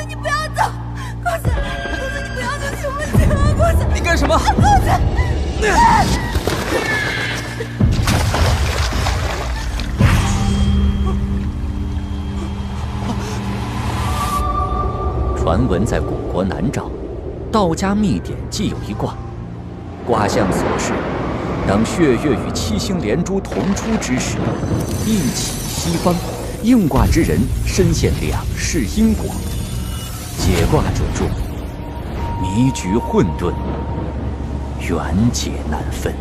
你不要走，公子，你不要走，行不行啊，公子？你干什么？公子！传闻在古国南诏，道家秘典既有一卦，卦象所示，当血月与七星连珠同出之时，应起西方，应卦之人身陷两世因果。解卦者注：迷局混沌，缘解难分。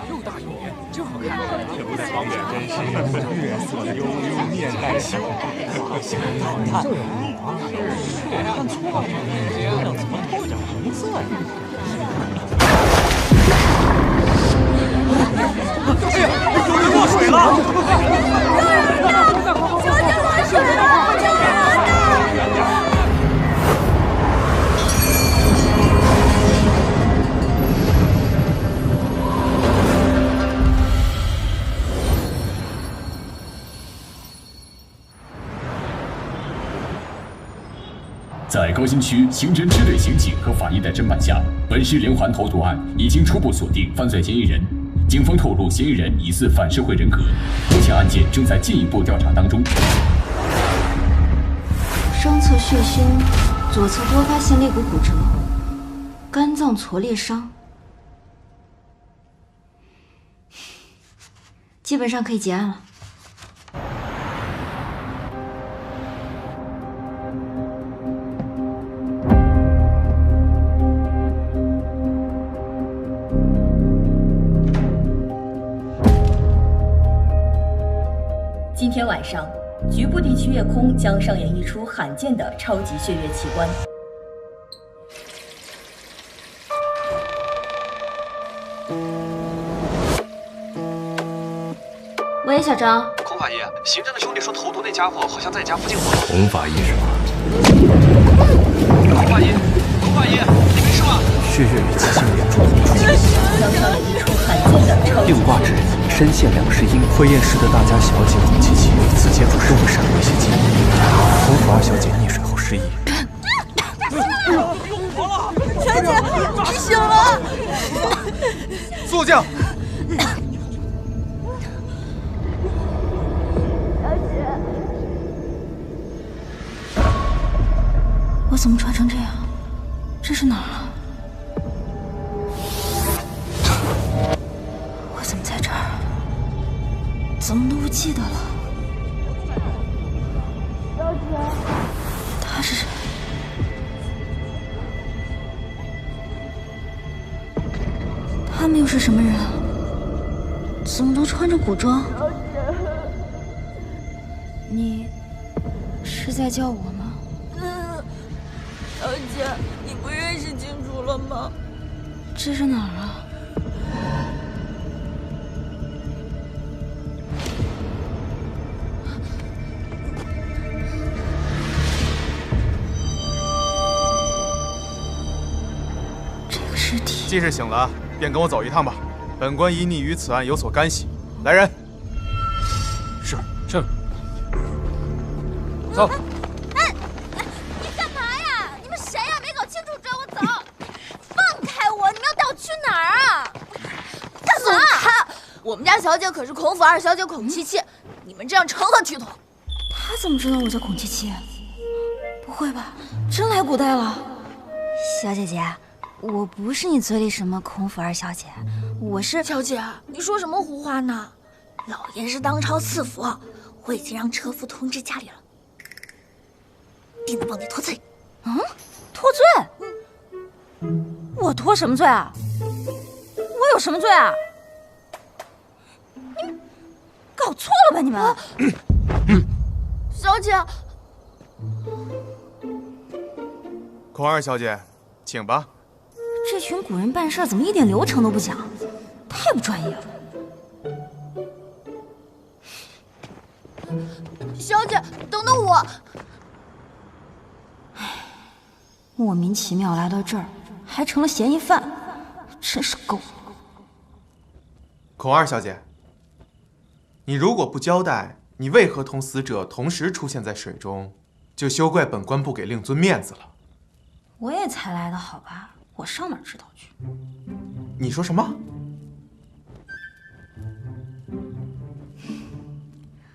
又大又圆，真好看。方圆真是月色悠悠，面带羞。看错了，怎么透点红色呀？哎呀，有人落水了！救人呐！小姐落水了！救人呐！在高新区刑侦支队刑警和法医的侦办下，本市连环投毒案已经初步锁定犯罪嫌疑人。警方透露，嫌疑人疑似反社会人格，目前案件正在进一步调查当中。双侧血胸，左侧多发现肋骨骨折，肝脏挫裂伤，基本上可以结案了。今天晚上，局部地区夜空将上演一出罕见的超级血月奇观。喂，小张。孔法医，刑侦的兄弟说投毒那家伙好像在家附近活动。孔法医是吗？孔法医，你没事吧？血月与七星连珠同出，将上演一出罕见的超级应卦之人身陷两世因。会验室的大家小姐孔七七与此接触时会闪过一些记忆。孔府二小姐溺水后失忆。全姐，你醒了！速降！我怎么穿成这样？这是哪儿啊？我怎么在这儿？怎么都不记得了？小姐，他是谁？他们又是什么人啊？怎么都穿着古装？小姐，你是在叫我吗？小姐，你不认识清楚了吗？这是哪儿啊？这个尸体。既是醒了，便跟我走一趟吧。本官疑你与此案有所干系。来人。是。走。我们家小姐可是孔府二小姐孔七七，你们这样成何体统？他怎么知道我叫孔七七？不会吧，真来古代了？小姐姐，我不是你嘴里什么孔府二小姐，我是小姐，你说什么胡话呢？老爷是当朝赐福，我已经让车夫通知家里了，定能帮你脱罪。脱罪？我脱什么罪啊？我有什么罪啊？搞错了吧你们？小姐，孔二小姐，请吧。这群古人办事怎么一点流程都不讲，太不专业了。小姐，等等我。莫名其妙来到这儿，还成了嫌疑犯，真是够了。孔二小姐，你如果不交代你为何同死者同时出现在水中，就休怪本官不给令尊面子了。我也才来的好吧，我上哪知道去？你说什么？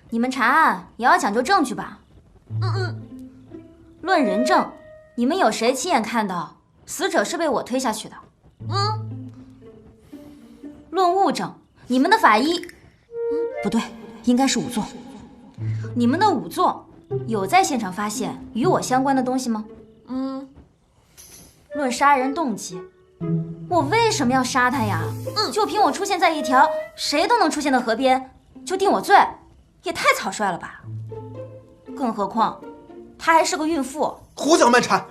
你们查案也要讲究证据吧？论人证，你们有谁亲眼看到死者是被我推下去的？论物证，你们的法医，不对，应该是仵作。你们的仵作有在现场发现与我相关的东西吗？论杀人动机，我为什么要杀他呀？就凭我出现在一条谁都能出现的河边，就定我罪，也太草率了吧！更何况，她还是个孕妇。胡搅蛮缠！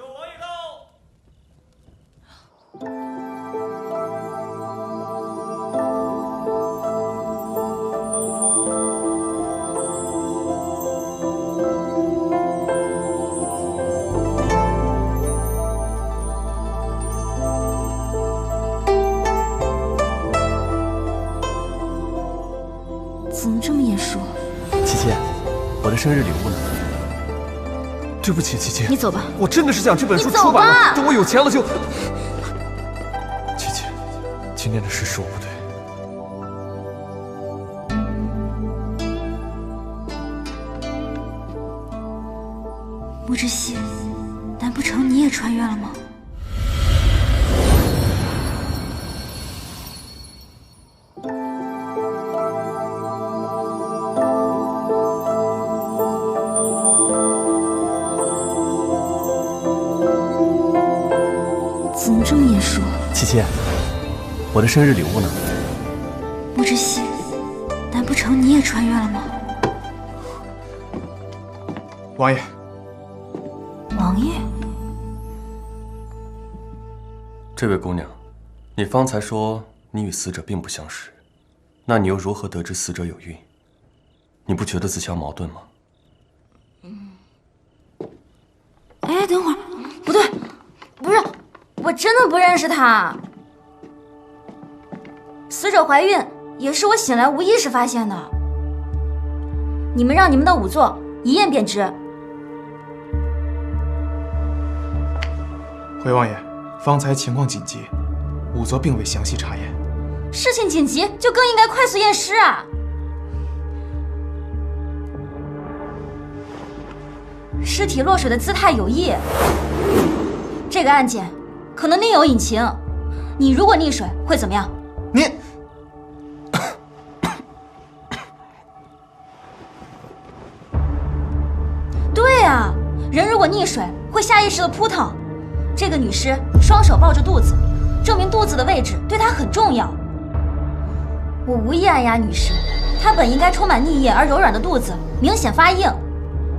怎么这么眼熟？琪琪，我的生日礼物呢？对不起，琪琪，你走吧。我真的是想这本书你走出版了，吧等我有钱了就……琪琪，今天的事是我不对。穆之熙，难不成你也穿越了吗？怎么这么眼熟？琪琪，我的生日礼物呢？穆之熙，难不成你也穿越了吗？王爷，王爷，这位姑娘，你方才说你与死者并不相识，那你又如何得知死者有孕？你不觉得自相矛盾吗？哎，等会儿，不对，不是，我真的不认识她。死者怀孕也是我醒来无意识发现的。你们让你们的仵作一验便知。回王爷，方才情况紧急，仵作并未详细查验。事情紧急就更应该快速验尸啊！尸体落水的姿态有异，这个案件可能另有隐情。你如果溺水会怎么样？你，对啊，人如果溺水会下意识的扑腾。这个女尸双手抱着肚子，证明肚子的位置对她很重要。我无意按压女尸，她本应该充满溺液而柔软的肚子明显发硬。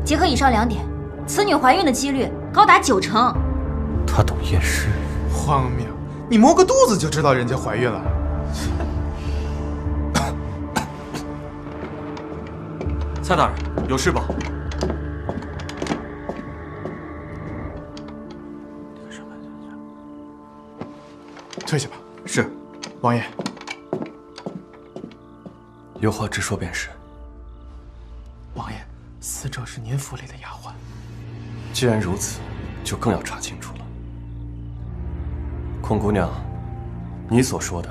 结合以上两点，此女怀孕的几率高达90%。她懂验尸？荒谬！你摸个肚子就知道人家怀孕了？蔡大人，有事吧？退下吧。是，王爷。有话直说便是。王爷，死者是您府里的丫鬟。既然如此，就更要查清楚了。孔姑娘，你所说的，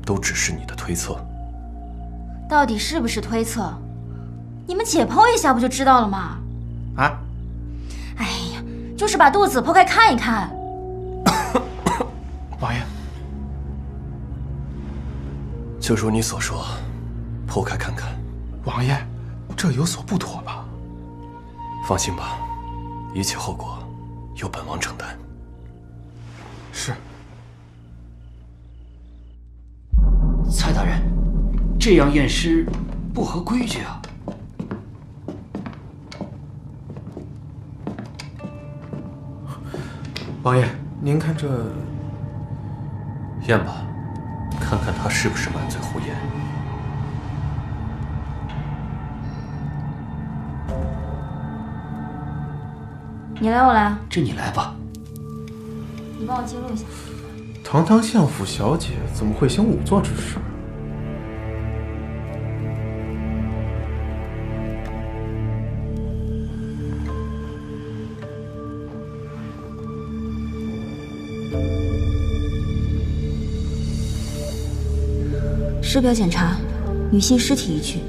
都只是你的推测。到底是不是推测？你们解剖一下不就知道了吗？啊？哎呀，就是把肚子剖开看一看。王爷，就如你所说，剖开看看。王爷，这有所不妥吧？放心吧，一切后果由本王承担。是。蔡大人，这样验尸不合规矩啊！王爷，您看这……验吧，看看他是不是满嘴胡言。你来我来，这你来吧。你帮我记录一下。堂堂相府小姐怎么会行仵作之事？尸表检查，女性尸体一具，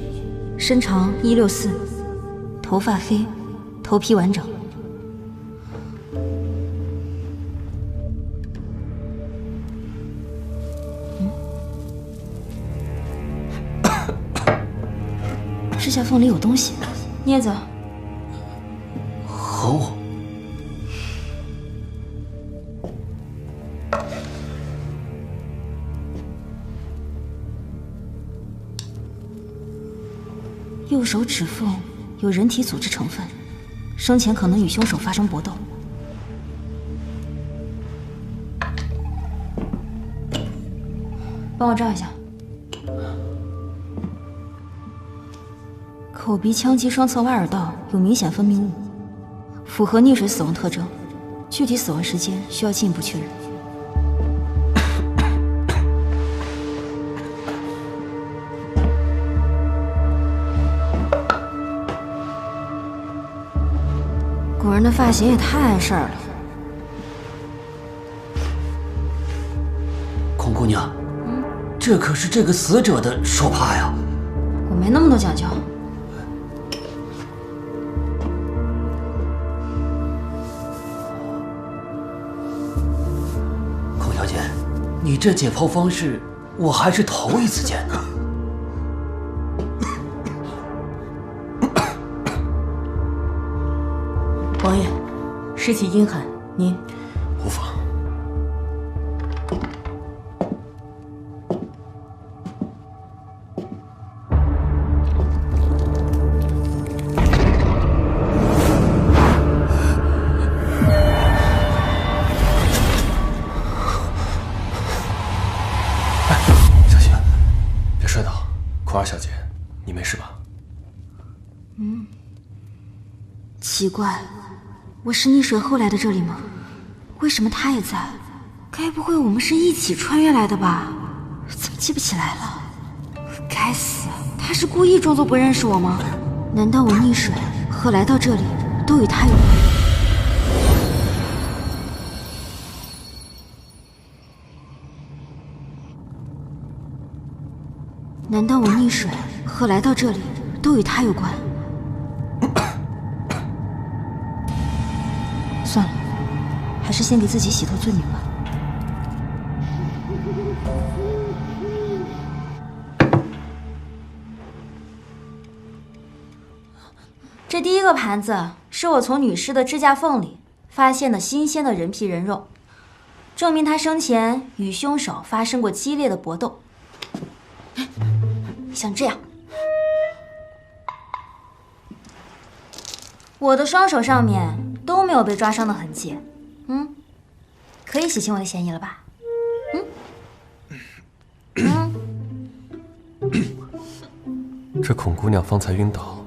身长164，头发黑，头皮完整。指甲缝里有东西，镊子。猴。右手指缝有人体组织成分，生前可能与凶手发生搏斗。帮我照一下。口鼻腔及双侧挖耳道有明显分泌物，符合溺水死亡特征，具体死亡时间需要进一步确认。古人的发型也太碍事儿了。孔姑娘，这可是这个死者的手帕呀！我没那么多讲究。孔小姐，你这解剖方式我还是头一次见呢。王爷，尸体阴寒，您无妨。小心，别摔倒。库尔小姐，你没事吧？奇怪。我是溺水后来的这里吗？为什么他也在？该不会我们是一起穿越来的吧？怎么记不起来了？该死，他是故意装作不认识我吗？难道我溺水和来到这里都与他有关？难道我溺水和来到这里都与他有关？算了，还是先给自己洗脱罪名吧。这第一个盘子是我从女尸的指甲缝里发现的新鲜的人皮人肉，证明她生前与凶手发生过激烈的搏斗。像这样，我的双手上面都没有被抓伤的痕迹，可以洗清我的嫌疑了吧？这孔姑娘方才晕倒，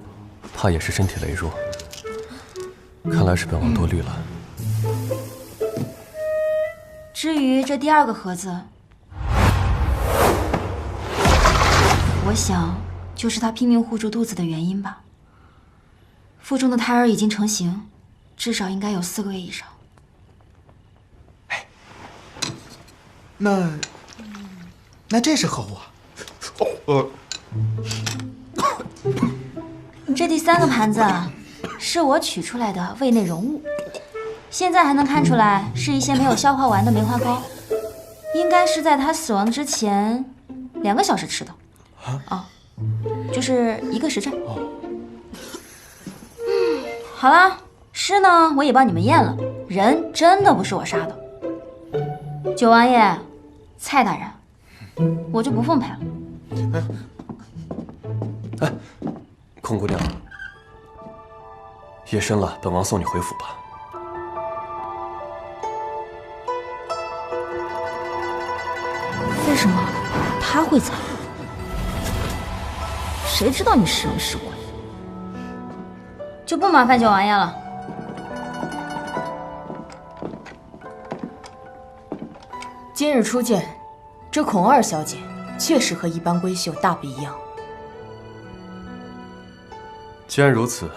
怕也是身体羸弱，看来是本王多虑了。至于这第二个盒子，我想就是他拼命护住肚子的原因吧。腹中的胎儿已经成型，至少应该有4个月以上。那这是何物啊？这第3个盘子是我取出来的胃内容物，现在还能看出来是一些没有消化完的梅花糕，应该是在他死亡之前2个小时吃的。就是1个时辰。好了，尸呢我也帮你们验了，人真的不是我杀的。九王爷，蔡大人，我就不奉陪了。哎，孔姑娘，夜深了，本王送你回府吧。为什么他会在？谁知道你是人是鬼？就不麻烦九王爷了。今日初见，这孔二小姐确实和一般闺秀大不一样。既然如此，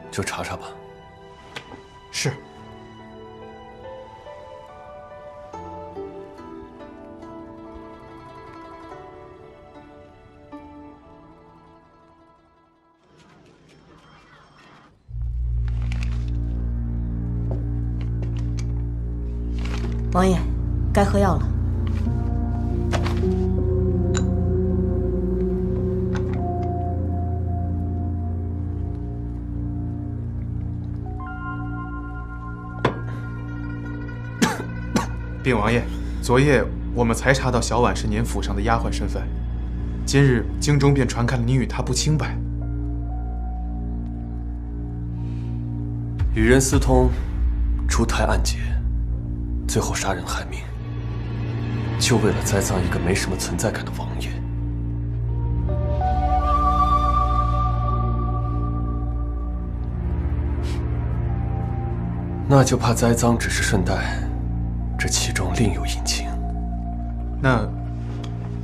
就查查吧。是。王爷，该喝药了。禀王爷，昨夜我们才查到小婉是您府上的丫鬟身份，今日京中便传开了您与她不清白。与人私通，出胎暗结，最后杀人害命，就为了栽赃一个没什么存在感的王爷。那就怕栽赃只是顺带，这其中另有隐情。那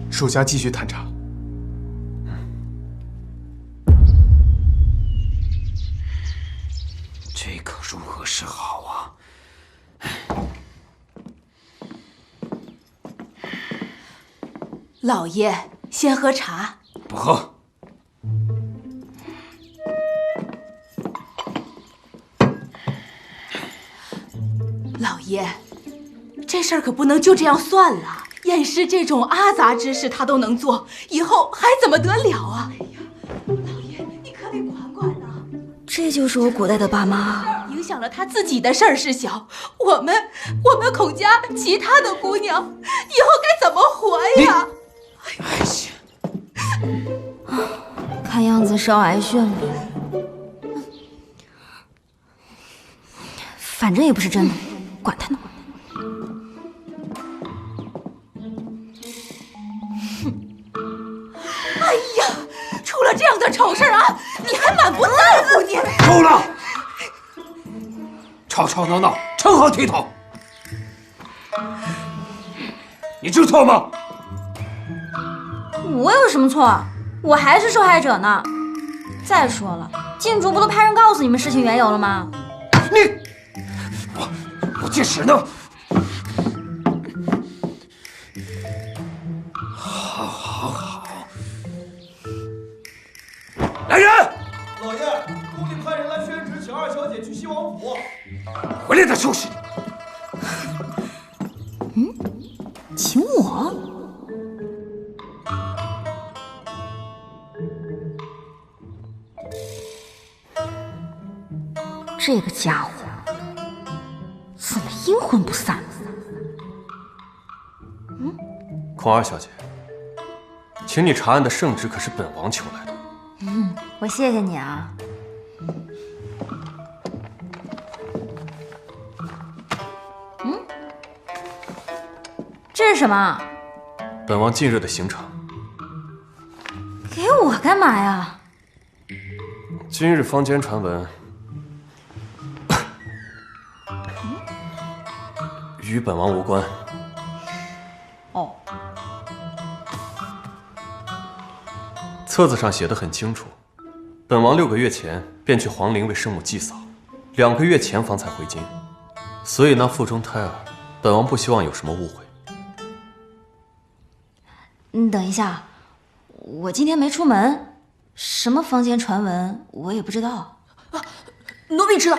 属下继续探查。这可如何是好啊？老爷，先喝茶。不喝。老爷，这事儿可不能就这样算了。验尸这种阿杂之事他都能做，以后还怎么得了啊？哎呀，老爷，你可得管管呐！这就是我古代的爸妈，影响了他自己的事儿是小，我们孔家其他的姑娘以后该怎么活呀？哎呀，看样子是要挨训了。反正也不是真的，管他呢。哎呀，出了这样的丑事啊，你还满不在乎你？够了！吵吵闹闹，成何体统？你知错吗？我有什么错？我还是受害者呢。再说了，禁主不都派人告诉你们事情缘由了吗？我这时呢？好。来人！老爷，宫里派人来宣旨，请二小姐去西王府。回来再收拾。请我？这个家伙怎么阴魂不散？孔二小姐，请你查案的圣旨可是本王求来的。我谢谢你啊。这是什么？本王近日的行程。给我干嘛呀？今日坊间传闻，与本王无关。哦。册子上写得很清楚，本王6个月前便去皇陵为生母祭扫，2个月前方才回京，所以那腹中胎儿，本王不希望有什么误会。你等一下，我今天没出门，什么坊间传闻我也不知道。奴婢知道。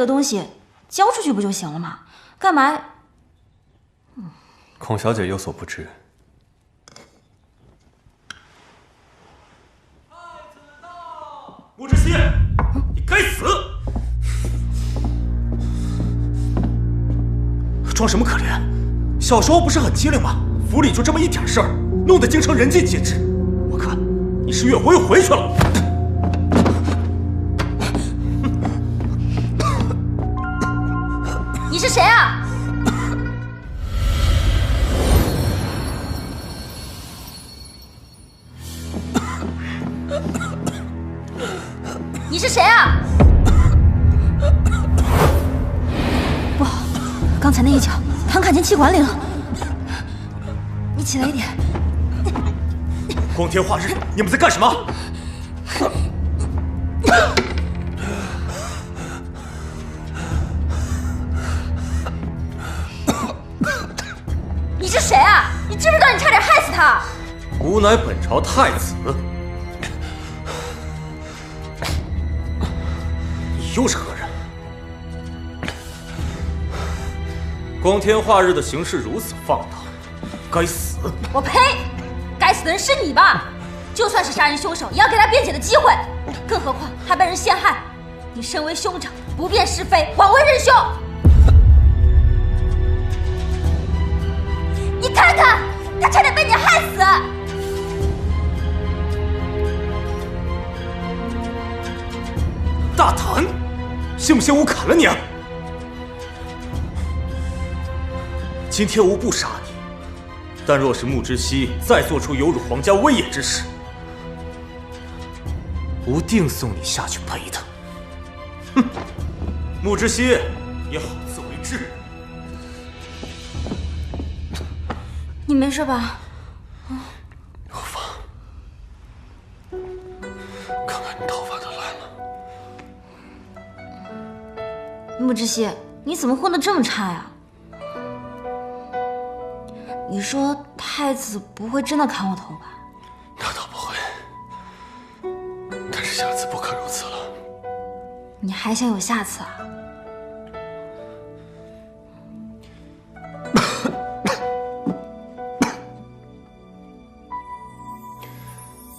东西交出去不就行了吗？干嘛？孔小姐有所不知，穆之西，你该死！装什么可怜？小时候不是很机灵吗？府里就这么一点事儿，弄得京城人尽皆知。我看你是越活越回去了。你是谁啊？你是谁啊？气管里了。你起来一点。光天化日，你们在干什么？你是谁啊？你知不知道你差点害死他？吾乃本朝太子。你又是何人？光天化日的行事如此放荡，该死！我呸！该死的人是你吧？就算是杀人凶手，也要给他辩解的机会。更何况他被人陷害，你身为兄长，不辨是非，枉为人兄。你看看，他差点被你害死。大胆！信不信我砍了你啊？今天吾不杀你，但若是穆之熙再做出有辱皇家威严之事，吾定送你下去陪他。哼！穆之熙，你好自为之。你没事吧？有芳，看看你头发都乱了。穆之熙，你怎么混得这么差呀？你说太子不会真的砍我头吧？那倒不会，但是下次不可如此了。你还想有下次啊？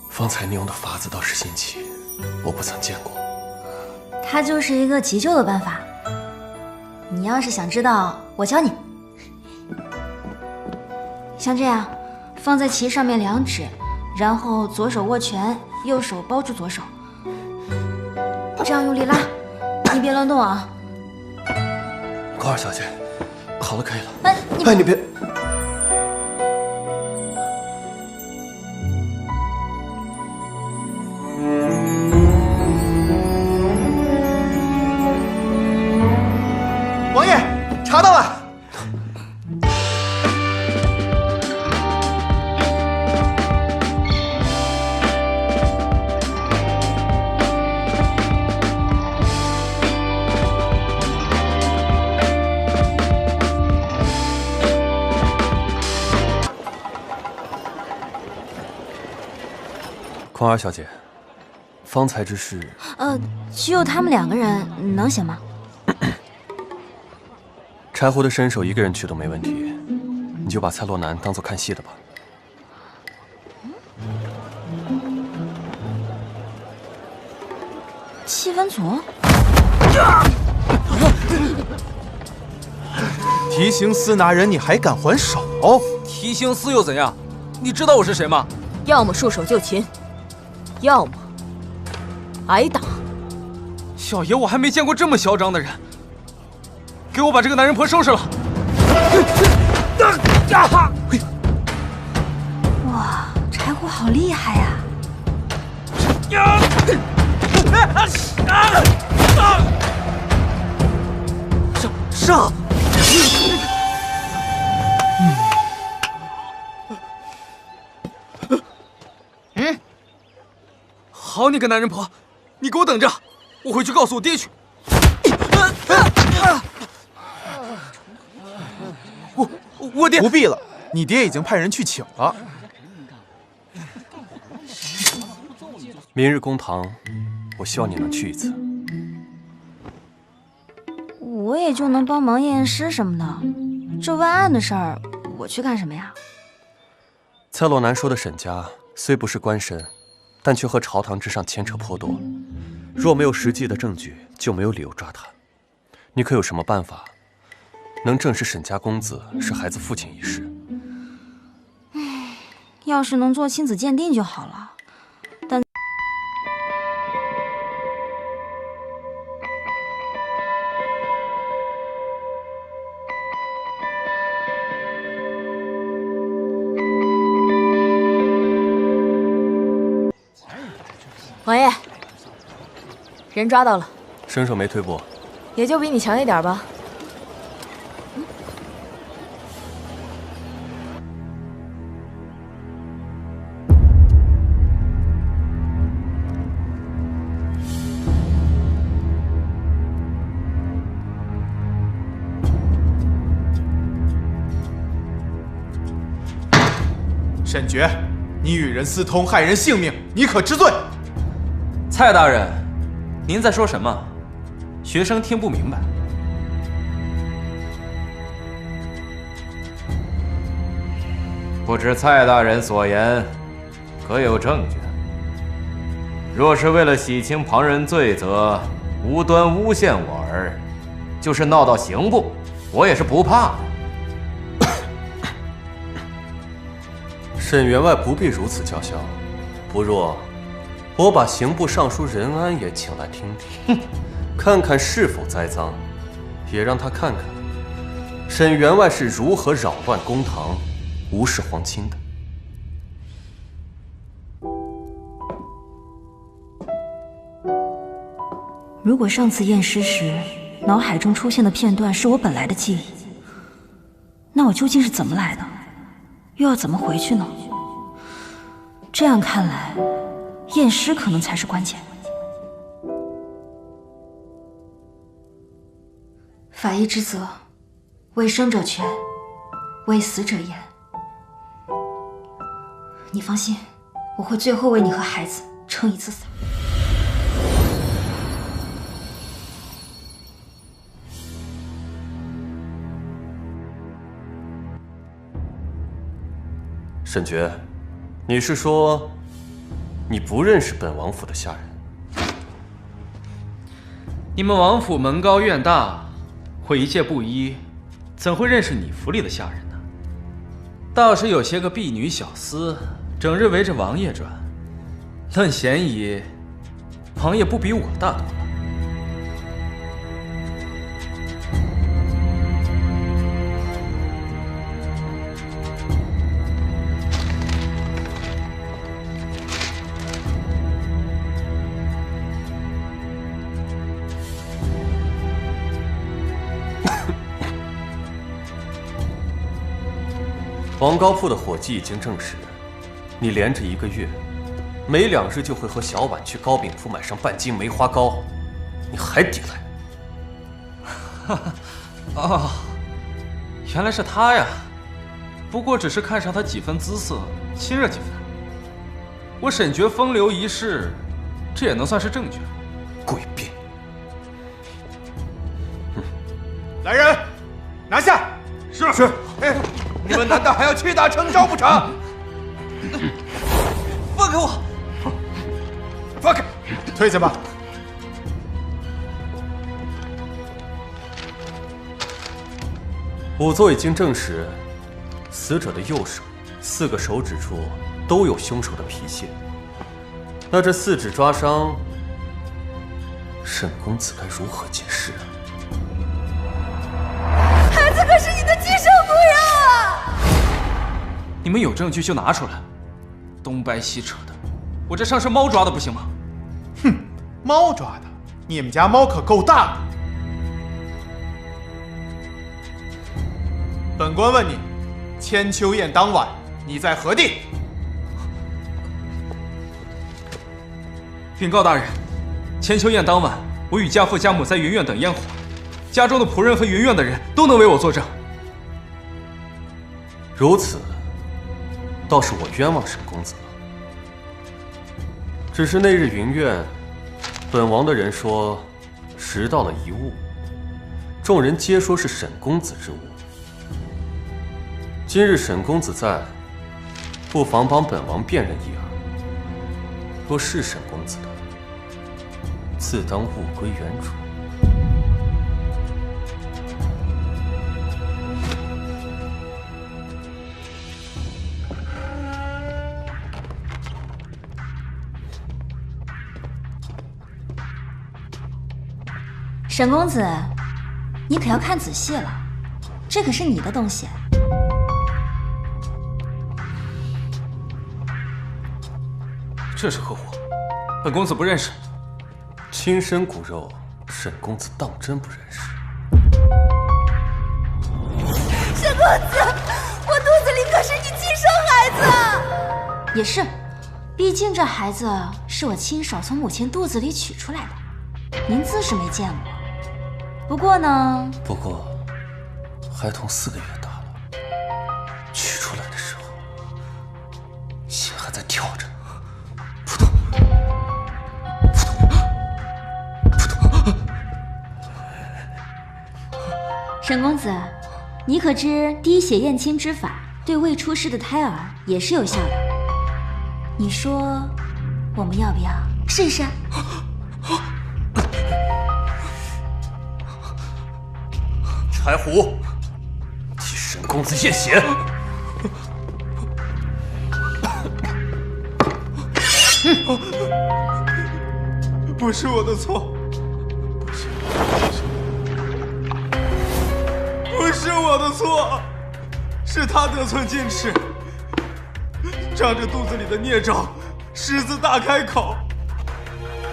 方才你用的法子倒是新奇，我不曾见过。它就是一个急救的办法。你要是想知道，我教你。像这样，放在旗上面2指，然后左手握拳，右手包住左手，这样用力拉，你别乱动啊。高二小姐，好了，可以了。哎，你别。王爷，查到了。匡儿小姐，方才之事，只有他们2个人，能行吗？柴胡的身手一个人去都没问题，你就把蔡洛南当做看戏的吧。气氛组？提刑司拿人，你还敢还手？提刑司又怎样？你知道我是谁吗？要么束手就擒，要么挨打。小爷我还没见过这么嚣张的人。给我把这个男人婆收拾了！哇，柴胡好厉害呀！上！好你个男人婆，你给我等着，我回去告诉我爹去。我爹不必了，你爹已经派人去请了。明日公堂，我希望你能去一次。我也就能帮忙验验尸什么的，这问案的事儿，我去干什么呀？蔡洛南说的沈家虽不是官绅，但却和朝堂之上牵扯颇多。若没有实际的证据，就没有理由抓他。你可有什么办法，能证实沈家公子是孩子父亲一事？要是能做亲子鉴定就好了，但……王爷，人抓到了，身手没退步，也就比你强一点吧。沈觉，你与人私通，害人性命，你可知罪？蔡大人，您在说什么？学生听不明白。不知蔡大人所言，可有证据？若是为了洗清旁人罪责，无端诬陷我儿，就是闹到刑部，我也是不怕的。沈员外不必如此叫嚣，不若我把刑部尚书任安也请来听听，看看是否栽赃，也让他看看沈员外是如何扰乱公堂、无视皇亲的。如果上次验尸时脑海中出现的片段是我本来的记忆，那我究竟是怎么来的，又要怎么回去呢？这样看来，验尸可能才是关键。法医之责，为生者全，为死者严。你放心，我会最后为你和孩子撑一次伞。沈觉，你是说你不认识本王府的下人？你们王府门高院大，我一介布衣，怎会认识你府里的下人呢？倒是有些个婢女小厮，整日围着王爷转。论嫌疑，王爷不比我大多了。黄高铺的伙计已经证实，你连着1个月，每2日就会和小婉去糕饼铺买上半斤梅花糕，你还抵赖？哦，原来是他呀！不过只是看上他几分姿色，亲热几分。我沈觉风流一世，这也能算是证据。诡辩！来人，拿下！是。哎，你们难道还要屈打成招不成？放开我！放开！退下吧。仵作已经证实，死者的右手4个手指处都有凶手的皮屑。那这4指抓伤，沈公子该如何解释啊？孩子可是你的亲生骨肉啊！你们有证据就拿出来，东掰西扯的，我这像是猫抓的不行吗？哼，猫抓的，你们家猫可够大的。本官问你，千秋宴当晚你在何地？禀告大人，千秋宴当晚，我与家父家母在云苑等烟火，家中的仆人和云苑的人都能为我作证。如此，倒是我冤枉沈公子了。只是那日云苑，本王的人说拾到了遗物，众人皆说是沈公子之物。今日沈公子在，不妨帮本王辨认一二。若是沈公子的，自当物归原主。沈公子，你可要看仔细了，这可是你的东西。这是何物？本公子不认识。亲生骨肉，沈公子当真不认识？沈公子，我肚子里可是你亲生孩子。也是，毕竟这孩子是我亲手从母亲肚子里取出来的，您自是没见过。不过呢，孩童4个月大了，取出来的时候，还在跳着。沈公子，你可知滴血验亲之法对未出世的胎儿也是有效的？你说，我们要不要试一试？柴胡，替沈公子验血。不是我的错，不是我的错，是他得寸进尺，仗着肚子里的孽障，狮子大开口，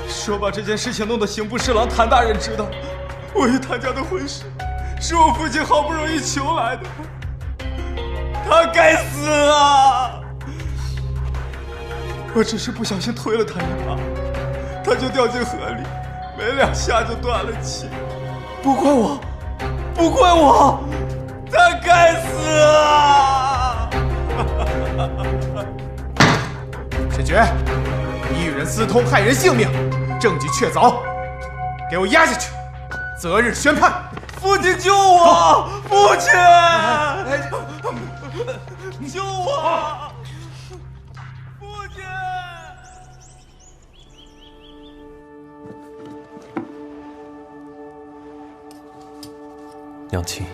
说把这件事情弄得刑部侍郎谭大人知道，我与谭家的婚事是我父亲好不容易求来的，他该死啊！我只是不小心推了他一把，他就掉进河里，没2下就断了气。不怪我，不怪我，他该死啊！沈决，你与人私通，害人性命，证据确凿，给我押下去，择日宣判。父亲救我！父亲，救我！父亲！娘亲，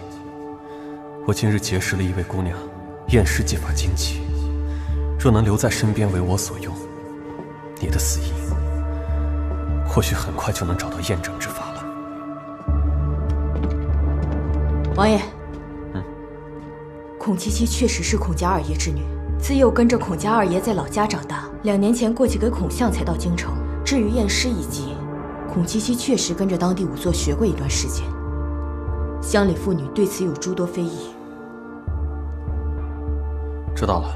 我今日结识了一位姑娘，验尸技法精奇，若能留在身边为我所用，你的死因或许很快就能找到验证之法了。王爷，孔七七确实是孔家二爷之女，自幼跟着孔家二爷在老家长大，2年前过继给孔相才到京城。至于验尸一级，孔七七确实跟着当地仵作学过一段时间。乡里妇女对此有诸多非议。知道了，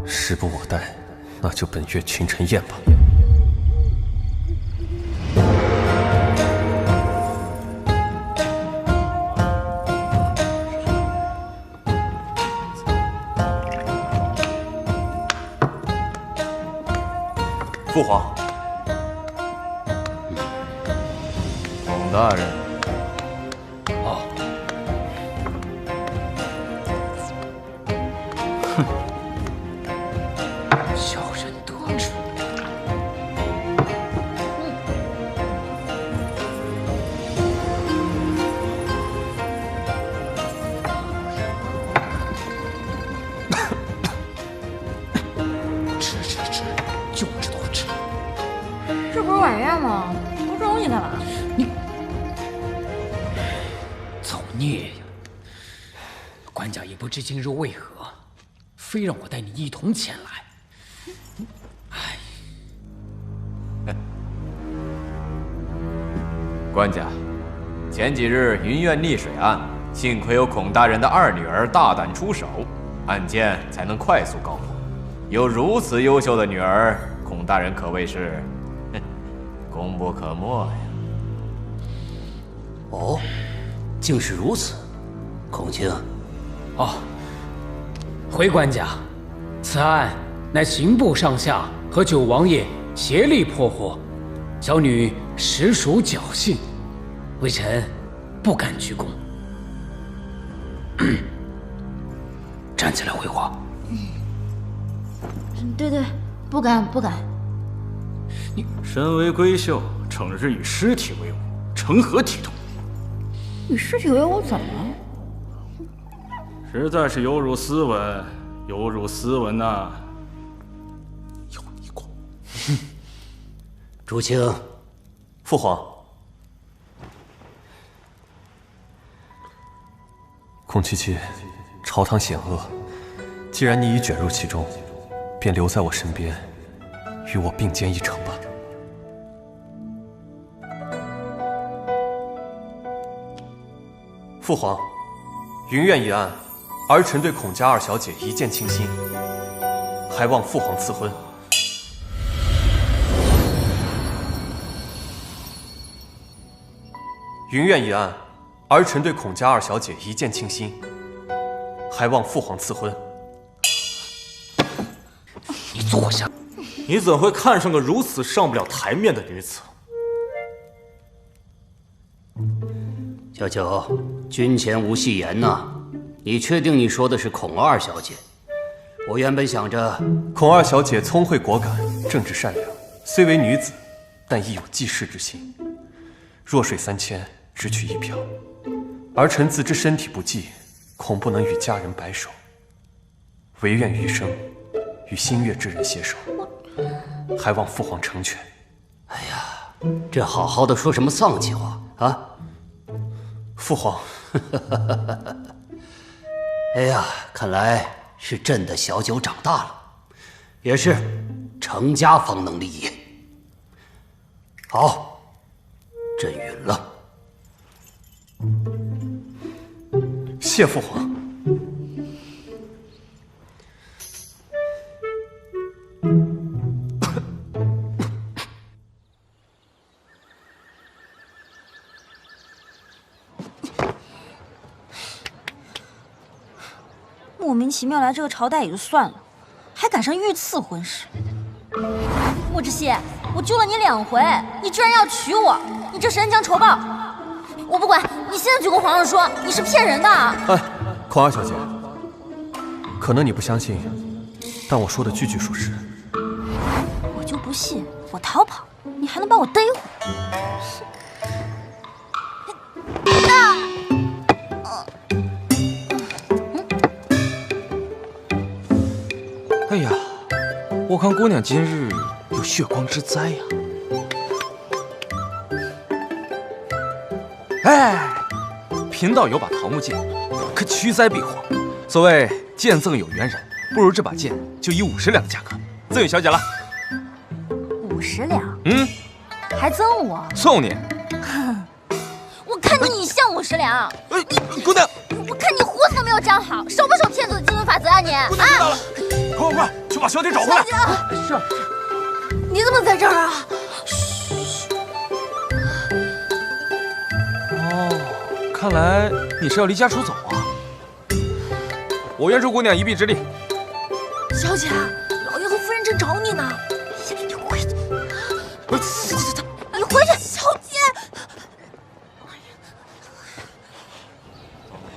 时不我待，那就本月群臣宴吧。父皇，孔大人。哦。哼，小人得志。吃，就知道吃。这不是晚宴吗？多这东西干嘛？你造孽呀！官家也不知今日为何，非让我带你一同前来。官家，前几日云苑溺水案，幸亏有孔大人的二女儿大胆出手，案件才能快速告破。有如此优秀的女儿，孔大人可谓是功不可没呀。哦，竟是如此，孔卿。哦，回官家，此案乃刑部上下和九王爷协力破获，小女实属侥幸，微臣不敢居功。站起来回话。对，不敢。你身为闺秀，整日与尸体为伍，成何体统？与尸体为伍怎么了？实在是有辱斯文，有辱斯文呐！有你过。竹青，父皇，孔七七，朝堂险恶，既然你已卷入其中，便留在我身边，与我并肩一程吧。父皇，云苑一案，儿臣对孔家二小姐一见倾心，还望父皇赐婚。云苑一案，儿臣对孔家二小姐一见倾心，还望父皇赐婚。你坐下。你怎会看上个如此上不了台面的女子？小九，君前无戏言呐。你确定你说的是孔二小姐？我原本想着，孔二小姐聪慧果敢，正直善良，虽为女子，但亦有济世之心。弱水三千，只取一瓢。儿臣自知身体不济，恐不能与家人白首，唯愿余生与心悦之人携手，还望父皇成全。哎呀，这好好的说什么丧气话啊！父皇，哎呀，看来是朕的小九长大了，也是成家方能立业。好，朕允了。谢父皇。莫名其妙来这个朝代也就算了，还赶上御赐婚事。莫知熙，我救了你2回，你居然要娶我，你这是恩将仇报！我不管，你现在就跟皇上说你是骗人的！哎，孔二小姐，可能你不相信，但我说的句句属实。我就不信我逃跑，你还能把我逮回。哎呀，我看姑娘今日有血光之灾呀！哎，贫道有把桃木剑，可驱灾避祸。所谓剑赠有缘人，不如这把剑就以50两的价格赠与小姐了。50两？嗯，还赠我？送你。哼，我看你像50两。姑娘，我看你胡子都没有长好，守不守骗子的基本法则啊你？姑娘知道了，快去把小姐找回来！是。你怎么在这儿啊？哦，看来你是要离家出走啊！我愿助姑娘一臂之力。小姐，老爷和夫人正找你呢。你回去。你回去，小姐。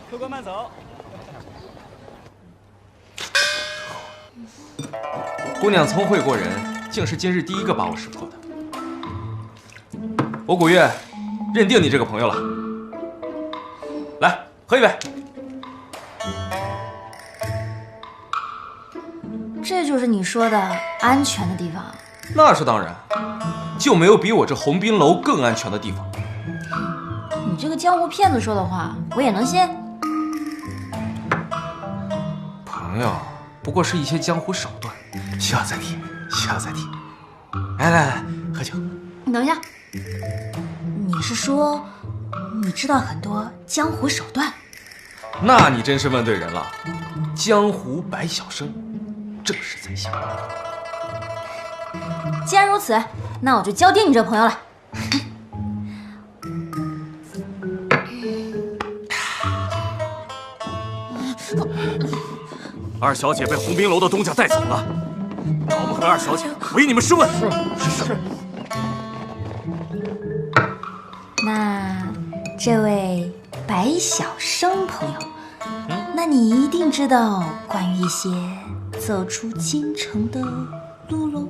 客官慢走。姑娘聪慧过人，竟是今日第一个把我识破的。我古月认定你这个朋友了。来，喝一杯。这就是你说的安全的地方？那是当然，就没有比我这鸿宾楼更安全的地方。你这个江湖骗子说的话，我也能信。朋友，不过是一些江湖手段，需要再提，需要再提。来，喝酒。你等一下，你是说你知道很多江湖手段？那你真是问对人了。江湖百晓生，正是在下。既然如此，那我就交定你这朋友了。二小姐被鸿宾楼的东家带走了，找不回二小姐，唯你们是问。是。那这位白晓生朋友，那你一定知道关于一些走出京城的路喽？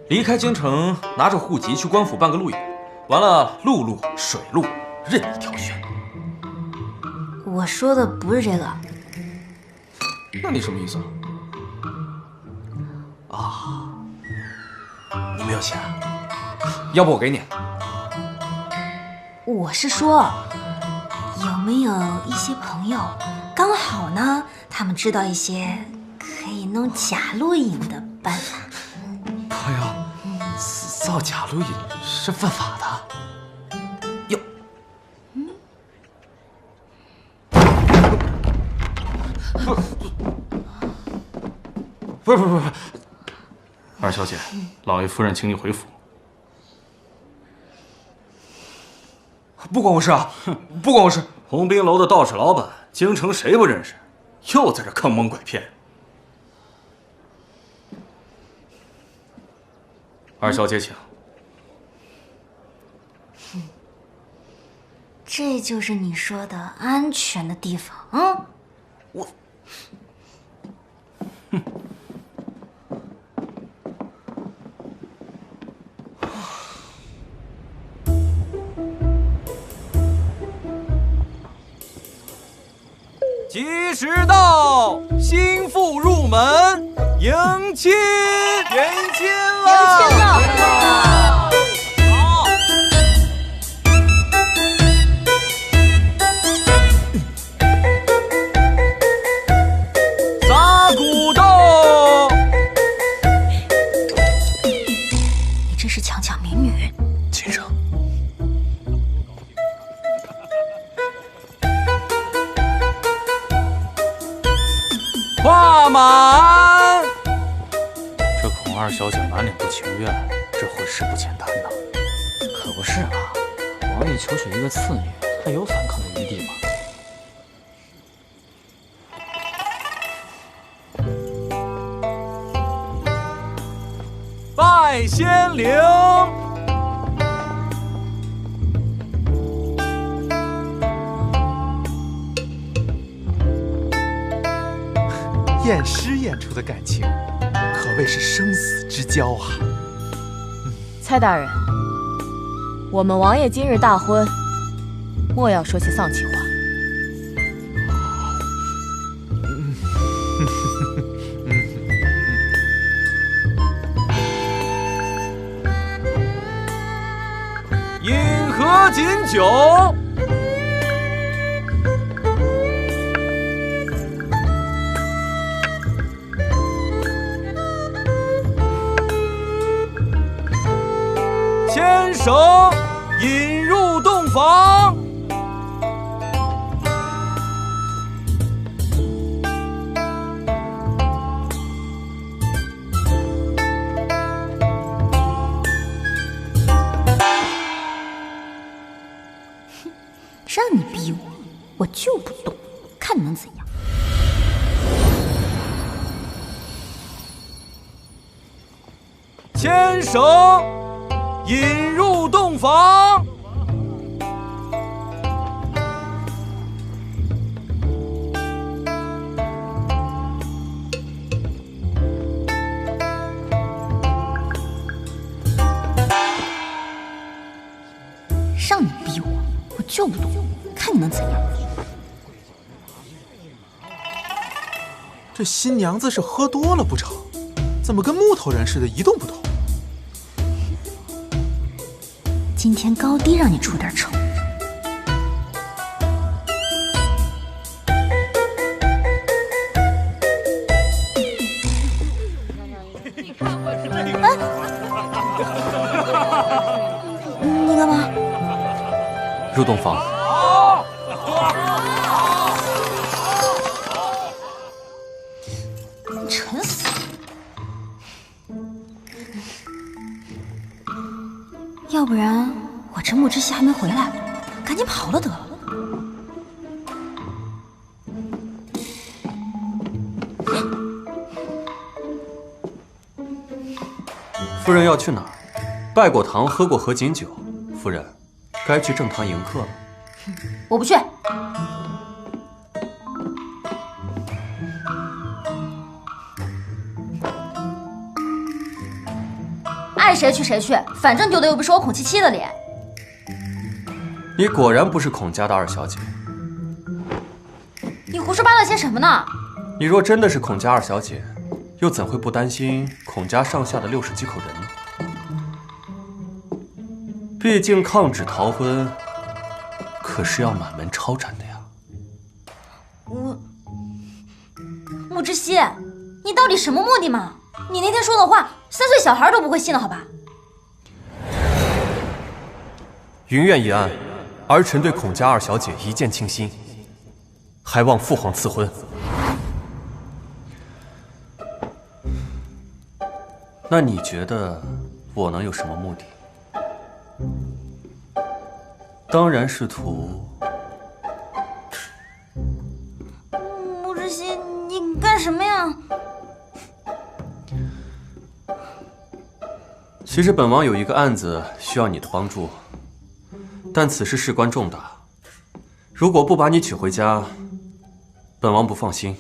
离开京城，拿着户籍去官府办个路引，完了陆路、水路任你挑选。我说的不是这个。那你什么意思啊？你没有钱？要不我给你。我是说，有没有一些朋友，刚好呢，他们知道一些可以弄假录影的办法？朋友，造假录影是犯法的。哟，不是，二小姐，老爷夫人请你回府。不关我事啊，不关我事。鸿宾楼的道士老板，京城谁不认识？又在这坑蒙拐骗。二小姐请。这就是你说的安全的地方啊！我，吉时到，新妇入门，迎亲，迎亲了，迎亲了。撒鼓豆，你真是强抢民女。秦生，画满。这孔二小姐满脸不情愿，这会誓不浅谈呐。可不是嘛，王爷求娶一个次女，还有反抗的余地吗？拜仙灵。验尸验出的感情，可谓是生死之交啊！蔡大人，我们王爷今日大婚，莫要说些丧气话。饮河锦酒。牵手引入洞房。让你逼我，我就不动，看你能怎样。牵手引入洞房。让你逼我，我就不动，看你能怎样。这新娘子是喝多了不成？怎么跟木头人似的，一动不动？今天高低让你出点丑。你干嘛？入洞房。沉死！要不然我这木之熙还没回来，赶紧跑了得了。夫人要去哪儿？拜过堂，喝过合卺酒，夫人该去正堂迎客了。我不去。爱谁去谁去，反正丢的又不是我孔七七的脸。你果然不是孔家的二小姐。你胡说八道些什么呢？你若真的是孔家二小姐，又怎会不担心孔家上下的60几口人呢？毕竟抗旨逃婚，可是要满门抄斩的呀。木之熙，你到底什么目的嘛？你那天说的话，3岁小孩都不会信的好吧？云苑一案，儿臣对孔家二小姐一见倾心，还望父皇赐婚。那你觉得我能有什么目的？当然是图……木之熙，你干什么呀？其实本王有一个案子需要你的帮助，但此事事关重大，如果不把你娶回家，本王不放心。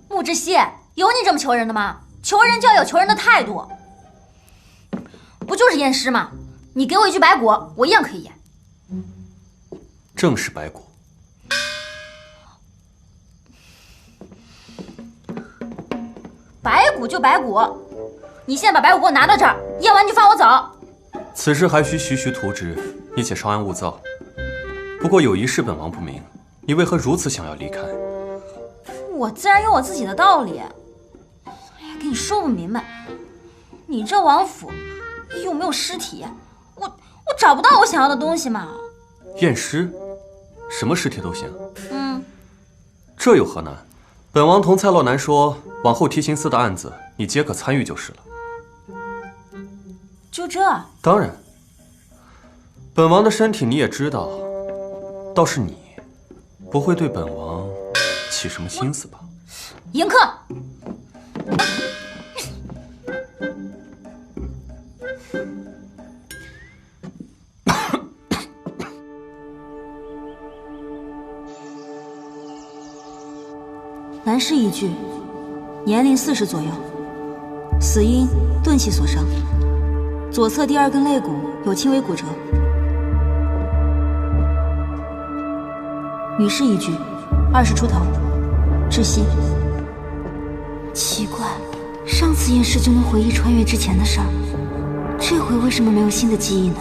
穆志燮，有你这么求人的吗？求人就要有求人的态度。不就是验尸吗？你给我一具白骨，我一样可以验。正是白骨。白骨就白骨，你现在把白骨给我拿到这儿，验完就放我走。此事还需徐徐图纸，你且稍安勿躁。不过有一事本王不明，你为何如此想要离开？我自然有我自己的道理。哎呀，跟你说不明白，你这王府又没有尸体，我找不到我想要的东西嘛。验尸，什么尸体都行。嗯，这有何难？本王同蔡洛南说，往后提刑司的案子，你皆可参与就是了。就这？当然。本王的身体你也知道，倒是你，不会对本王起什么心思吧？迎客。男尸一具，年龄40左右，死因钝器所伤，左侧第2根肋骨有轻微骨折。女尸一具，20出头，窒息。奇怪，上次验尸就能回忆穿越之前的事儿，这回为什么没有新的记忆呢？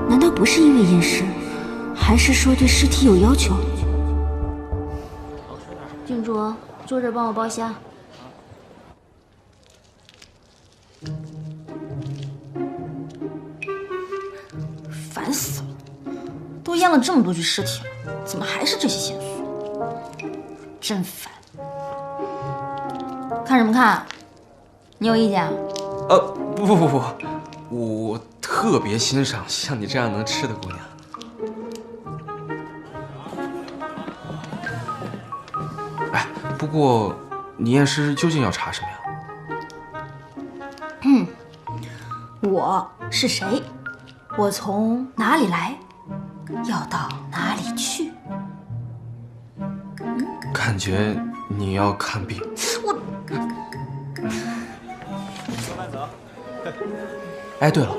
难道不是因为验尸，还是说对尸体有要求？郡主，坐这儿帮我剥虾。烦死了！都验了这么多具尸体了，怎么还是这些线索？真烦！看什么看？你有意见啊？不，我特别欣赏像你这样能吃的姑娘。哎，不过你验尸究竟要查什么呀？我是谁？我从哪里来？要到哪里去？感觉你要看病。我。哎，对了，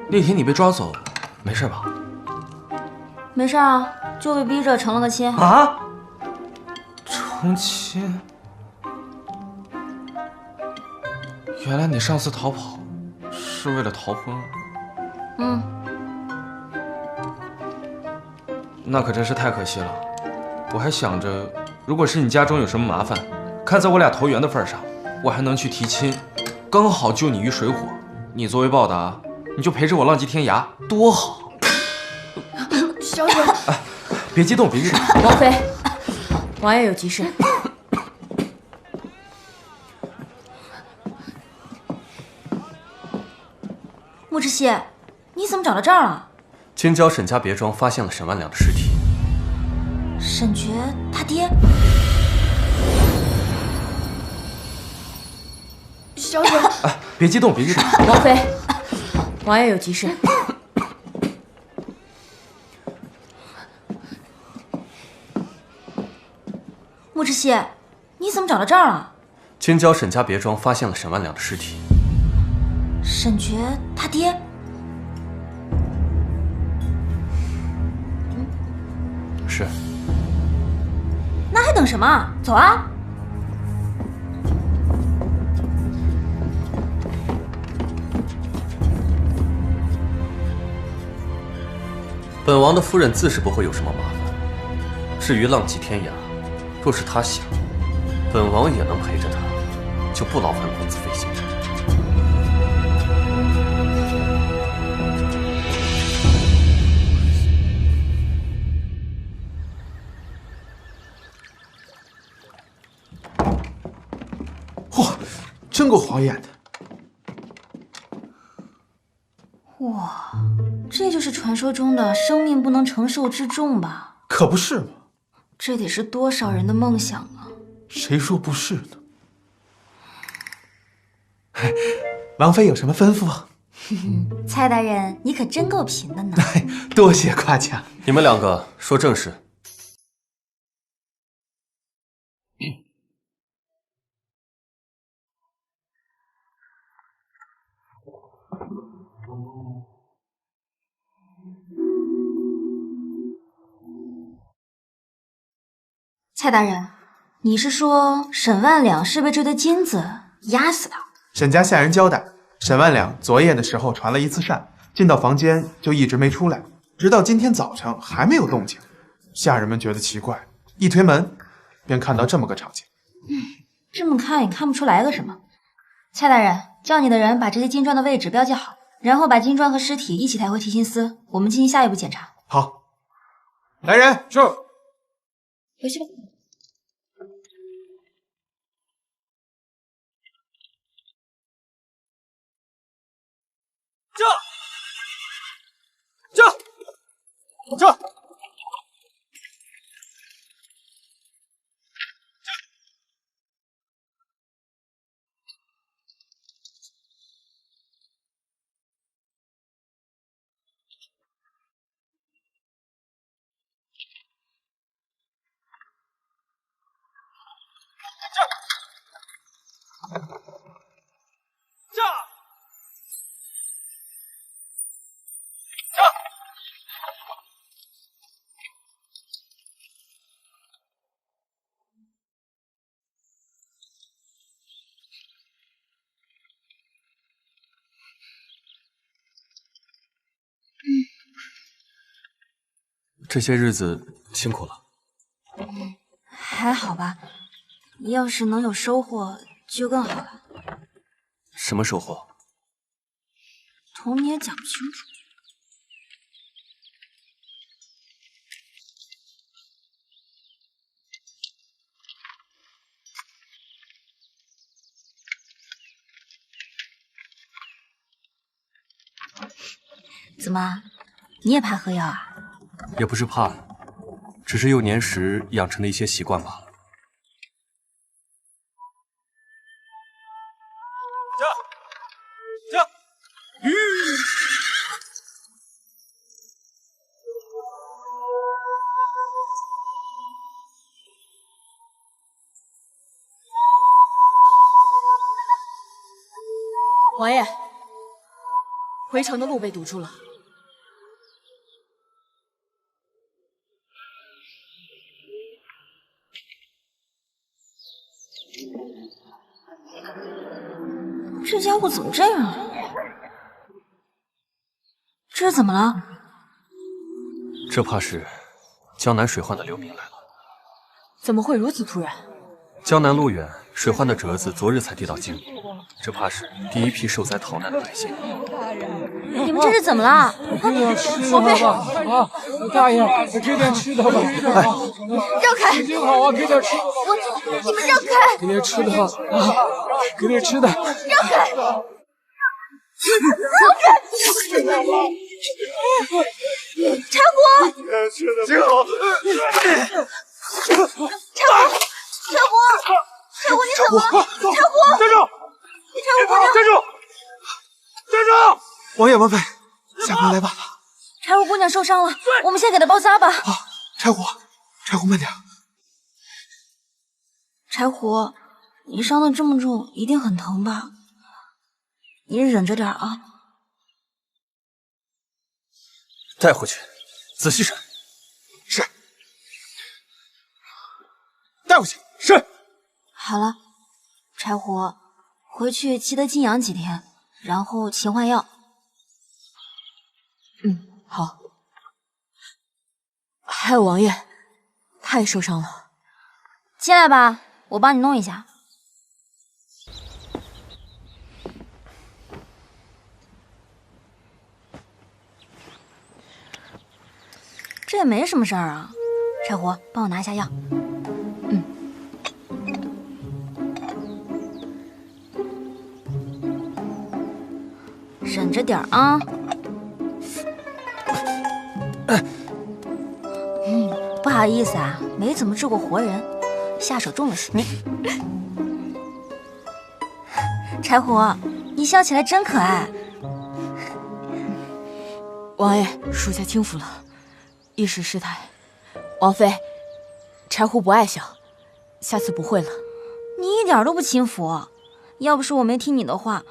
那天你被抓走，没事吧？没事啊，就被逼着成了个亲。啊？成亲？原来你上次逃跑是为了逃婚啊？那可真是太可惜了。我还想着，如果是你家中有什么麻烦，看在我俩投缘的份上，我还能去提亲，刚好救你于水火。你作为报答，你就陪着我浪迹天涯，多好！小姐，别激动，别激动。王妃，王爷有急事。穆志燮，你怎么找到这儿了？京郊沈家别庄发现了沈万良的尸体。沈爵他爹。小姐，别激动，别激动。王妃，王爷有急事。穆志燮，你怎么找到这儿了？京郊沈家别庄发现了沈万良的尸体。沈爵他爹。是。那还等什么？走啊！本王的夫人自是不会有什么麻烦。至于浪迹天涯，若是她想，本王也能陪着她，就不劳烦公子费心。嚯，真够晃眼的！哇，这就是传说中的生命不能承受之重吧？可不是嘛！这得是多少人的梦想啊！谁说不是呢？王妃有什么吩咐？蔡大人，你可真够贫的呢。多谢夸奖。你们两个说正事。蔡大人，你是说沈万两是被这堆金子压死的？沈家下人交代，沈万两昨夜的时候传了一次扇，进到房间就一直没出来，直到今天早上还没有动静。下人们觉得奇怪，一推门便看到这么个场景。这么看也看不出来个什么。蔡大人，叫你的人把这些金砖的位置标记好，然后把金砖和尸体一起抬回提刑司，我们进行下一步检查。好，来人，是。回去吧。这这些日子辛苦了。还好吧，要是能有收获就更好了。什么收获？童你也讲不清楚。怎么，你也怕喝药啊？也不是怕，只是幼年时养成的一些习惯罢了。王爷，回城的路被堵住了。这家伙怎么这样啊？这是怎么了？这怕是江南水患的流民来了。怎么会如此突然？江南路远，水患的折子昨日才递到京，这怕是第一批受灾逃难的百姓。你们这是怎么了？王妃，啊，大爷，给点吃的吧！让开！心情好啊，给点吃的。你们让开！给点吃的吧，啊，给点吃的。让开！让开！茶果，挺好。茶果，你怎么了？茶果，站住！站住！站住！王爷王妃，下官来晚了。柴胡姑娘受伤了，我们先给她包扎吧。好，柴胡慢点。柴胡，你伤得这么重，一定很疼吧？你忍着点啊。带回去，仔细审。是。带回去。是。好了，柴胡，回去记得静养几天，然后勤换药。好。还有王爷，他也受伤了。进来吧，我帮你弄一下。这也没什么事儿啊。柴胡，帮我拿一下药。忍着点啊。不好意思啊，没怎么治过活人，下手重了些。你，柴胡，你笑起来真可爱。王爷，属下轻浮了，一时失态。王妃，柴胡不爱笑，下次不会了。你一点都不轻浮，要不是我没听你的话，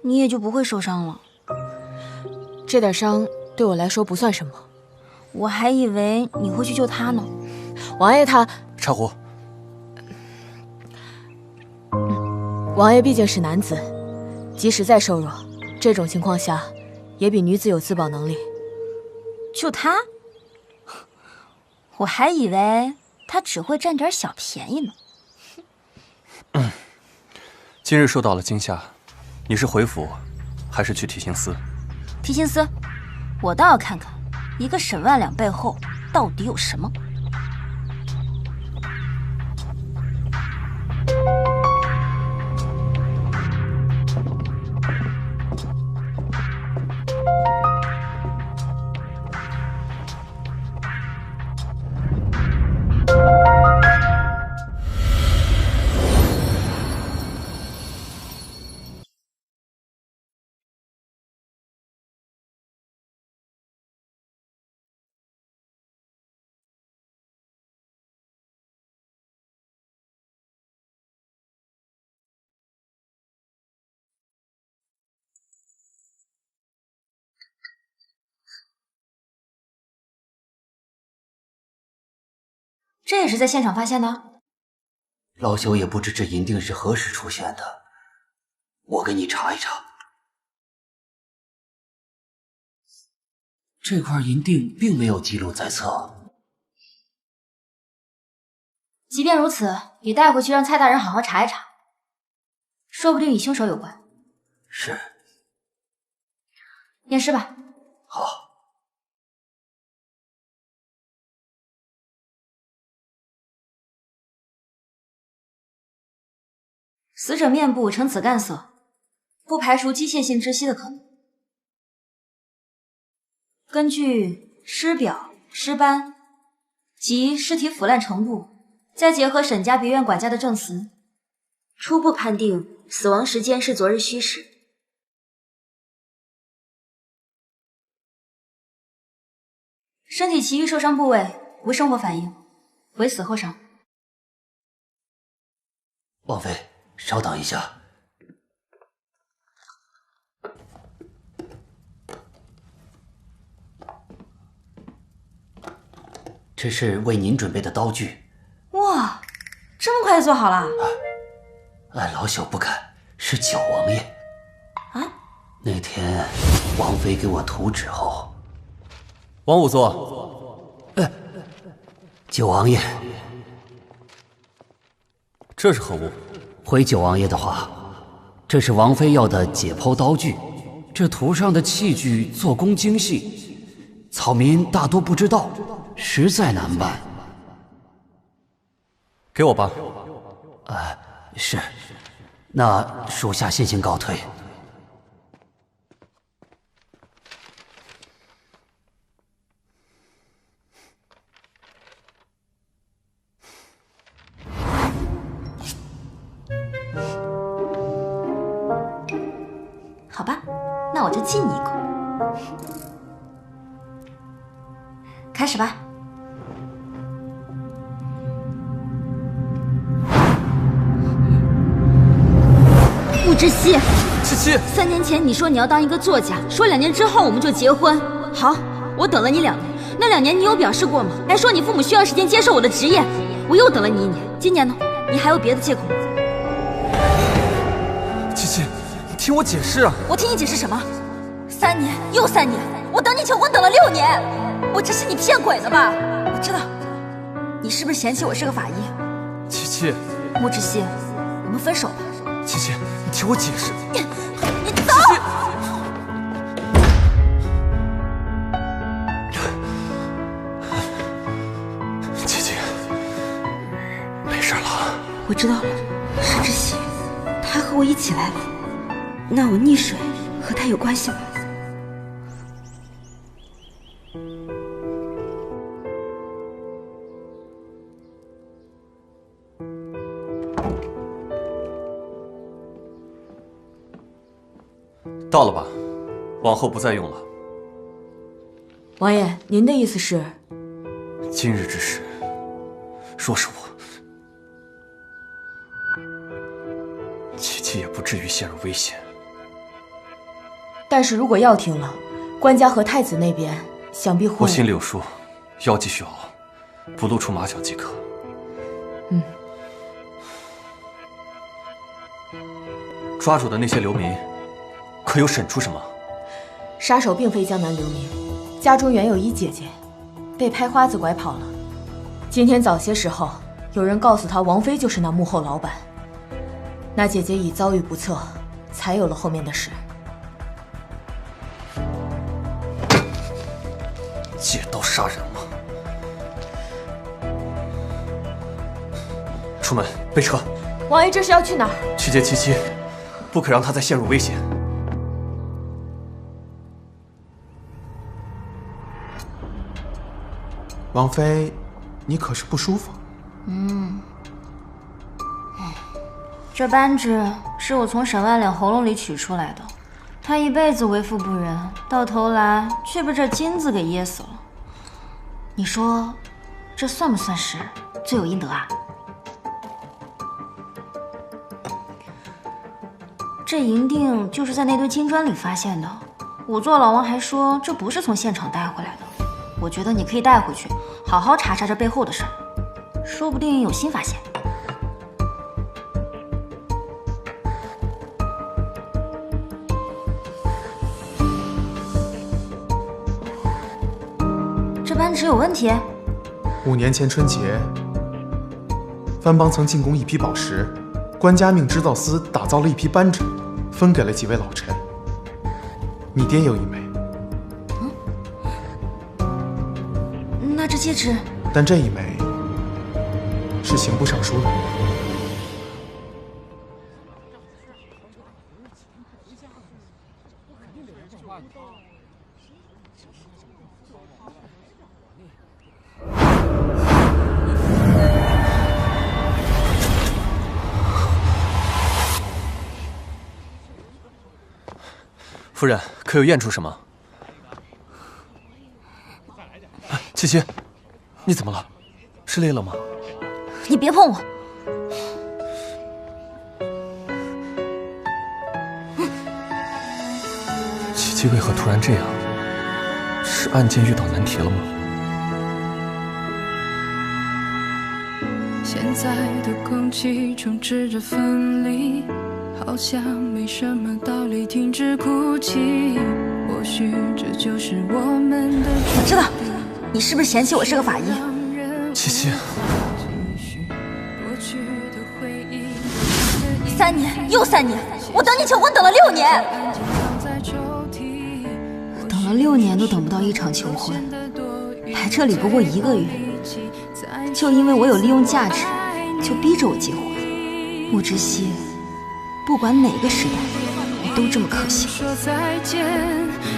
你也就不会受伤了。这点伤对我来说不算什么。我还以为你会去救他呢。王爷他……柴胡，王爷毕竟是男子，即使再瘦弱，这种情况下也比女子有自保能力。就他？我还以为他只会占点小便宜呢。今日受到了惊吓，你是回府，还是去提刑司？提刑司，我倒要看看一个沈万两背后到底有什么。这也是在现场发现的？老朽也不知这银锭是何时出现的，我给你查一查。这块银锭并没有记录在册。即便如此，也带回去让蔡大人好好查一查，说不定与凶手有关。是。验尸吧。好。死者面部呈紫干色，不排除机械性窒息的可能。根据尸表、尸斑及尸体腐烂程度，再结合沈家别院管家的证词，初步判定死亡时间是昨日戌时。身体其余受伤部位无生活反应，为死后伤。王妃，稍等一下。这是为您准备的刀具。哇，这么快就做好了？按老朽不敢，是九王爷。啊？那天王妃给我图纸后，王仵作，九王爷，这是何物？回九王爷的话，这是王妃要的解剖刀具。这图上的器具做工精细，草民大多不知道，实在难办。给我吧。是。那属下先行告退。好吧，那我就敬你一口。开始吧。穆之熙，七七，3年前你说你要当一个作家，说2年之后我们就结婚。好，我等了你2年，那2年你有表示过吗？还说你父母需要时间接受我的职业，我又等了你1年。今年呢？你还有别的借口吗？七七，你听我解释啊！我听你解释什么？3年又3年，我等你求婚等了6年，我这是你骗鬼的吧？我知道，你是不是嫌弃我是个法医？七七，穆之熙，我们分手吧。七七，你听我解释。你走！七七，没事了。我知道了，是之熙，他和我一起来了。那我溺水和他有关系吗？到了吧，往后不再用了。王爷，您的意思是？今日之事，若是我，琪琪也不至于陷入危险。但是如果药停了，官家和太子那边想必会……我心里有数，药继续熬，不露出马脚即可。抓住的那些流民，可有审出什么？杀手并非江南流民，家中原有一姐姐，被拍花子拐跑了。今天早些时候，有人告诉他王妃就是那幕后老板。那姐姐已遭遇不测，才有了后面的事。借刀杀人吗？出门备车。王爷这是要去哪儿？去接七七，不可让她再陷入危险。王妃，你可是不舒服？这扳指是我从沈万两喉咙里取出来的，他一辈子为富不仁，到头来却被这金子给噎死了。你说，这算不算是罪有应得啊？这银锭就是在那堆金砖里发现的，仵作老王还说这不是从现场带回来的。我觉得你可以带回去，好好查查这背后的事儿，说不定有新发现。这扳指有问题。5年前春节，藩邦曾进贡一批宝石，官家命织造司打造了一批扳指，分给了几位老臣。你爹有一枚。那这戒指，但这一枚是刑部尚书的。夫人，可有验出什么？七七，你怎么了？是累了吗？你别碰我！七七为何突然这样？是案件遇到难题了吗？现在的空气充斥着分离，好像没什么道理停止哭泣。或许这就是我们的。我知道，你是不是嫌弃我是个法医？七七，3年又3年，我等你求婚等了6年，我等了6年都等不到一场求婚，来这里不过1个月，就因为我有利用价值，就逼着我结婚。我只希不管哪个时代，我都这么可惜。说再见，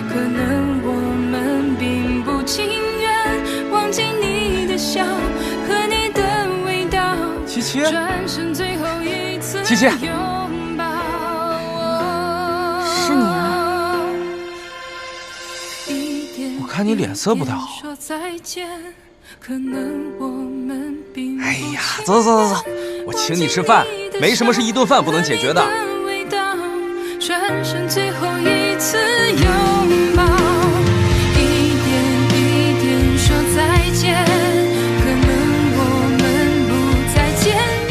可能我们并不情愿忘记你的笑和你的味道。七七，转身最后一次七七，拥抱。是你啊！我看你脸色不太好。说再见，可能我们并不哎呀，走，我请你吃饭，没什么是一顿饭不能解决的。转身最后一次拥抱，一点一点说再见，可能我们不再见面。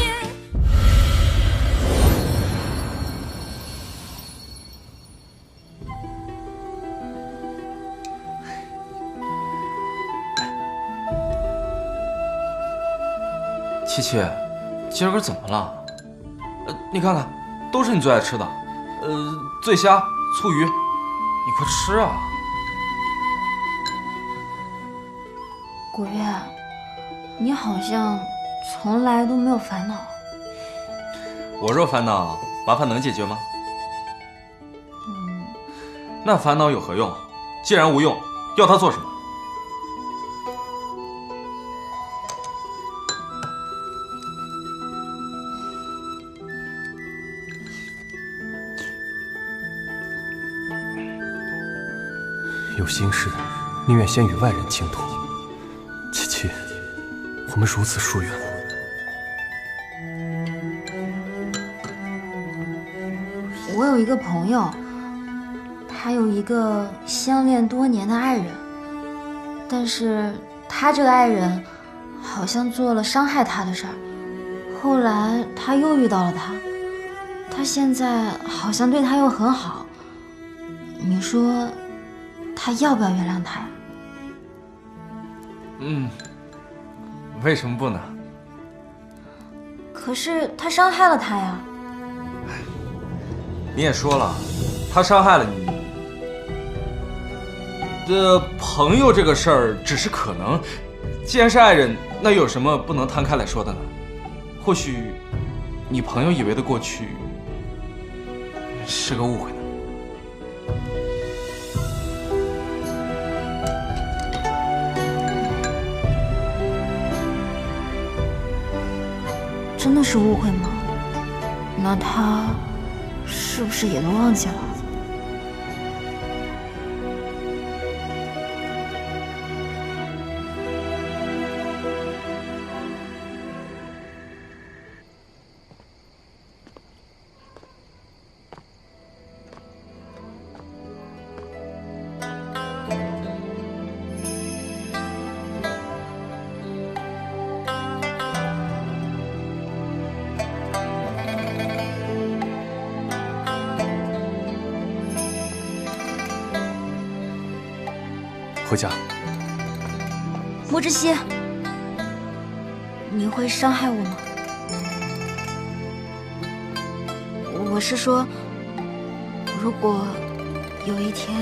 七七，今儿个怎么了？你看看，都是你最爱吃的。醉虾、醋鱼，你快吃啊！古月，你好像从来都没有烦恼。我若烦恼，麻烦能解决吗？那烦恼有何用？既然无用，要它做什么？有心事，宁愿先与外人倾吐。七七，我们如此疏远。我有一个朋友，他有一个相恋多年的爱人，但是他这个爱人好像做了伤害他的事儿，后来他又遇到了他，他现在好像对他又很好，你说他要不要原谅他呀？为什么不呢？可是他伤害了他呀。你也说了，他伤害了你。朋友这个事儿只是可能，既然是爱人，那有什么不能摊开来说的呢？或许你朋友以为的过去是个误会呢。真的是误会吗？那他是不是也都忘记了？回家。莫之熙，你会伤害我吗？我是说，如果有一天……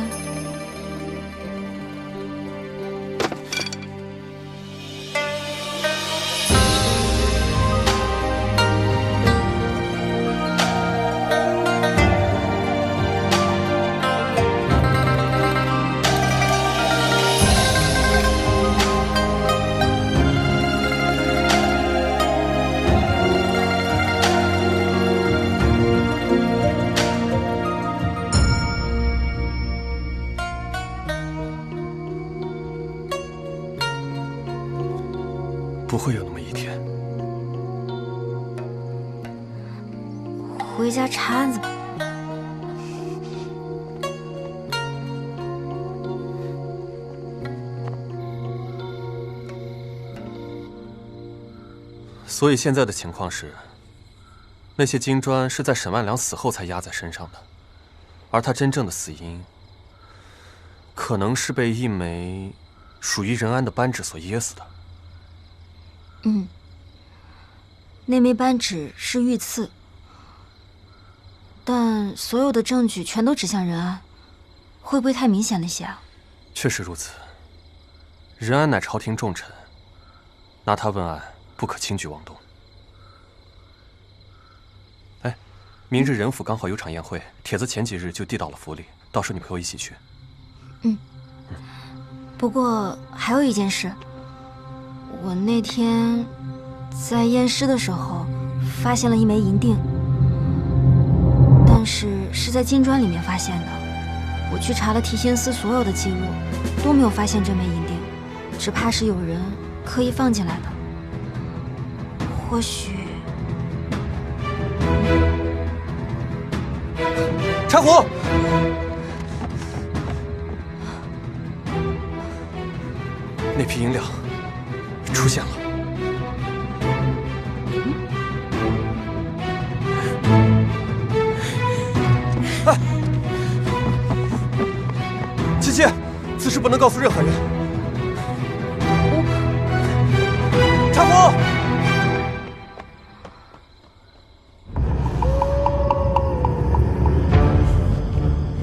不会有那么一天。回家查案子吧。所以现在的情况是，那些金砖是在沈万良死后才压在身上的，而他真正的死因，可能是被一枚属于任安的扳指所噎死的。那枚扳指是御刺，但所有的证据全都指向任安，会不会太明显了些啊？确实如此。任安乃朝廷重臣，拿他问案不可轻举妄动。哎，明日任府刚好有场宴会，帖子前几日就递到了府里，到时候你陪我一起去。不过还有一件事，我那天在验尸的时候发现了一枚银锭，但是在金砖里面发现的。我去查了提刑司所有的记录，都没有发现这枚银锭，只怕是有人刻意放进来的。或许……柴虎，那批银两出现了。哎，七七，此事不能告诉任何人。柴虎，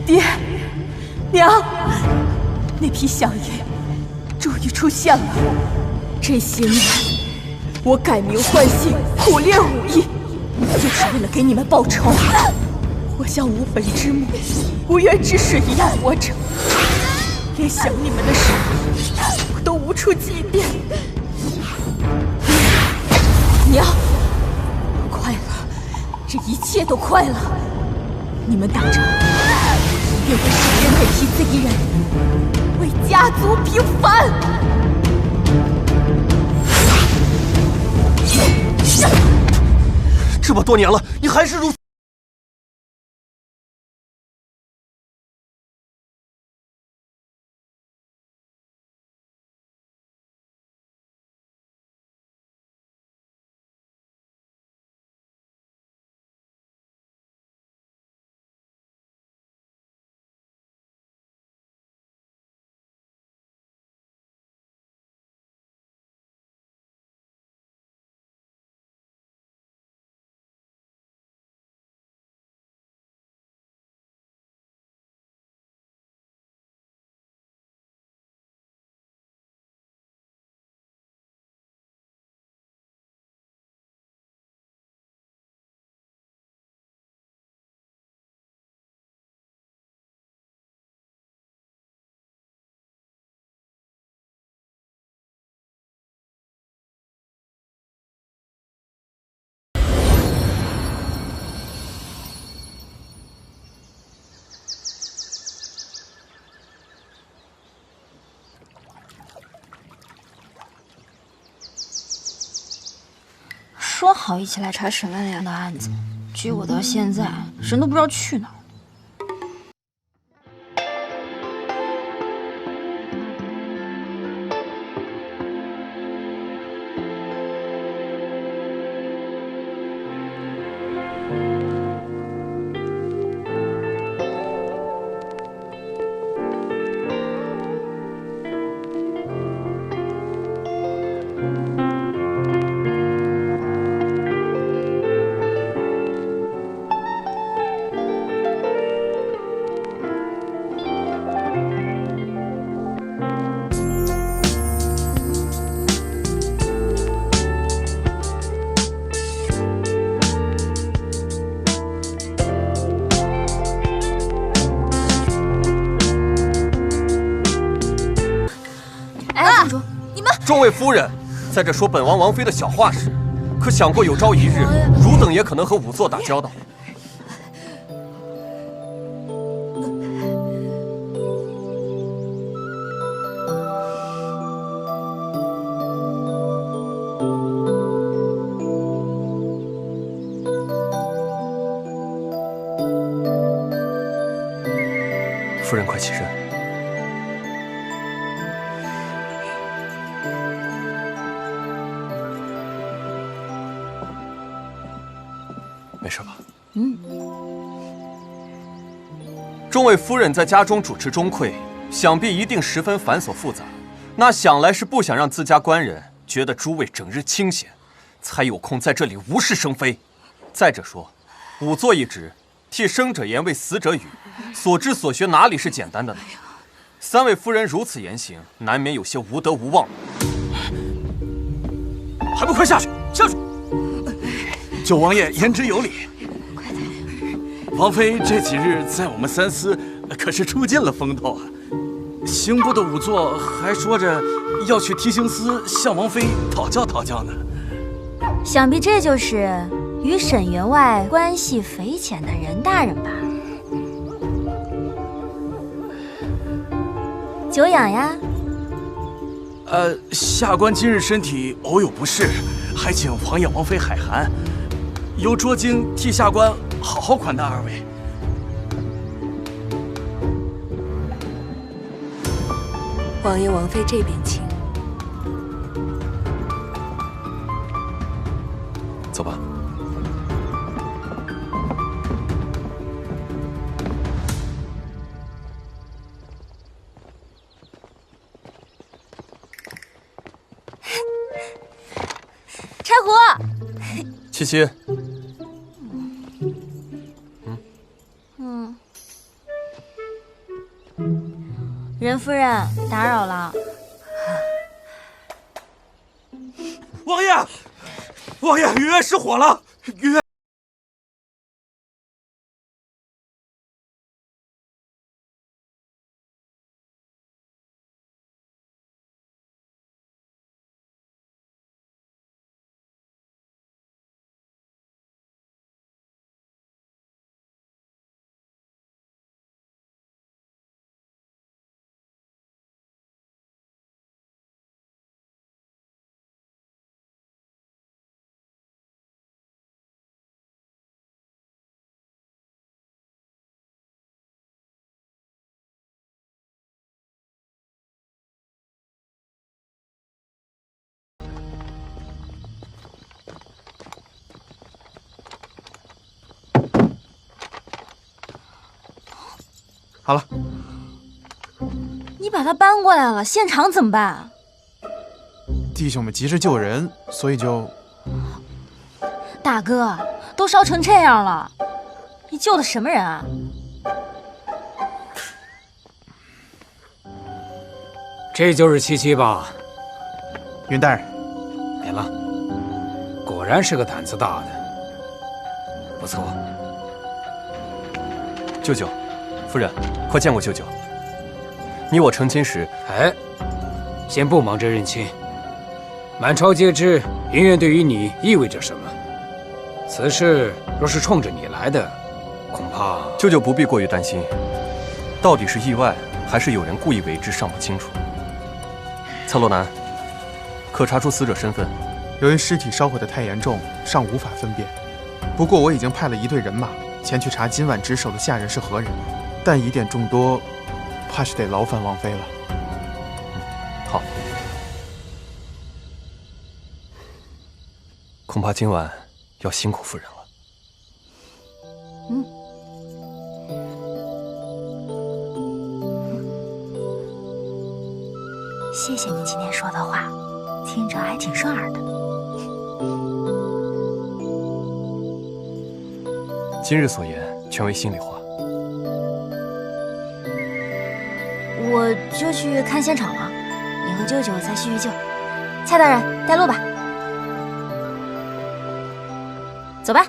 爹，娘，那批香烟终于出现了。这些年，我改名换姓，苦练武艺，就是为了给你们报仇。我像无本之木、无源之水一样活着，连想你们的时候，我都无处祭奠。娘，快了，这一切都快了。你们等着，越会识别那批贼人。家族平反。这么多年了，你还是如此。说好一起来查沈万良的案子，结果到现在人都不知道去哪儿。众位夫人，在这说本王王妃的小话时，可想过有朝一日，汝等也可能和仵作打交道？夫人，快起身。没事吧？众位夫人在家中主持钟馗，想必一定十分繁琐复杂。那想来是不想让自家官人觉得诸位整日清闲，才有空在这里无事生非。再者说，仵作一职，替生者言为死者语，所知所学哪里是简单的呢？三位夫人如此言行，难免有些无德无望。还不快下去！下去！九王爷言之有理。王妃这几日在我们三司可是出尽了风头啊！刑部的仵作还说着要去提刑司向王妃讨教讨教呢。想必这就是与沈员外关系匪浅的任大人吧？久仰呀。下官今日身体偶有不适，还请皇爷王妃海涵，由卓京替下官好好款待二位。王爷王妃这边请。走吧。柴胡，七七。任夫人，打扰了。王爷，王爷，鱼月失火了，鱼月。好了。你把它搬过来了，现场怎么办？弟兄们急着救人，所以就……大哥，都烧成这样了，你救的什么人啊？这就是77吧？云大人，免了。果然是个胆子大的，不错。舅舅，夫人，快见过舅舅。你我成亲时，哎，先不忙着认亲。满朝皆知云远对于你意味着什么。此事若是冲着你来的，恐怕……舅舅不必过于担心，到底是意外还是有人故意为之，尚不清楚。策洛南，可查出死者身份？由于尸体烧毁得太严重，尚无法分辨。不过我已经派了一队人马前去查今晚值守的下人是何人，但疑点众多，怕是得劳烦王妃了。好，恐怕今晚要辛苦夫人了。谢谢你今天说的话，听着还挺顺耳的。今日所言全为心里话。我就去看现场了，你和舅舅再叙叙旧。蔡大人，带路吧。走吧。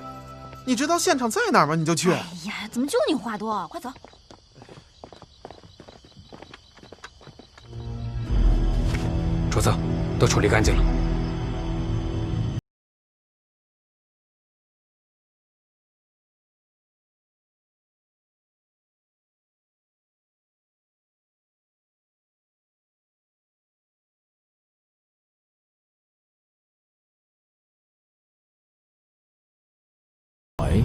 你知道现场在哪儿吗？你就去。哎呀，怎么就你话多？快走。主子，都处理干净了。喂。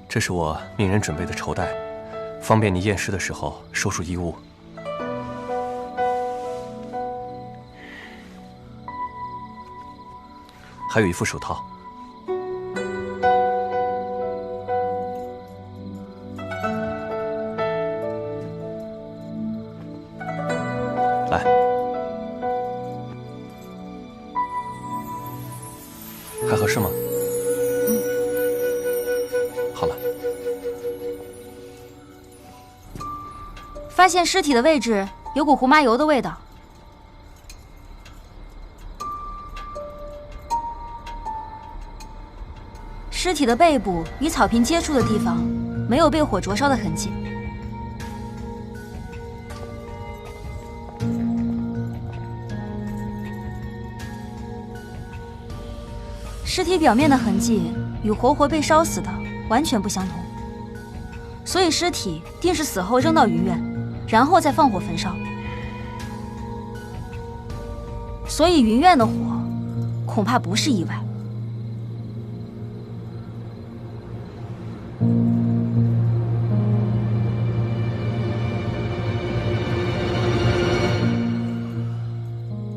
这是我命人准备的绸带，方便你验尸的时候收束衣物。还有一副手套。来，还合适吗？好了。发现尸体的位置有股胡麻油的味道。尸体的背部与草坪接触的地方没有被火灼烧的痕迹。尸体表面的痕迹与活活被烧死的完全不相同，所以尸体定是死后扔到云院，然后再放火焚烧。所以云院的火恐怕不是意外。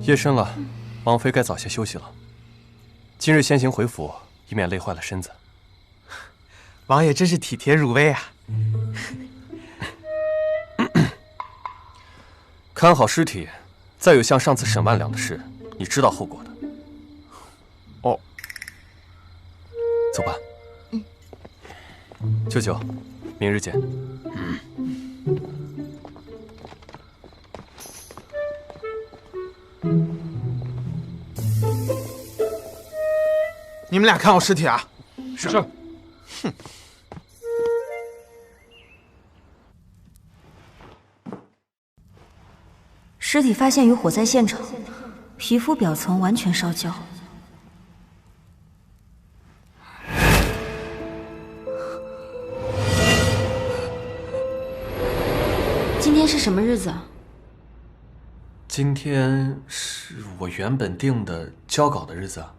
夜深了，王妃该早些休息了。今日先行回府，以免累坏了身子。王爷真是体贴入微啊！看好尸体，再有像上次沈万两的事，你知道后果的。哦，走吧。舅舅，明日见。你们俩看好尸体啊！是。哼。尸体发现于火灾现场，皮肤表层完全烧焦。今天是什么日子啊？今天是我原本定的交稿的日子啊。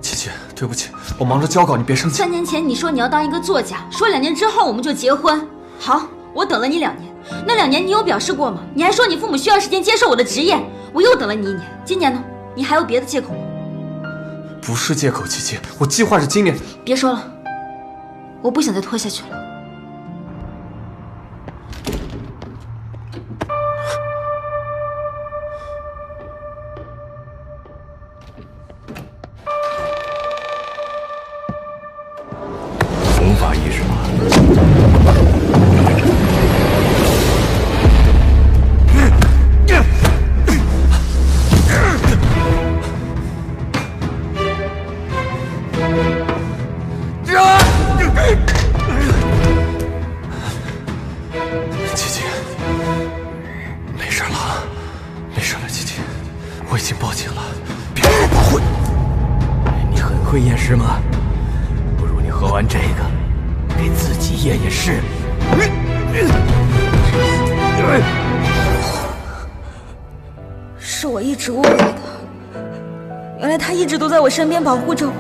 琪琪，对不起，我忙着交稿，你别生气。3年前你说你要当一个作家，说2年之后我们就结婚。好，我等了你2年，那2年你有表示过吗？你还说你父母需要时间接受我的职业，我又等了你1年。今年呢？你还有别的借口吗？不是借口，琪琪，我计划是今年。别说了，我不想再拖下去了。弘法仪式吧。琪琪，没事了，没事了，琪琪，我已经报警了，别让我保护你。你很会验尸吗？不如你喝完这个，给自己验验尸。是我一直误会的，原来他一直都在我身边保护着我。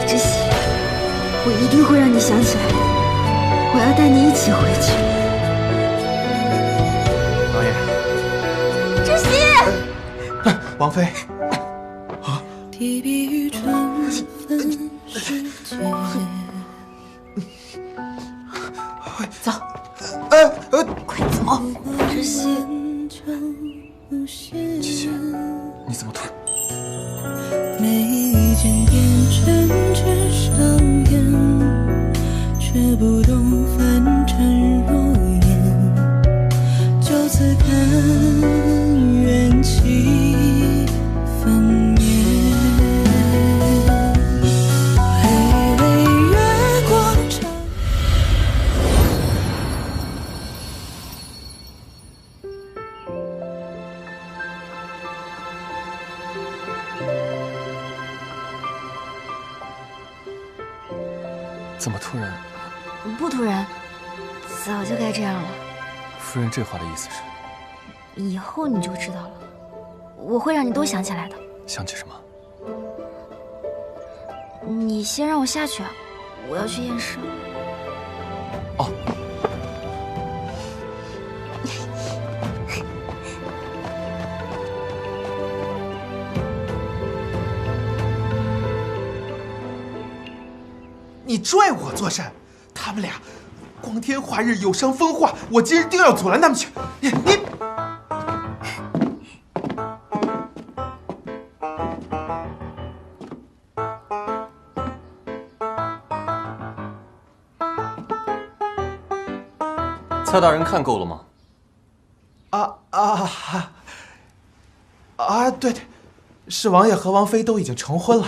知悉，我一定会让你想起来的，我要带你一起回去。王爷，知悉，王妃。提笔于春分时节。走，快走！知悉，琪琪，你怎么突然？眉间点针至上眼，却不懂凡尘若烟。就此看缘起分灭。累累月光长。怎么突然？不突然，早就该这样了。夫人这话的意思是？以后你就知道了，我会让你都想起来的。想起什么？你先让我下去啊，我要去验尸。哦。你拽我做甚？他们俩光天化日有伤风化，我今日定要阻拦他们去。你。蔡大人看够了吗？对，是王爷和王妃都已经成婚了。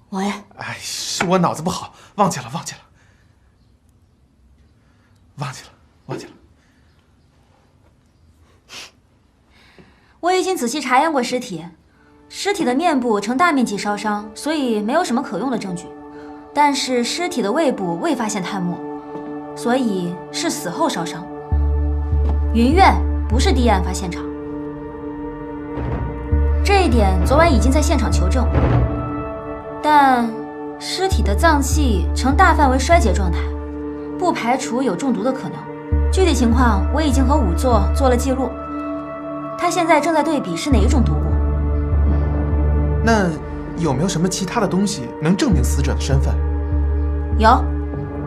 王爷，哎，是我脑子不好，忘记了。我已经仔细查验过尸体，尸体的面部呈大面积烧伤，所以没有什么可用的证据。但是尸体的胃部未发现炭末，所以是死后烧伤。云苑不是第一案发现场，这一点昨晚已经在现场求证。但尸体的脏器呈大范围衰竭状态，不排除有中毒的可能。具体情况我已经和仵作做了记录，他现在正在对比是哪一种毒物。那有没有什么其他的东西能证明死者的身份？有，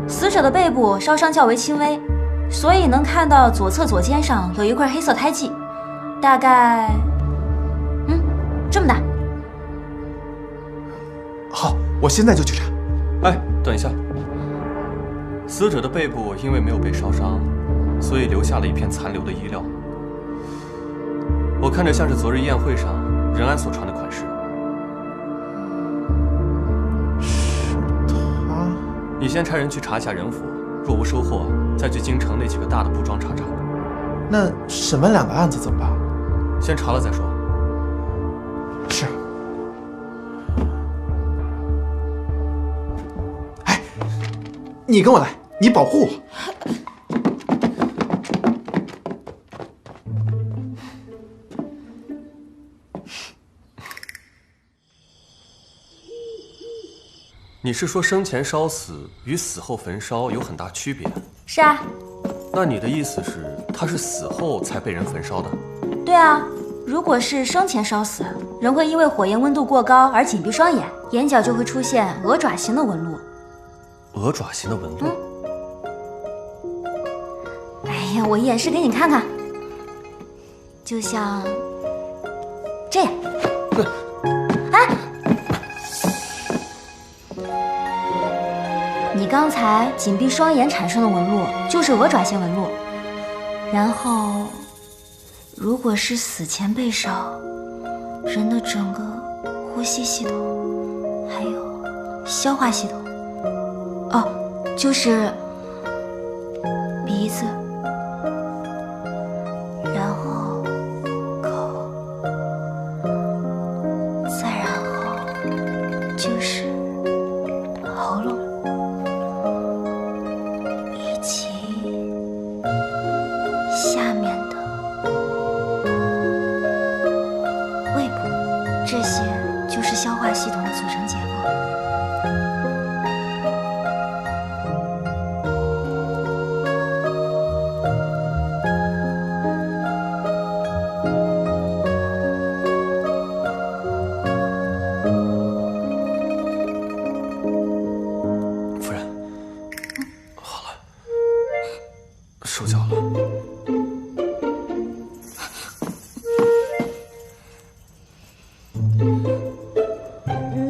死者的背部烧伤较为轻微，所以能看到左侧左肩上有一块黑色胎记，大概这么大。好，我现在就去查。哎，等一下，死者的背部因为没有被烧伤，所以留下了一片残留的衣料。我看着像是昨日宴会上任安所穿的款式。是他？你先差人去查一下人府，若无收获，再去京城那几个大的布庄查查。那沈文两个案子怎么办？先查了再说。是。你跟我来，你保护我。你是说生前烧死与死后焚烧有很大区别？是啊。那你的意思是，他是死后才被人焚烧的？对啊，如果是生前烧死，人会因为火焰温度过高而紧闭双眼，眼角就会出现鹅爪形的纹路。鹅爪形的纹路。哎呀，我演示给你看看，就像这样。哎，你刚才紧闭双眼产生的纹路就是鹅爪形纹路。然后，如果是死前被烧，人的整个呼吸系统，还有消化系统。就是鼻子，然后口，再然后就是喉咙，以及下面的胃部，这些就是消化系统的组成结构。手脚了。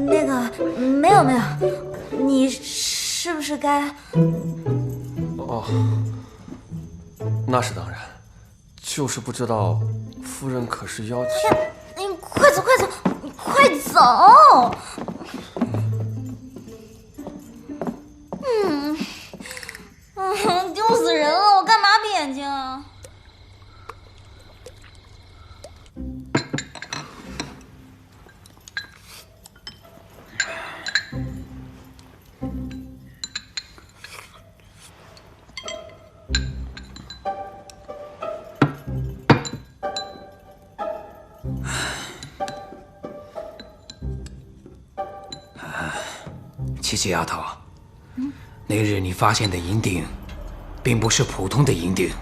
那个，没有，你是不是该？哦，那是当然，就是不知道夫人可是要求。你快走，你快走！丢死人了！我干嘛闭眼睛啊？琪琪丫头，那日你发现的银锭，并不是普通的银锭。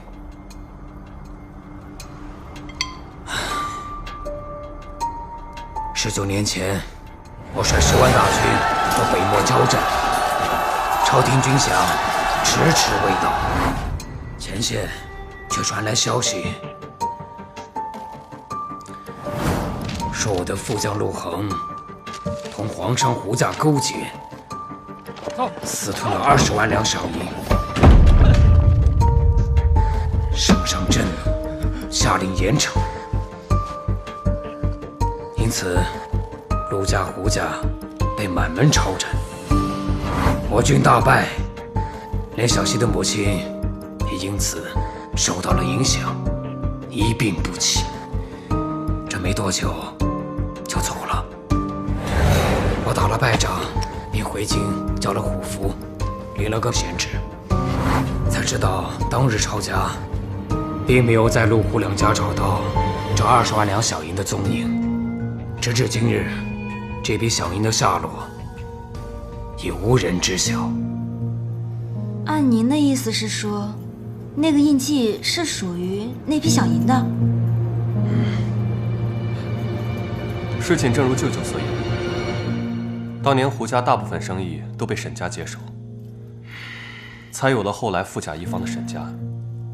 19年前，我率10万大军到北漠交战，朝廷军饷迟迟未到，前线却传来消息，说我的副将陆衡同皇上胡家勾结，私吞了20万两赏银。圣上朕下令严惩，因此陆家、胡家被满门抄斩，我军大败，连小溪的母亲也因此受到了影响，一病不起。这没多久就走了。我打了败仗，便回京交了虎符，领了个闲职，才知道当日抄家并没有在陆胡两家找到这20万两小银的踪影。直至今日，这笔小银的下落已无人知晓。按您的意思是说，那个印记是属于那批小银的？事情正如舅舅所言，当年胡家大部分生意都被沈家接手，才有了后来富甲一方的沈家。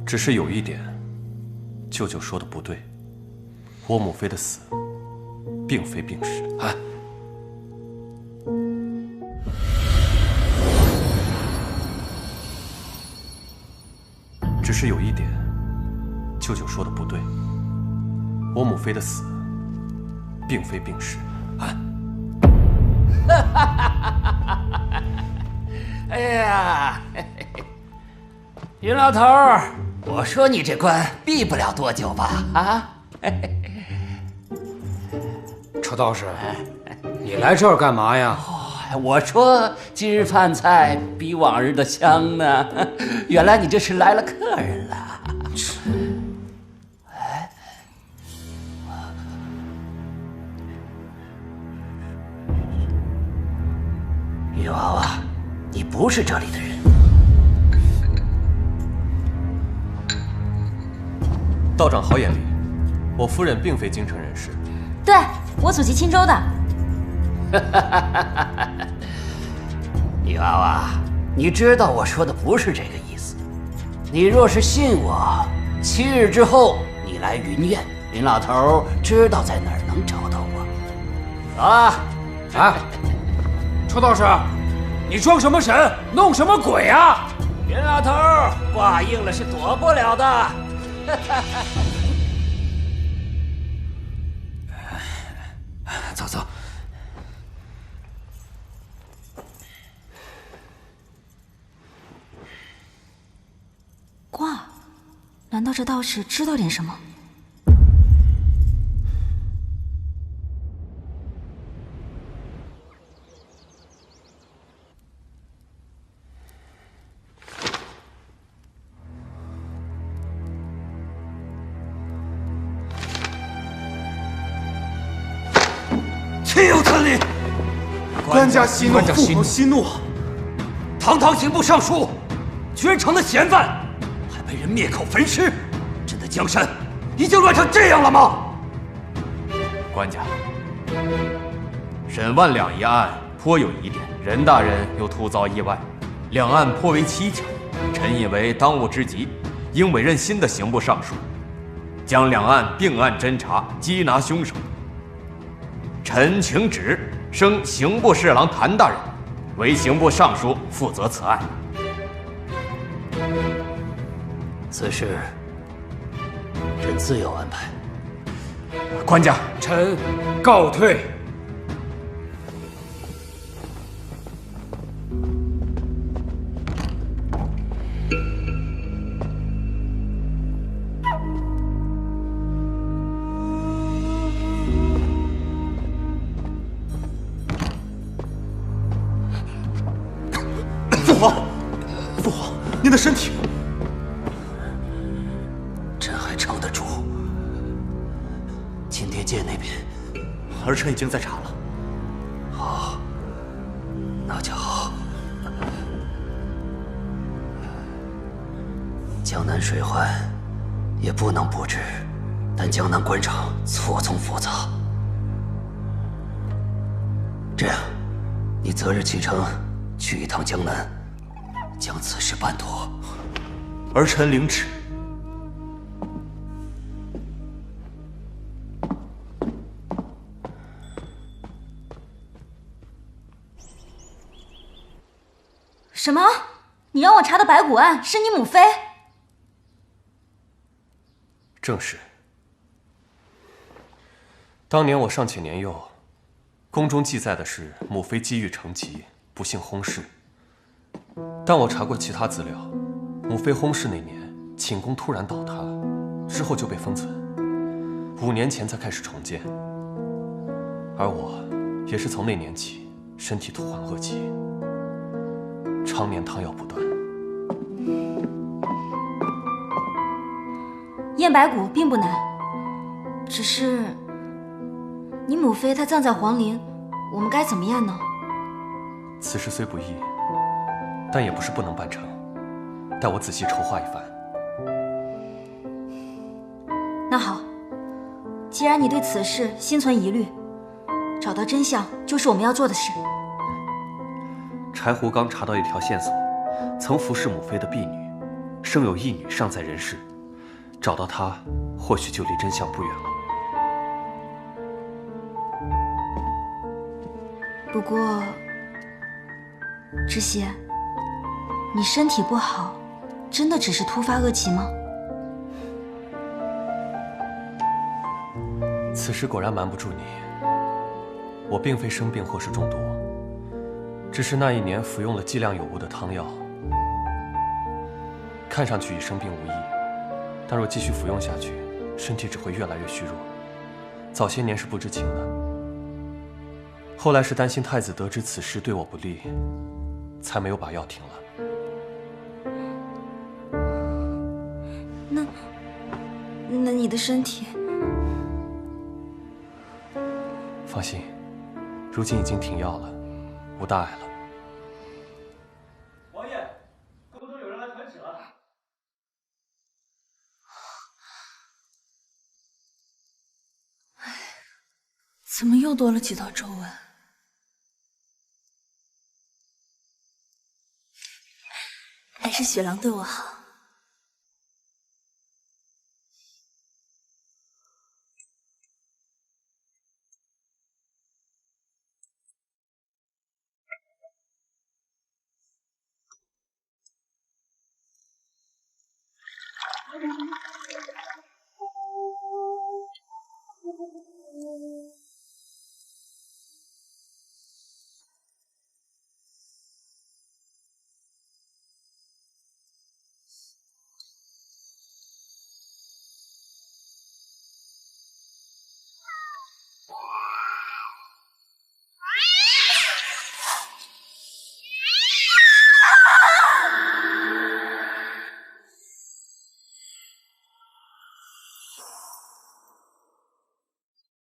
只是有一点，舅舅说的不对，我母妃的死并非病逝。只是有一点，舅舅说的不对，我母妃的死并非病逝。哎呀，云老头儿，我说你这关闭不了多久吧？啊？仇道士，你来这儿干嘛呀？我说今日饭菜比往日的香呢，原来你这是来了客人了。玉娃娃，你不是这里的人。道长好眼力，我夫人并非京城人士。对，我祖籍青州的。女娃娃，你知道我说的不是这个意思。你若是信我，7日之后你来云苑，云老头知道在哪儿能找到我。走啊！啊！仇道士，你装什么神，弄什么鬼啊？云老头挂硬了是躲不了的。走走。挂？难道这道士知道点什么？岂有此理！官家息怒，父皇息怒。堂堂刑部尚书，居然成了嫌犯，还被人灭口焚尸，朕的江山已经乱成这样了吗？官家，沈万两一案颇有疑点，任大人又突遭意外，两案颇为蹊跷。臣以为当务之急，应委任新的刑部尚书，将两案并案侦查，缉拿凶手。臣请旨升刑部侍郎谭大人为刑部尚书，负责此案。此事朕自有安排。官家，臣告退。父皇，您的身体，朕还撑得住。金蝶界那边，儿臣已经在查了。好，那就好。江南水患也不能不治，但江南官场错综复杂。这样，你择日启程，去一趟江南，将此事办妥。儿臣领旨。什么？你让我查的白骨案是你母妃？正是。当年我尚且年幼，宫中记载的是母妃积郁成疾，不幸薨逝。但我查过其他资料，母妃薨逝那年，寝宫突然倒塌，之后就被封存，5年前才开始重建。而我也是从那年起，身体突患恶疾，常年汤药不断。验白骨并不难，只是你母妃她葬在皇陵，我们该怎么验呢？此事虽不易，但也不是不能办成。待我仔细筹划一番。那好，既然你对此事心存疑虑，找到真相就是我们要做的事。柴胡刚查到一条线索，曾服侍母妃的婢女，生有一女尚在人世。找到她，或许就离真相不远了。不过，知邪，你身体不好，真的只是突发恶疾吗？此事果然瞒不住你，我并非生病或是中毒，只是那一年服用了剂量有误的汤药，看上去与生病无异。但若继续服用下去，身体只会越来越虚弱。早些年是不知情的，后来是担心太子得知此事对我不利，才没有把药停了。那你的身体……放心，如今已经停药了，无大碍了。王爷，宫中有人来传旨了。怎么又多了几道皱纹？还是雪狼对我好。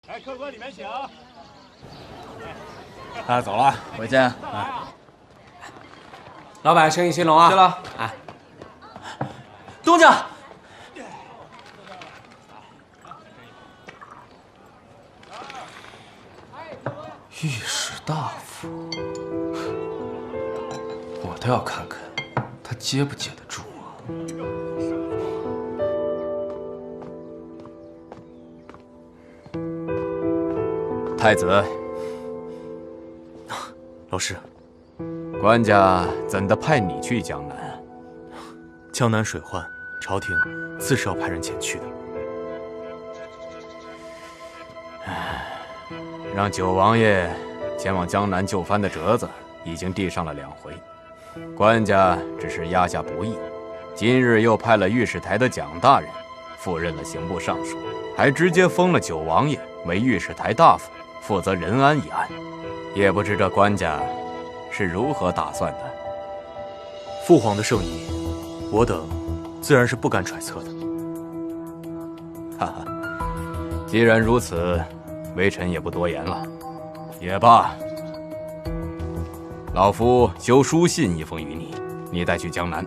来，客官里面请。走了，回见。老板，生意兴隆啊！谢了。哎，东家，御史大夫，我倒要看看他接不接得住啊！太子，老师，官家怎的派你去江南？江南水患，朝廷自是要派人前去的。让九王爷前往江南救藩的折子已经递上了2回，官家只是压下不义，今日又派了御史台的蒋大人赴任了刑部尚书，还直接封了九王爷为御史台大夫，负责仁安一案。也不知这官家是如何打算的。父皇的圣意，我等自然是不敢揣测的。哈哈，既然如此，微臣也不多言了。也罢，老夫修书信一封于你，你带去江南。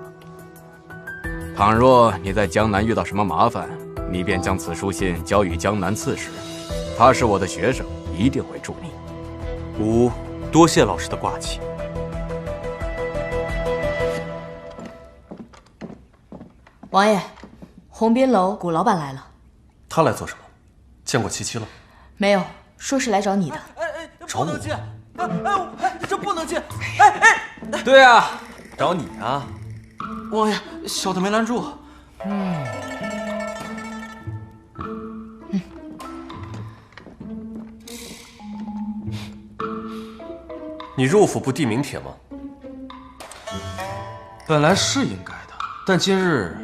倘若你在江南遇到什么麻烦，你便将此书信交与江南刺史，他是我的学生，一定会助你。吾多谢老师的挂记。王爷，鸿宾楼谷老板来了。他来做什么？见过七七了？没有，说是来找你的。找我？这不能进！对啊，找你啊。王爷，小的没拦住。你入府不递名帖吗？本来是应该的，但今日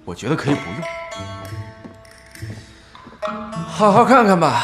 我觉得可以不用。好好看看吧。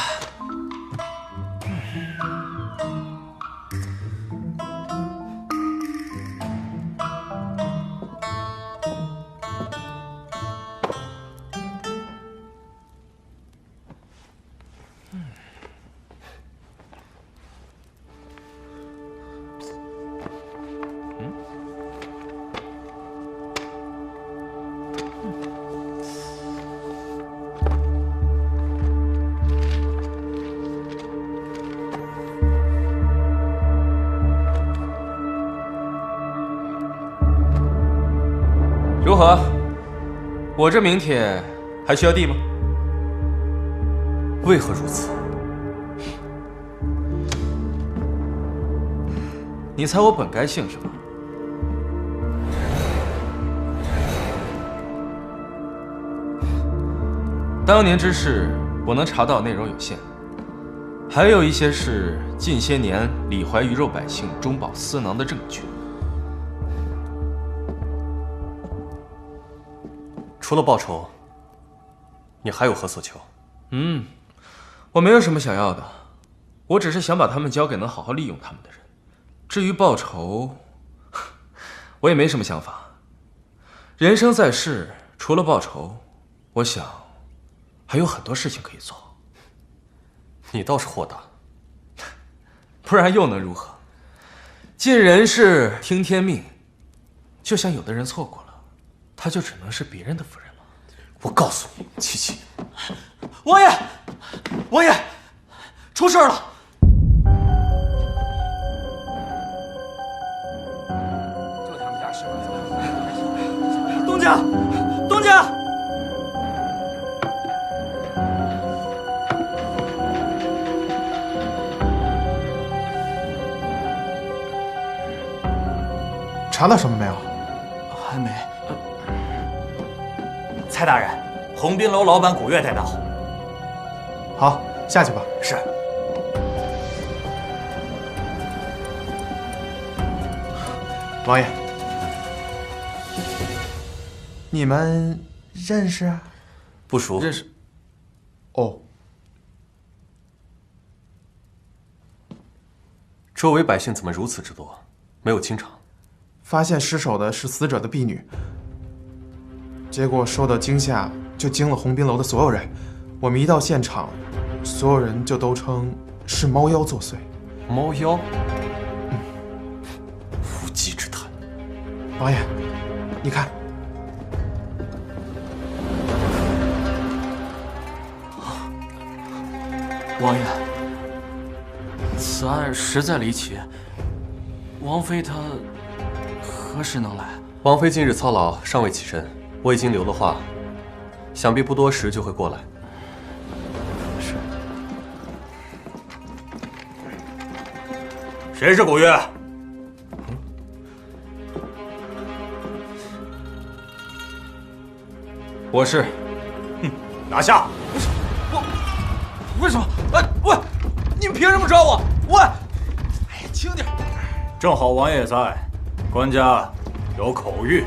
如何？我这名帖还需要递吗？为何如此？你猜我本该姓什么？当年之事，我能查到内容有限，还有一些是近些年李怀鱼肉百姓中饱私囊的证据。除了报仇，你还有何所求？我没有什么想要的，我只是想把他们交给能好好利用他们的人。至于报仇，我也没什么想法。人生在世，除了报仇，我想还有很多事情可以做。你倒是豁达，不然又能如何？尽人事，听天命。就像有的人错过了，他就只能是别人的夫人了。我告诉你，七七，王爷，王爷，出事了！就他们家是吧？东家，东家！查到什么没有？还没。蔡大人，鸿宾楼老板古月带到。好，下去吧。是。王爷，你们认识？不熟。认识。哦。周围百姓怎么如此之多？没有清场。发现尸首的是死者的婢女，结果受到惊吓，就惊了鸿宾楼的所有人。我们一到现场，所有人就都称是猫妖作祟。猫妖？无稽之谈。王爷，你看，王爷，此案实在离奇。王妃她何时能来？王妃近日操劳，尚未起身。我已经留了话，想必不多时就会过来。是。谁是古月？我是。拿下！为什么？喂！你们凭什么抓我？喂！哎，轻点！正好王爷在，官家有口谕。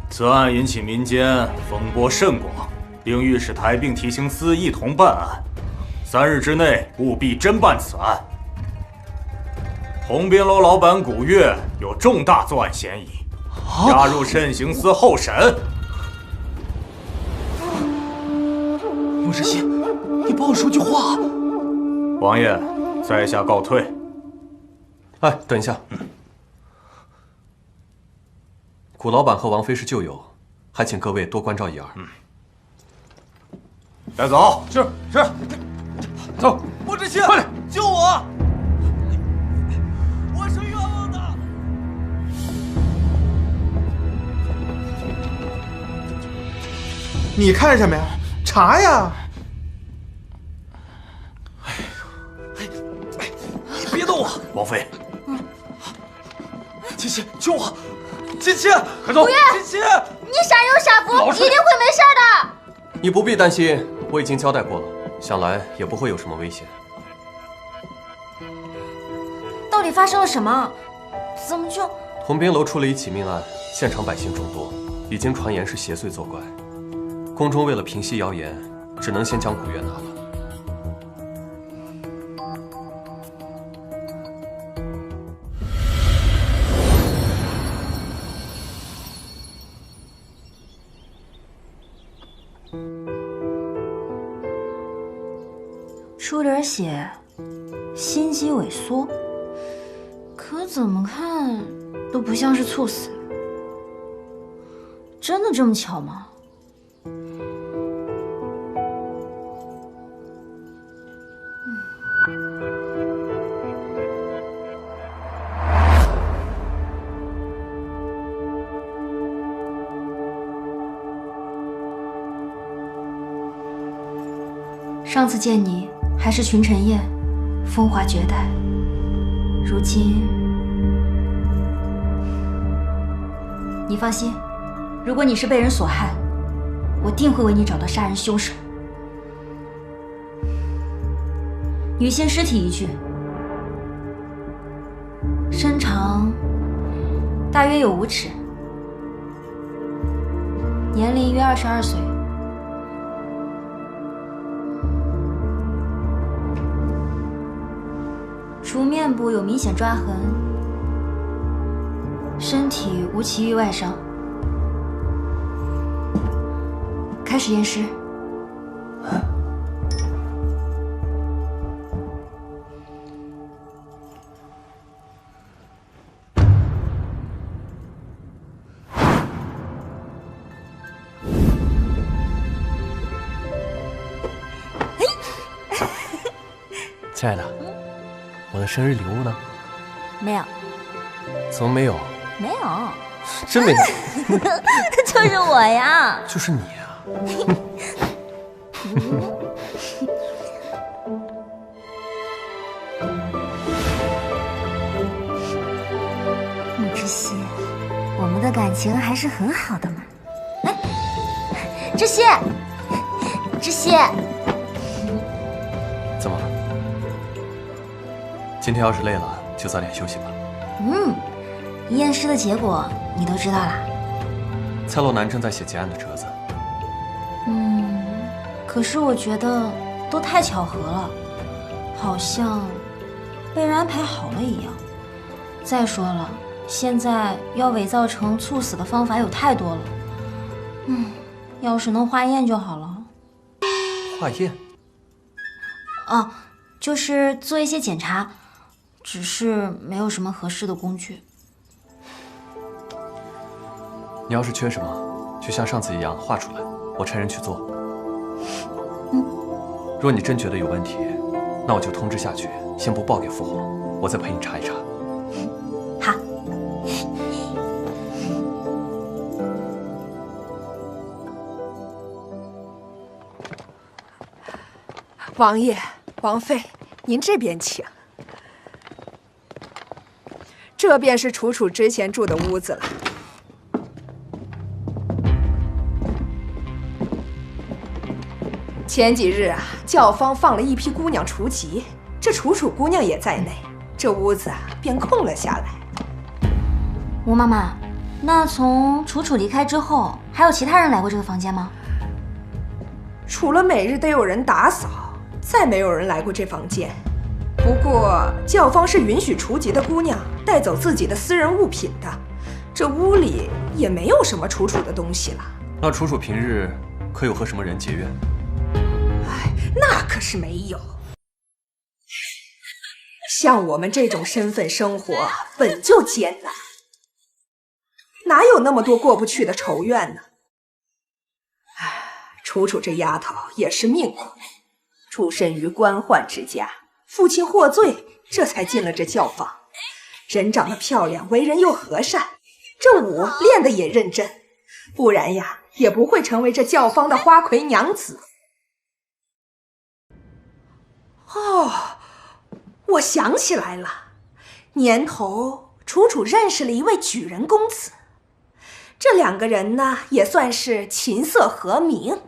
此案引起民间风波甚广，令御史台并提刑司一同办案，3日之内务必侦办此案。鸿宾楼老板古月有重大作案嫌疑，押入慎刑司候审。莫知悉，你帮我说句话。王爷，在下告退。哎，等一下。古老板和王妃是旧友，还请各位多关照一二。带走。是。走。莫知悉，快点救我！我是冤枉的。你看什么呀？查呀！你别动我，王妃。七七，救我！七七，快走！不愿，七七，你傻有傻福，一定会没事的。你不必担心，我已经交代过了，想来也不会有什么危险。到底发生了什么？怎么就……同宾楼出了一起命案，现场百姓众多，已经传言是邪祟作怪。宫中为了平息谣言，只能先将古月拿了。出点血，心肌萎缩，可怎么看都不像是猝死。真的这么巧吗？上次见你还是群臣宴，风华绝代。如今，你放心，如果你是被人所害，我定会为你找到杀人凶手。女性尸体一具，身长大约有5尺，年龄约22岁。除面部有明显抓痕，身体无其余外伤。开始验尸。亲爱的，我的生日礼物呢？没有。怎么没有？没有。真没有。就是我呀。就是你啊。穆知悉，我们的感情还是很好的嘛。哎，知悉，知悉。怎么了？今天要是累了，就早点休息吧。验尸的结果你都知道啦？蔡洛南正在写结案的折子。可是我觉得都太巧合了，好像被人安排好了一样。再说了，现在要伪造成猝死的方法有太多了。要是能化验就好了。化验？哦，就是做一些检查，只是没有什么合适的工具。你要是缺什么，就像上次一样画出来，我差人去做。若你真觉得有问题，那我就通知下去，先不报给父皇，我再陪你查一查。好。王爷、王妃，您这边请。这便是楚楚之前住的屋子了。前几日啊，教坊放了一批姑娘除籍，这楚楚姑娘也在内，这屋子啊便空了下来。吴妈妈，那从楚楚离开之后，还有其他人来过这个房间吗？除了每日得有人打扫，再没有人来过这房间。不过教坊是允许除籍的姑娘带走自己的私人物品的，这屋里也没有什么楚楚的东西了。那楚楚平日可有和什么人结怨？哎，那可是没有。像我们这种身份，生活本就艰难，哪有那么多过不去的仇怨呢？哎，楚楚这丫头也是命苦，出身于官宦之家，父亲获罪，这才进了这教坊。人长得漂亮，为人又和善，这舞练得也认真，不然呀，也不会成为这教坊的花魁娘子。哦，我想起来了，年头楚楚认识了一位举人公子，这两个人呢，也算是琴瑟和鸣。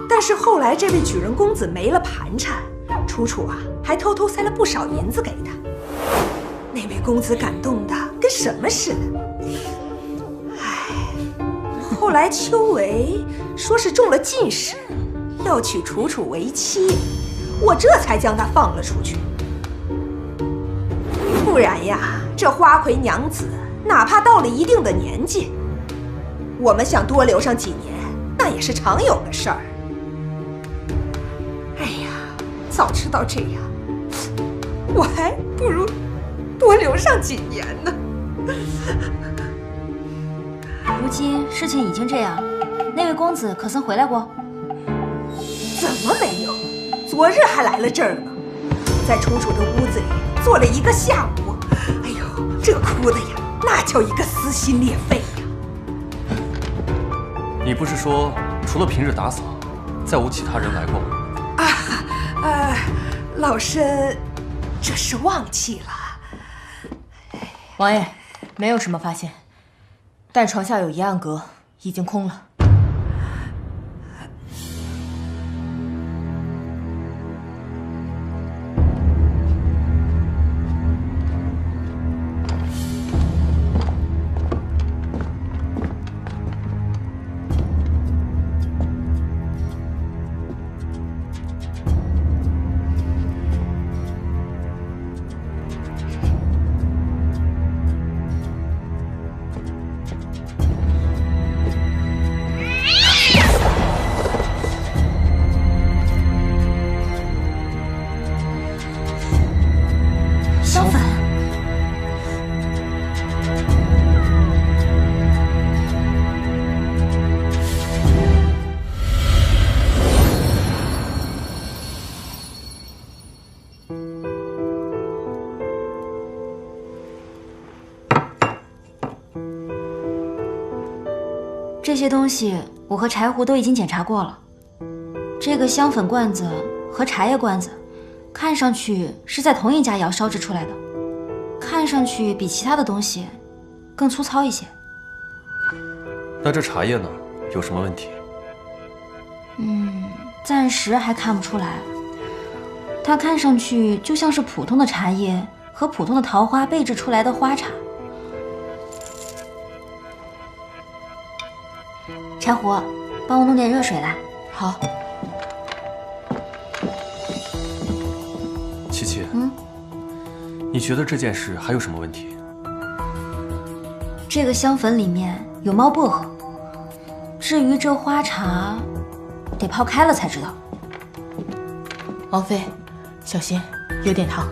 但是后来这位举人公子没了盘缠，楚楚啊还偷偷塞了不少银子给他。那位公子感动的跟什么似的。唉，后来秋闱说是中了进士，要娶楚楚为妻，我这才将她放了出去。不然呀，这花魁娘子哪怕到了一定的年纪，我们想多留上几年，那也是常有的事儿。哎呀，早知道这样，我还不如多留上几年呢。如今事情已经这样，那位公子可曾回来过？怎么没有？昨日还来了这儿呢，在楚楚的屋子里坐了一个下午。哎呦，这哭的呀，那叫一个撕心裂肺呀！你不是说除了平日打扫，再无其他人来过吗？老身这是忘记了。王爷，没有什么发现，但床下有一暗格，已经空了。这些东西我和柴胡都已经检查过了，这个香粉罐子和茶叶罐子看上去是在同一家窑烧制出来的，看上去比其他的东西更粗糙一些。那这茶叶呢，有什么问题？暂时还看不出来，它看上去就像是普通的茶叶和普通的桃花焙制出来的花茶。柴胡，帮我弄点热水来。好。琪琪，你觉得这件事还有什么问题？这个香粉里面有猫薄荷，至于这花茶，得泡开了才知道。王妃，小心，有点烫。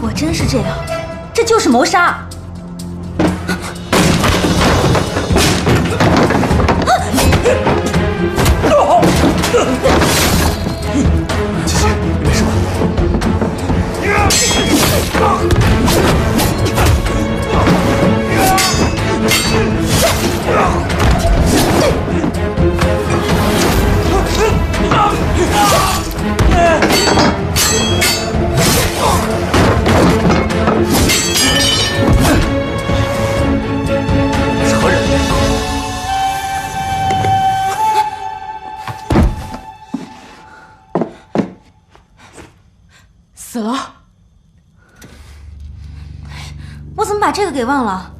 果真是这样，这就是谋杀！琪琪，你没事吧？我怎么把这个给忘了？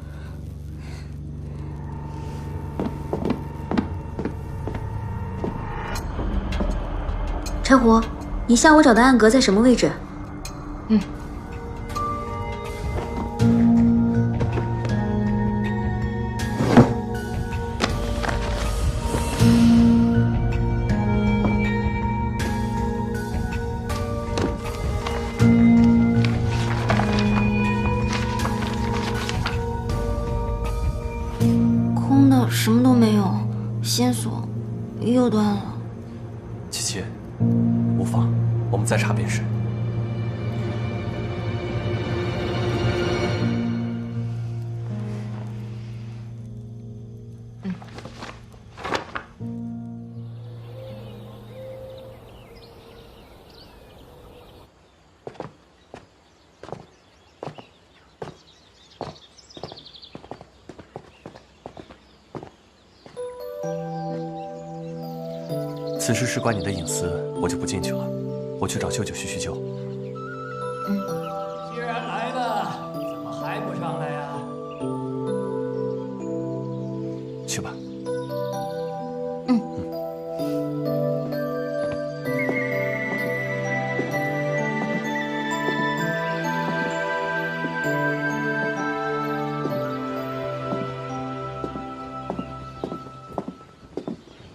柴胡，你下午找的暗格在什么位置？嗯。空的，什么都没有，线索又断了。七七，无妨，我们再查便是。此事事关你的隐私，我就不进去了。我去找舅舅叙叙旧。既然来了，怎么还不上来呀？去吧。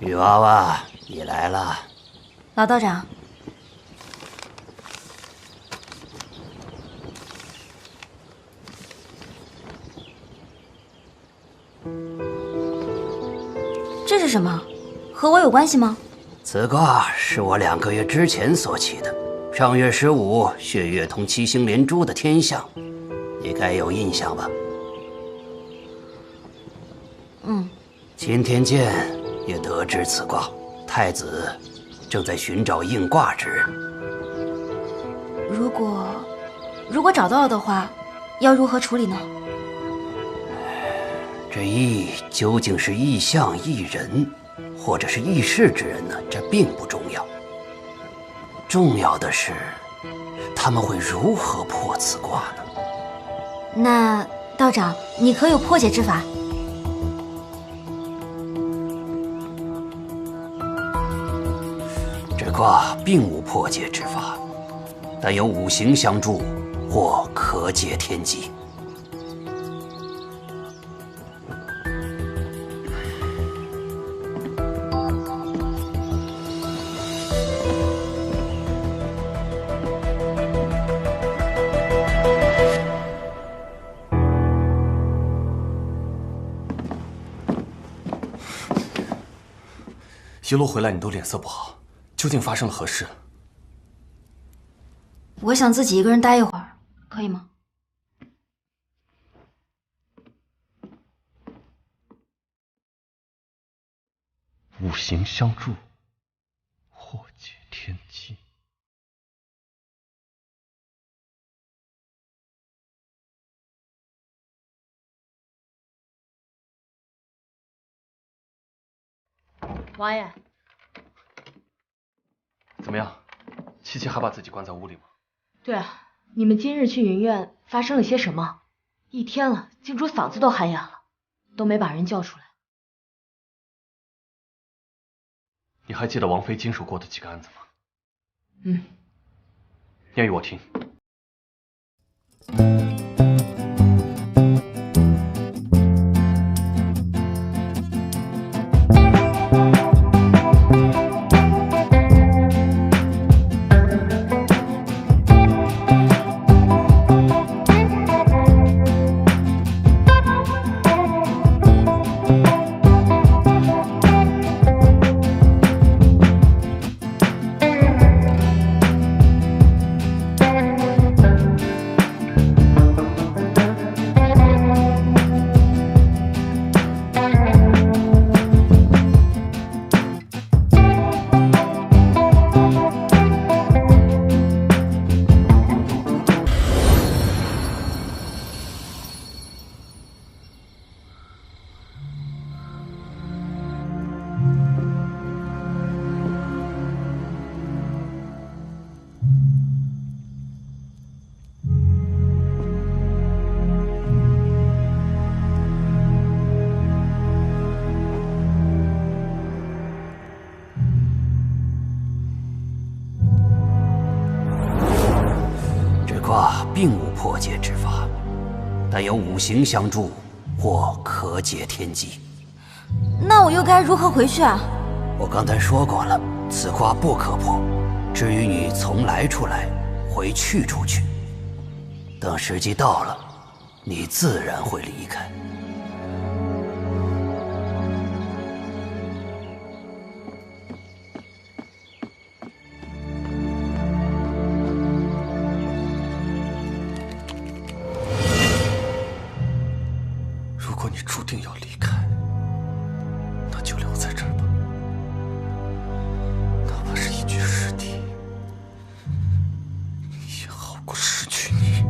雨娃娃，你来了。老道长，这是什么？和我有关系吗？此卦是我2个月之前所起的，上月15血月同七星连珠的天象，你该有印象吧？今天见也得知此卦，太子正在寻找应卦之人。如果找到了的话，要如何处理呢？这意究竟是异象异人，或者是异事之人呢？这并不重要，重要的是他们会如何破此卦呢？那道长，你可有破解之法？这卦并无破解之法，但有五行相助，或可解天机。一路回来你都脸色不好，究竟发生了何事？我想自己一个人待一会儿，可以吗？五行相助，或解天机。王爷，怎么样？七七还把自己关在屋里吗？对啊，你们今日去云院发生了些什么？一天了，静主嗓子都喊哑了，都没把人叫出来。你还记得王妃经手过的几个案子吗？念与我听。但有五行相助，或可解天机。那我又该如何回去啊？我刚才说过了，此卦不可破。至于你从来出来，会去出去，等时机到了，你自然会离开。如果你注定要离开，那就留在这儿吧，哪怕是一具尸体，也好过失去你。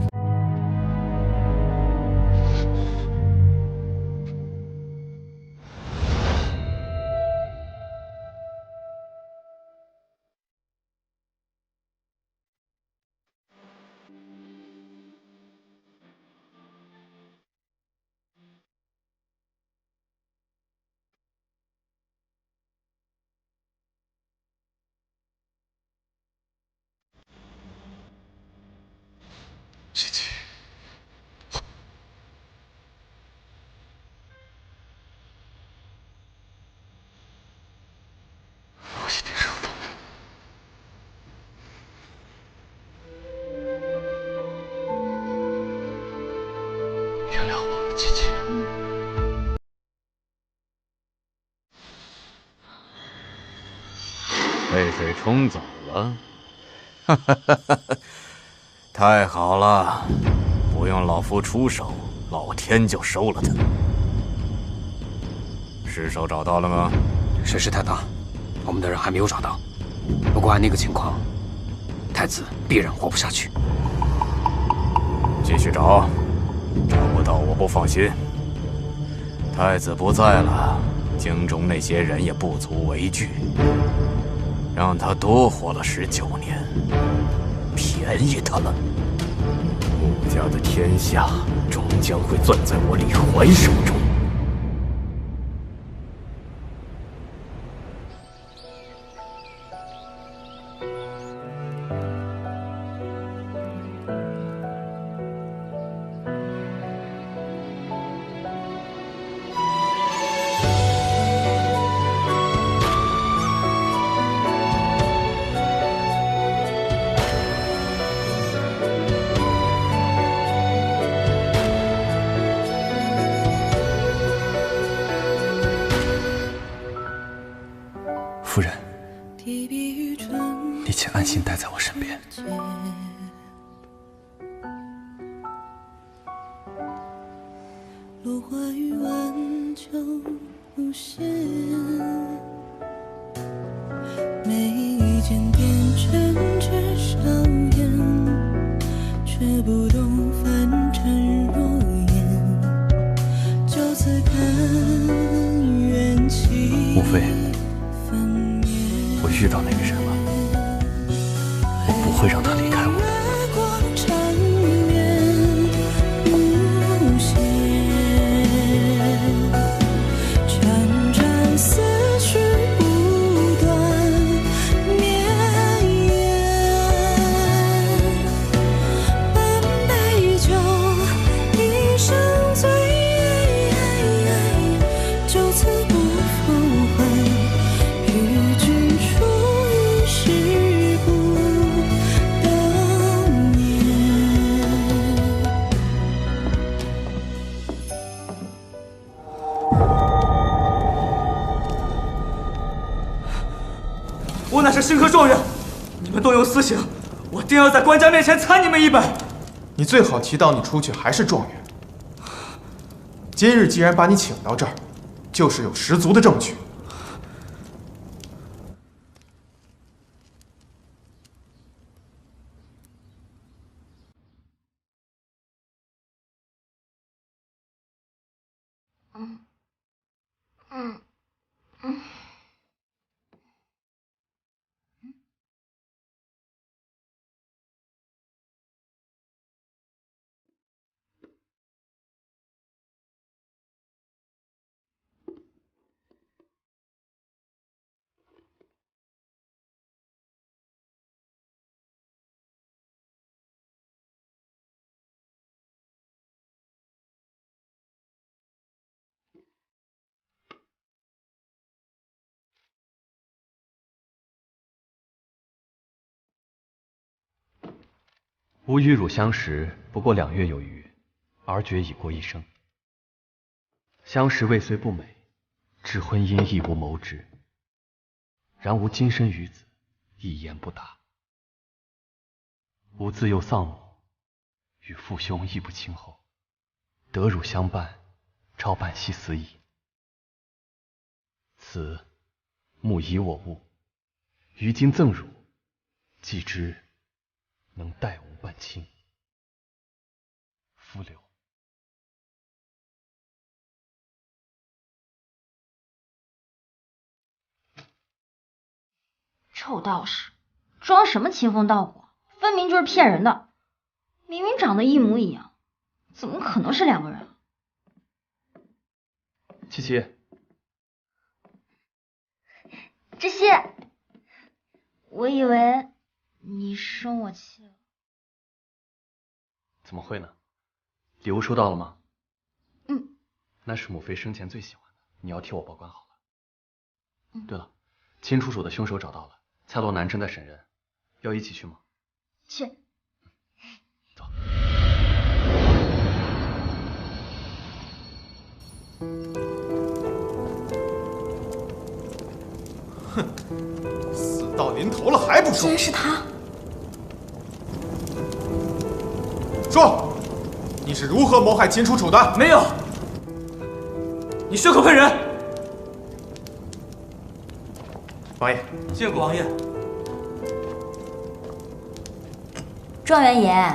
琪琪，我一定收到。原谅我，琪琪。被水冲走了，哈哈哈哈！太好了，不用老夫出手，老天就收了他。尸首找到了吗？水势太大，我们的人还没有找到。不过按那个情况，太子必然活不下去。继续找，找不到我不放心。太子不在了，京中那些人也不足为惧。让他多活了19年，便宜他了。穆家的天下终将会攥在我李怀手中。夫人，你请安心待在我身边。落花与晚秋无限，眉间点针至少眼，却不懂凡尘若烟。就此看缘起。莫非我遇到那个人了？我不会让他离开我的。我乃是星河状元，你们动用私刑，我定要在官家面前参你们一本。你最好提到你出去还是状元。今日既然把你请到这儿，就是有十足的证据。吾与汝相识不过2月有余，而觉已过一生。相识未虽不美，至婚姻亦无谋之。然吾今生于子，一言不答。吾自幼丧母，与父兄亦不亲厚，得汝相伴，超半息死矣。此母以我物，于今赠汝，既知能待吾半亲。夫留。臭道士，装什么清风道骨？分明就是骗人的！明明长得一模一样，怎么可能是2个人？七七，知悉，我以为你生我气了。怎么会呢？礼物收到了吗？嗯，那是母妃生前最喜欢的，你要替我保管好了。对了，秦楚楚的凶手找到了，蔡洛南正在审人，要一起去吗？去。走。哼，死到临头了还不说！竟然是他！说，你是如何谋害秦楚楚的？没有，你血口喷人！王爷，谢过王爷。状元爷，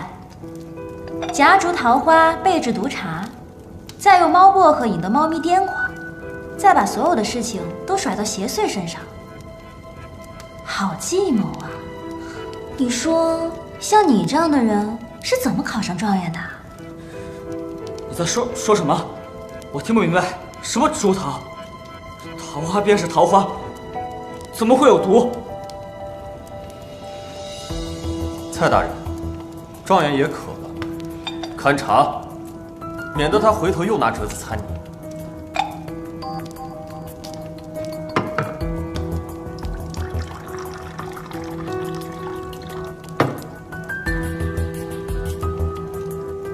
夹竹桃花备制毒茶，再用猫薄荷引得猫咪癫狂，再把所有的事情都甩到邪祟身上，好计谋啊！你说，像你这样的人是怎么考上状元的？你在说什么？我听不明白。什么竹桃？桃花便是桃花，怎么会有毒？蔡大人，状元也渴了，看茶，免得他回头又拿折子参你。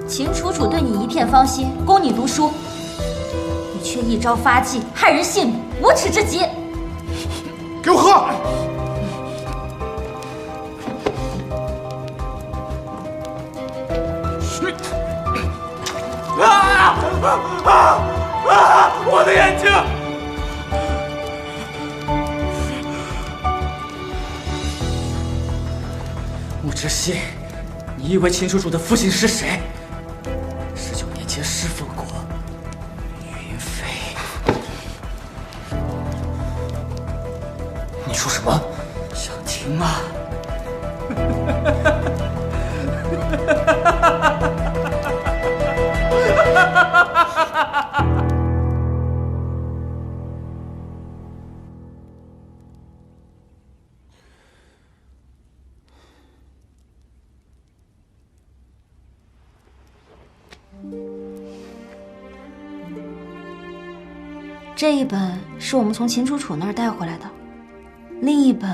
秦楚楚对你一片芳心，供你读书，你却一朝发迹，害人性命，无耻至极！给我喝！我的眼睛！穆知悉，你以为秦楚楚的父亲是谁？19年前侍奉过云飞。你说什么？想听吗？这一本是我们从秦楚楚那儿带回来的，另一本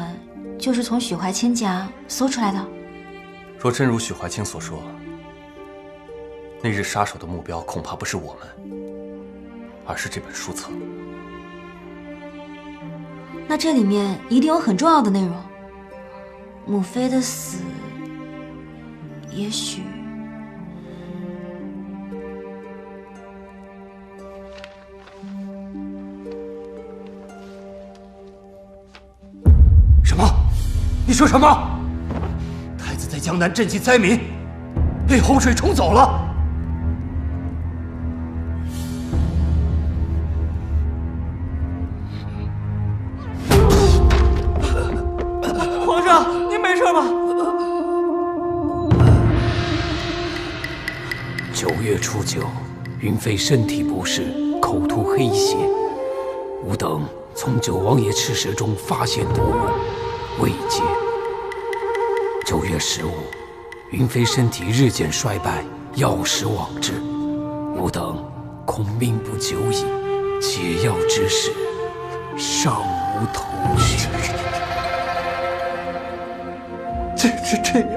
就是从许怀清家搜出来的。若真如许怀清所说，那日杀手的目标恐怕不是我们，而是这本书册。那这里面一定有很重要的内容。母妃的死，也许……什么？你说什么？太子在江南赈济灾民，被洪水冲走了。皇上，您没事吧？9月初9，云妃身体不适，口吐黑血。吾等从九王爷赤蛇中发现毒物，未解。9月15，云妃身体日渐衰败，药石罔治，吾等恐命不久矣，解药之时，尚无头绪。这样。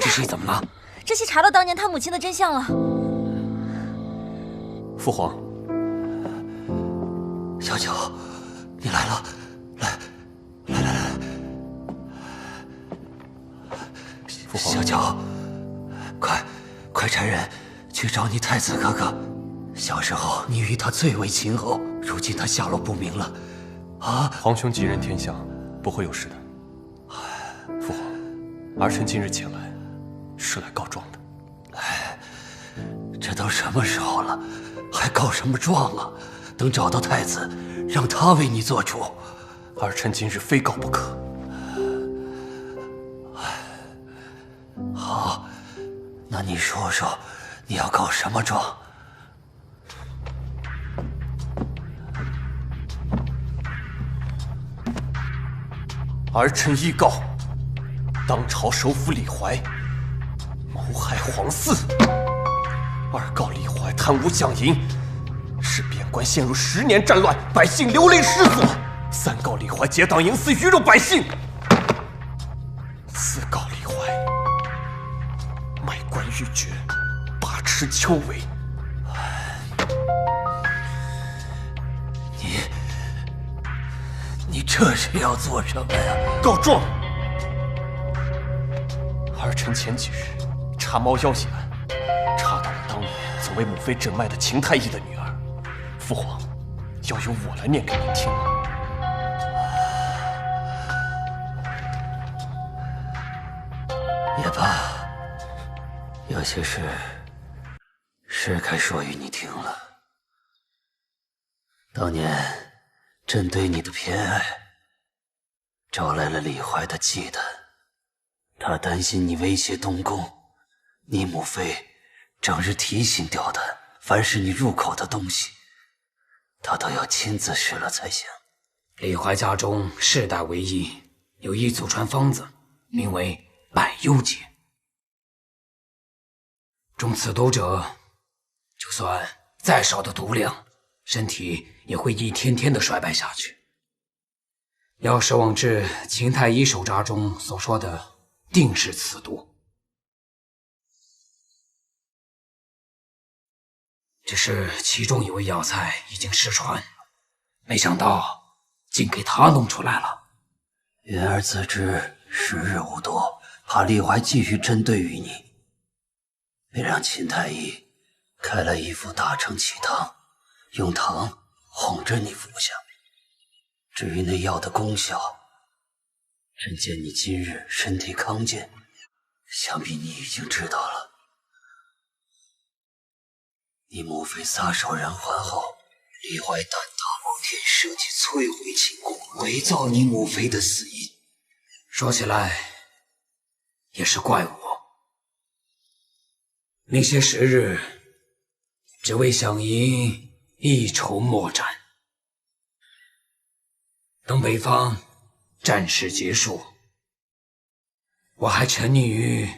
知悉怎么了？知悉查到当年他母亲的真相了。父皇，小九，你来了，来。父皇，小九，快差人去找你太子哥哥。小时候你与他最为亲厚，如今他下落不明了。啊！皇兄吉人天相，不会有事的。父皇，儿臣今日前来，是来告状的。这都什么时候了，还告什么状啊？等找到太子，让他为你做主。儿臣今日非告不可。好，那你说说，你要告什么状？儿臣依告当朝首辅李怀谋害皇嗣；二告李怀贪污奖银，使边关陷入10年战乱，百姓流离失所；三告李怀结党营私，愚辱百姓；四告李怀卖官鬻爵，把持丘闱。你这是要做什么呀？告状！儿臣前几日查猫妖一案，查到了当年曾为母妃诊脉的秦太医的女儿。父皇，要由我来念给您听吗？也罢，有些事是该说与你听了。当年朕对你的偏爱，招来了李怀的忌惮。他担心你威胁东宫，你母妃整日提心吊胆，凡是你入口的东西，他都要亲自试了才行。李怀家中世代为医，有一祖传方子，名为百忧解。中此毒者，就算再少的毒量，身体也会一天天的衰败下去。要是妄治秦太医手札中所说的，定是此毒。只是其中一味药材已经失传，没想到竟给他弄出来了。云儿自知时日无多，怕李怀继续针对于你，便让秦太医开了一副大承气汤，用糖哄着你服下。至于那药的功效，朕见你今日身体康健，想必你已经知道了。你母妃撒手人寰后，李怀胆大包天，设计摧毁秦宫，伪造你母妃的死因。说起来，也是怪我。那些时日，只为想赢一筹莫展。等北方战事结束，我还沉溺于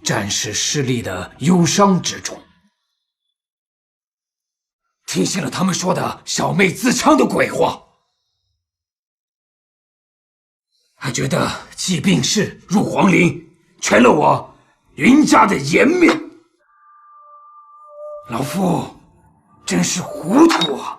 战事失利的忧伤之中，听信了他们说的小妹自戕的鬼话，还觉得既病逝入皇陵，全了我云家的颜面。老夫真是糊涂啊！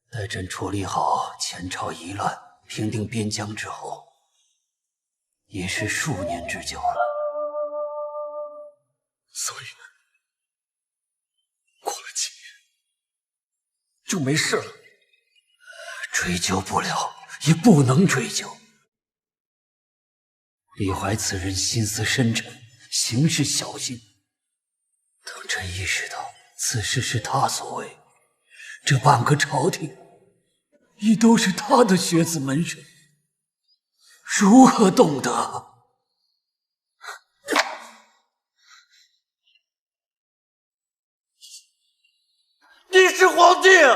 待朕处理好前朝疑乱，平定边疆之后，也是数年之久了。所以呢，过了几年就没事了。追究不了，也不能追究。李怀此人心思深沉，行事小心。等朕意识到此事是他所为，这半个朝廷亦都是他的学子门生，如何动得？你是皇帝啊！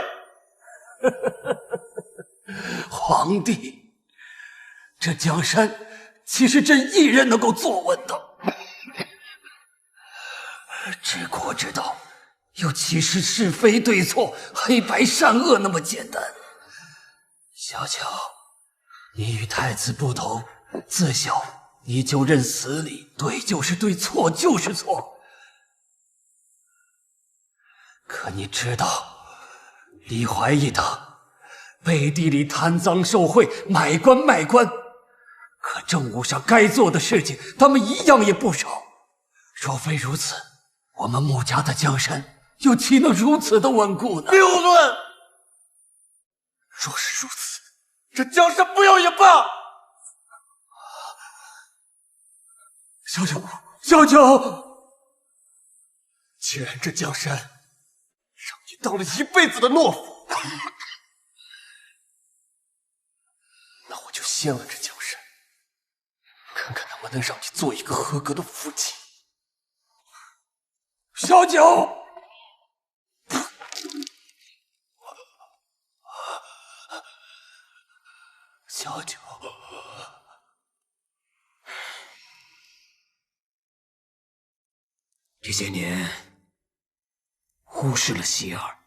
皇帝，这江山岂是朕一人能够坐稳的？治国之道，又岂是是非对错、黑白善恶那么简单？小乔，你与太子不同，自小你就认死理，对就是对，错就是错。可你知道，李怀一党背地里贪赃受贿、买官卖官，可政务上该做的事情，他们一样也不少。若非如此，我们穆家的江山又岂能如此的稳固呢？谬论！若是如此，这江山不要也罢。小九，小九，既然这江山让你当了一辈子的懦夫，那我就先了这江山，看看能不能让你做一个合格的夫妻。小九，小九，这些年忽视了希儿。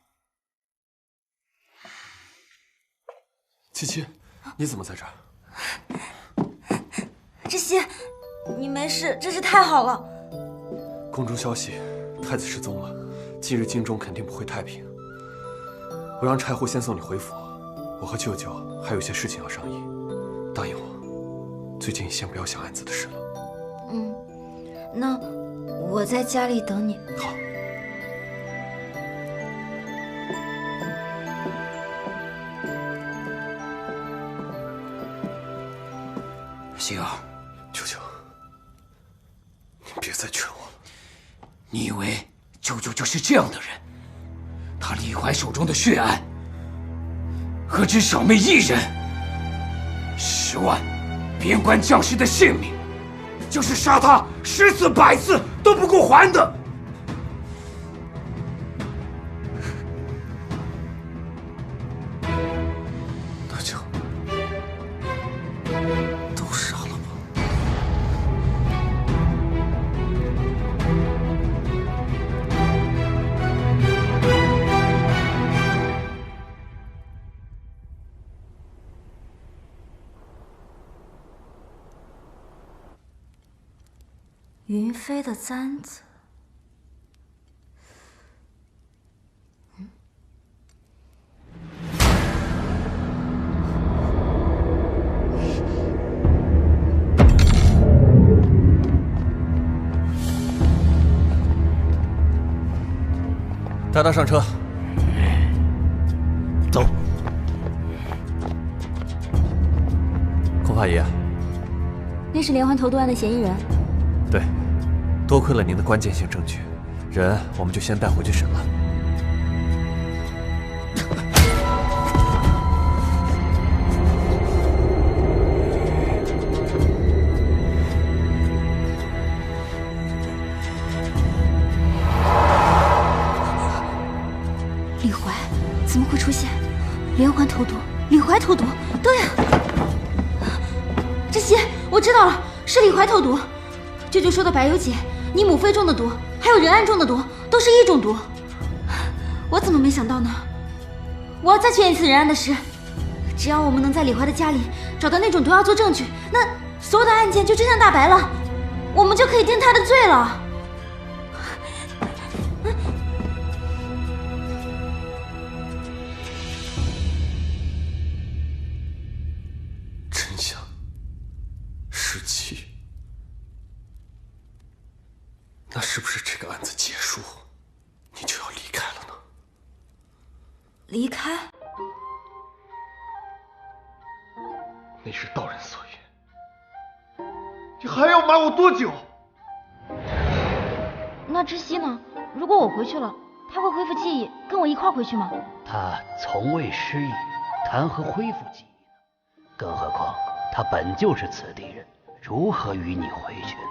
七七，你怎么在这儿？知悉，你没事，真是太好了。宫中消息，太子失踪了，今日京中肯定不会太平。我让柴胡先送你回府，我和舅舅还有些事情要商议，答应我，最近先不要想安子的事了。那我在家里等你。好。希儿，舅舅，你别再劝我了。你以为舅舅就是这样的人？他李怀手中的血案，何止小妹一人？10万边关将士的性命，就是杀他10次100次都不够还的。那就都杀了吧。云飞的簪子，带他上车，走。孔法爷，那是连环投毒案的嫌疑人。对，多亏了您的关键性证据，人我们就先带回去审了。李怀怎么会出现？连环投毒，李怀投毒，对呀。知悉，我知道了，是李怀投毒。舅舅说的白油姐、你母妃中的毒，还有人案中的毒，都是一种毒。我怎么没想到呢？我要再劝一次人案的事。只要我们能在李怀的家里找到那种毒药做证据，那所有的案件就真相大白了，我们就可以定他的罪了。真相17，那是不是这个案子结束，你就要离开了呢？离开？那是道人所言。你还要瞒我多久？那知悉呢？如果我回去了，他会恢复记忆，跟我一块回去吗？他从未失忆，谈何恢复记忆呢？更何况他本就是此地人，如何与你回去呢？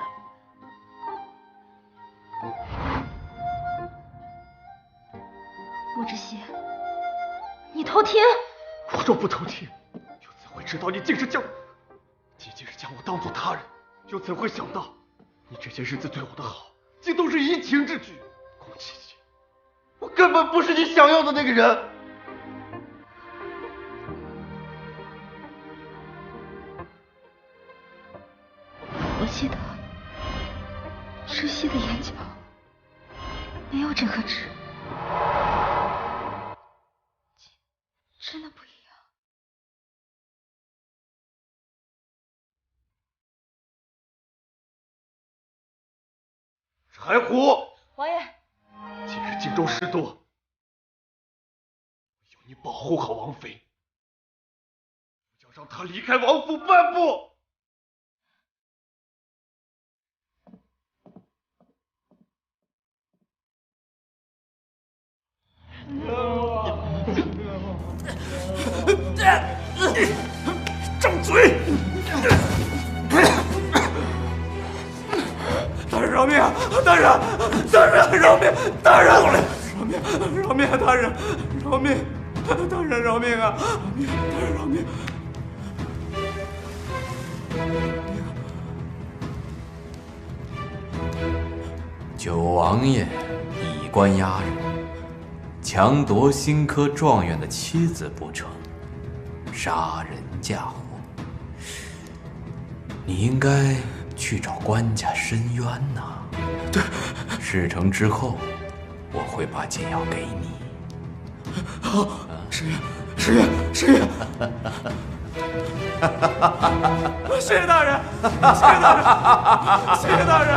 莫知悉，你偷听！我若不偷听，又怎会知道你竟是将我当做他人？又怎会想到你这些日子对我的好，竟都是移情之举？宫七七，我根本不是你想要的那个人。我记得窒息的眼角没有这颗痣，真的不一样。柴胡，王爷，今日荆州事多，有你保护好王妃，不要让她离开王府半步。张嘴！大人饶命！大人，大人饶命！大人饶命！饶命！大人饶命！大人饶命啊！大人饶命！九王爷以官压人，强夺新科状元的妻子不成，杀人嫁祸。你应该去找官家申冤呐。对，事成之后，我会把解药给你。好，石爷，石爷，石爷。谢谢大人，谢谢大人，谢谢大人。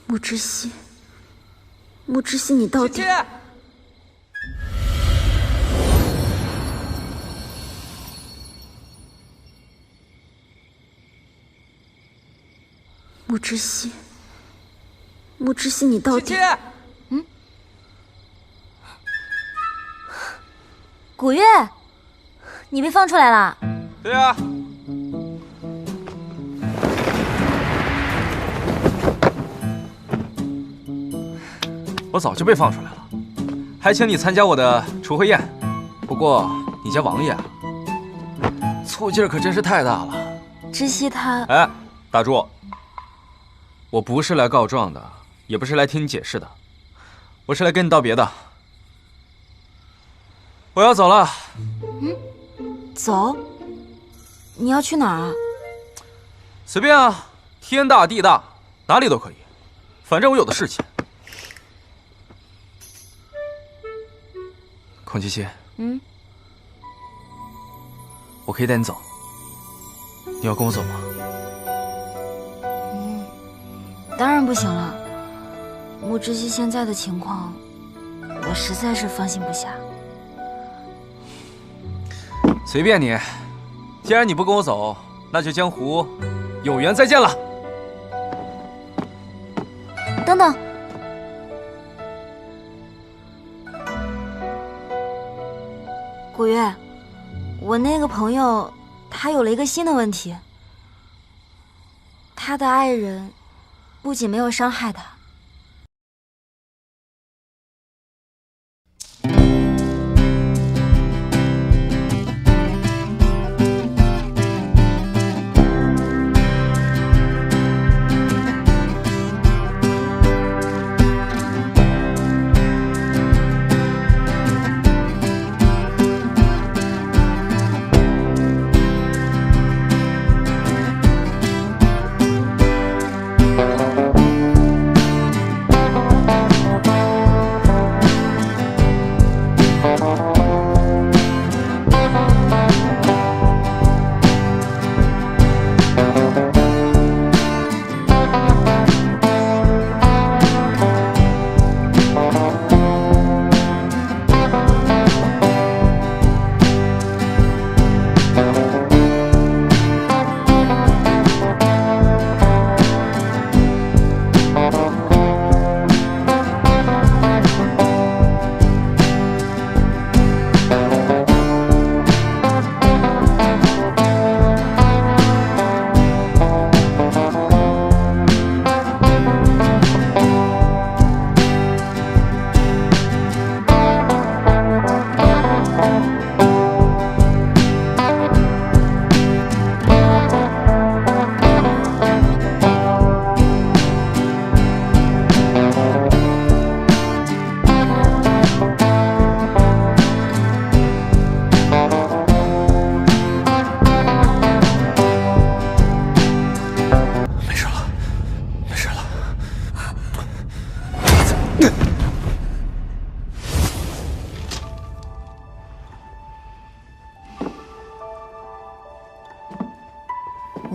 穆之熙，穆之熙，你到底……穆之熙，穆之熙，你到底……嗯？古月，你被放出来了？对啊。我早就被放出来了，还请你参加我的除会宴。不过你家王爷啊，醋劲儿可真是太大了。知悉他……哎，打住！我不是来告状的，也不是来听你解释的，我是来跟你道别的。我要走了。嗯，走？你要去哪儿啊？随便啊，天大地大，哪里都可以，反正我有的是钱。孔七七，嗯，我可以带你走，你要跟我走吗？当然不行了。穆之熙现在的情况，我实在是放心不下。随便你，既然你不跟我走，那就江湖有缘再见了。等等。古月，我那个朋友他有了一个新的问题，他的爱人不仅没有伤害他。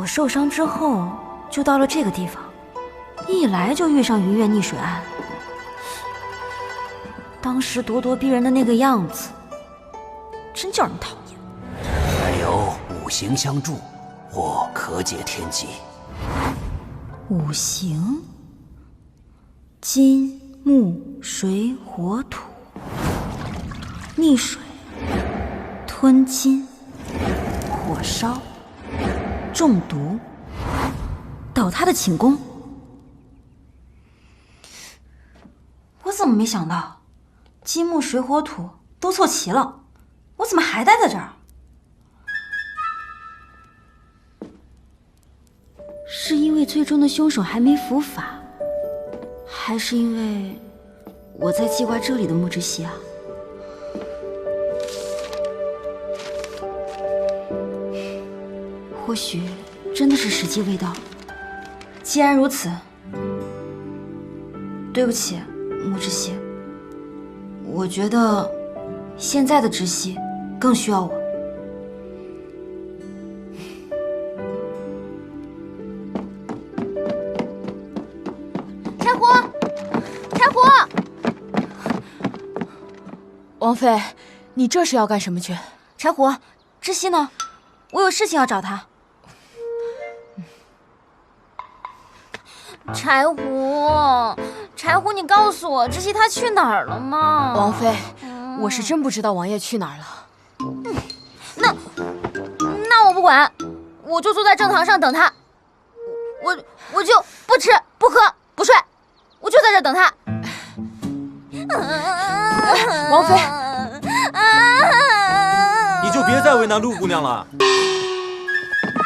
受伤之后就到了这个地方，一来就遇上云月溺水案。当时咄咄逼人的那个样子，真叫人讨厌。还有五行相助，或可解天机。五行：金、木、水、火、土。溺水、吞金、火烧、中毒、倒塌的寝宫。我怎么没想到，金木水火土都凑齐了，我怎么还待在这儿？是因为最终的凶手还没伏法，还是因为我在记挂这里的木之息啊？或许真的是时机未到。既然如此，对不起，木之息，我觉得现在的知悉更需要我。柴火，柴火！王妃，你这是要干什么去？柴火，知悉呢？我有事情要找他。柴胡，柴胡，你告诉我，知悉他去哪儿了吗？王妃，我是真不知道王爷去哪儿了。那我不管，我就坐在正堂上等他。我就不吃不喝不睡，我就在这等他。王妃，你就别再为难陆姑娘了。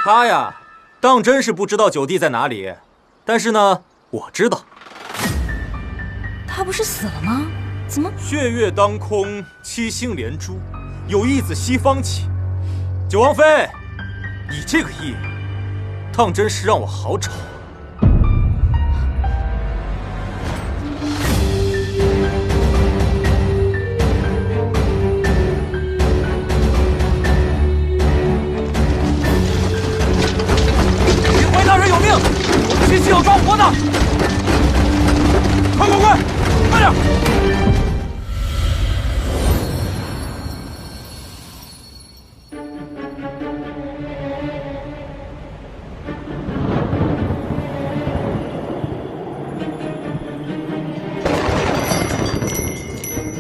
她呀，当真是不知道九弟在哪里。但是呢，我知道。他不是死了吗？怎么？血月当空，七星连珠，有意自西方起。九王妃，你这个意，当真是让我好找。李怀大人有命！七夕要抓活的，快，慢点！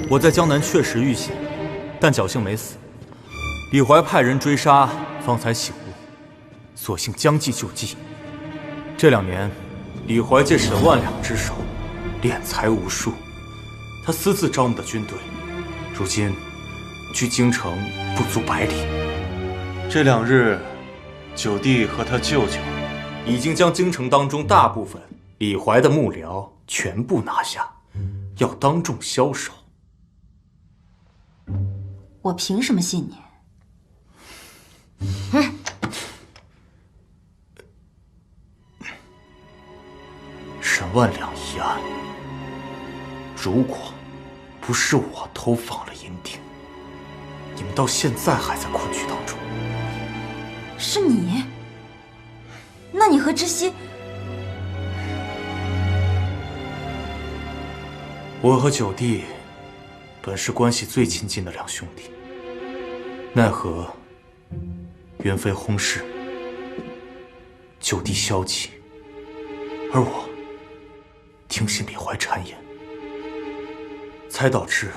我在江南确实遇险，但侥幸没死。李怀派人追杀，方才醒悟，索性将计就计。这2年，李怀借沈万两之手，敛财无数。他私自招募的军队，如今距京城不足100里。这2日，九弟和他舅舅已经将京城当中大部分李怀的幕僚全部拿下，要当众枭首。我凭什么信你？沈万两一案，如果不是我偷放了银锭，你们到现在还在困局当中。是你？那你和知悉？我和九弟本是关系最亲近的2兄弟，奈何元妃薨逝，九弟消极，而我听信李怀谗言，才导致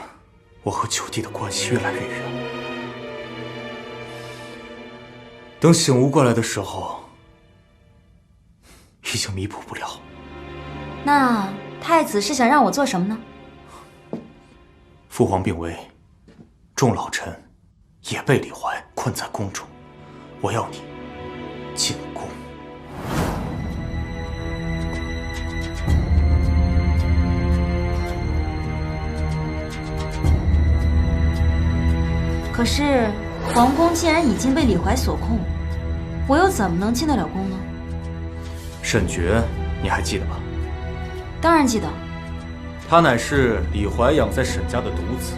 我和九弟的关系越来越远。等醒悟过来的时候，已经弥补不了。那太子是想让我做什么呢？父皇病危，众老臣也被李怀困在宫中，我要你进宫。可是皇宫既然已经被李怀所控，我又怎么能进得了宫呢？沈觉，你还记得吧？当然记得。他乃是李怀养在沈家的独子，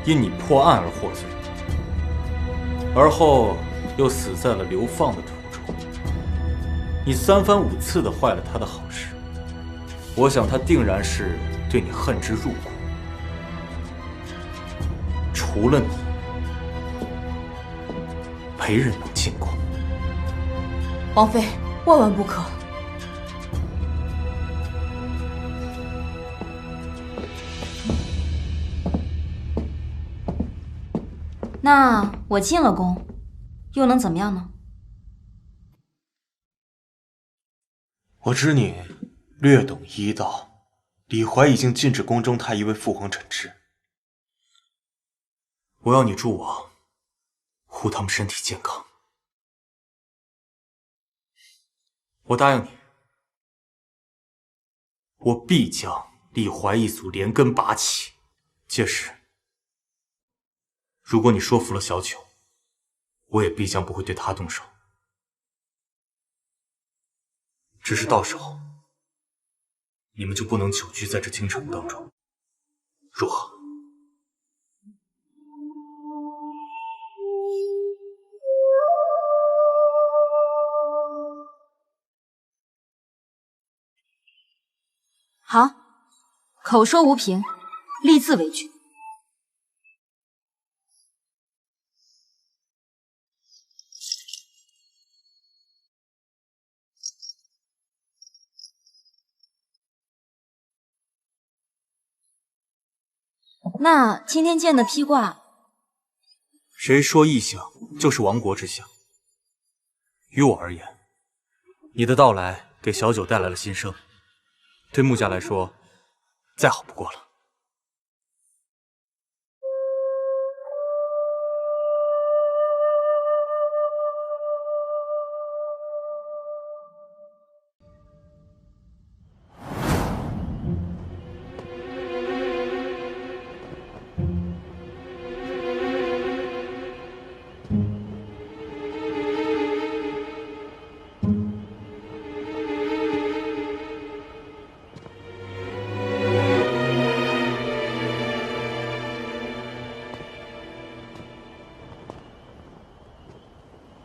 因你破案而获罪，而后又死在了流放的途中。你3番5次的坏了他的好事，我想他定然是对你恨之入骨。除了你，没人能进宫。王妃，万万不可！那我进了宫，又能怎么样呢？我知你略懂医道，李怀已经禁止宫中太医为父皇诊治。我要你助我护他们身体健康。我答应你，我必将李怀一族连根拔起。届时，如果你说服了小九，我也必将不会对他动手。只是到时候，你们就不能久居在这京城当中，如何？好，口说无凭，立字为据。那今天见的披挂，谁说异象就是亡国之象？于我而言，你的到来给小九带来了新生。对穆家来说，再好不过了。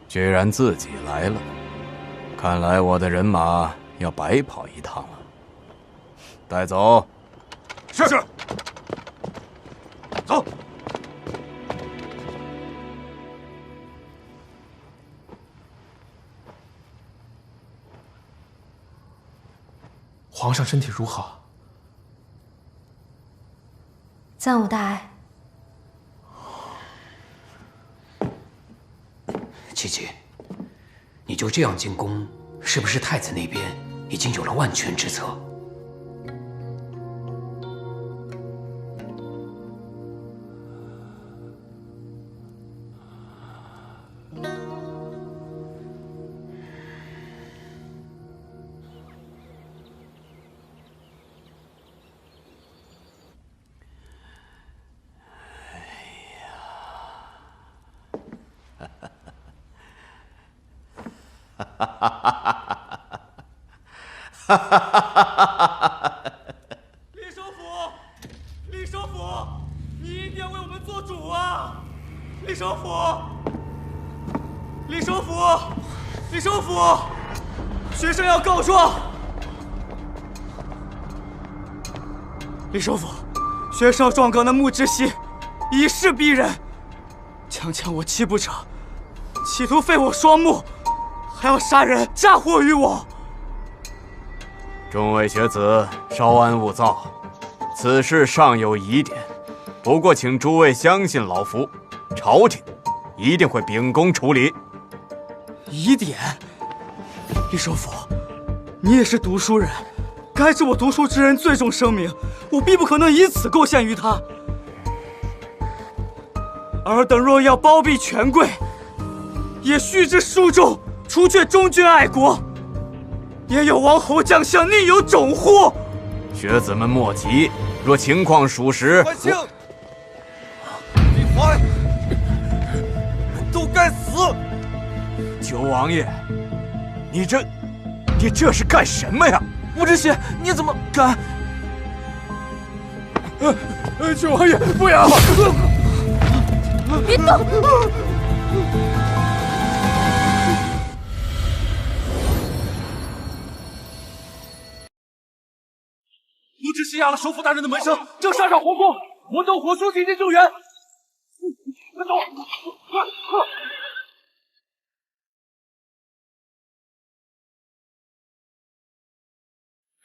居然自己来了，看来我的人马要白跑一趟了。带走。是。走。皇上身体如何？暂无大碍。琪琪，你就这样进宫，是不是太子那边已经有了万全之策？李首府，李首府，你一定要为我们做主啊！李首府，李首府，李首府，学生要告状。李首府，学生状告那穆之熙以势逼人，强抢我七步者，企图废我双目，还要杀人嫁祸于我。众位学子，稍安勿躁，此事尚有疑点。不过，请诸位相信老夫，朝廷一定会秉公处理。疑点？李首府，你也是读书人，该知我读书之人最重声名，我必不可能以此构陷于他。尔等若要包庇权贵，也须知书中除却忠君爱国，也有王侯将相宁有种乎？学子们莫急，若情况属实，李怀都该死！九王爷，你这是干什么呀？穆之熙，你怎么敢？九王爷，不要！别动！只吸哑了首府大人的门生，正杀上皇宫。我等火速进京救援。快走！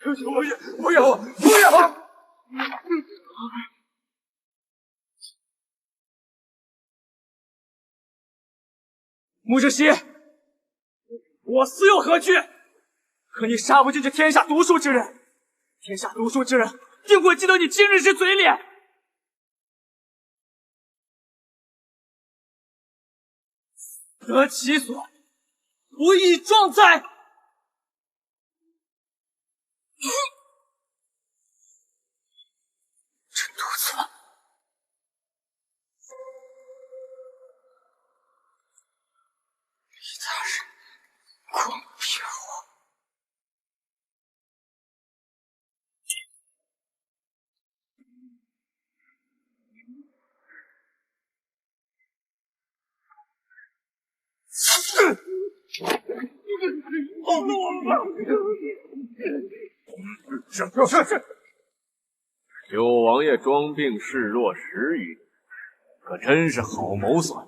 快！九王爷，不要啊！不要啊！穆志熙，我死又何惧？可你杀不尽这天下毒术之人，天下毒术之人定会记得你今日之嘴脸。得其所，不亦壮哉！这肚子，李大人，光骗我！是。九王爷装病视若10余年，可真是好谋算，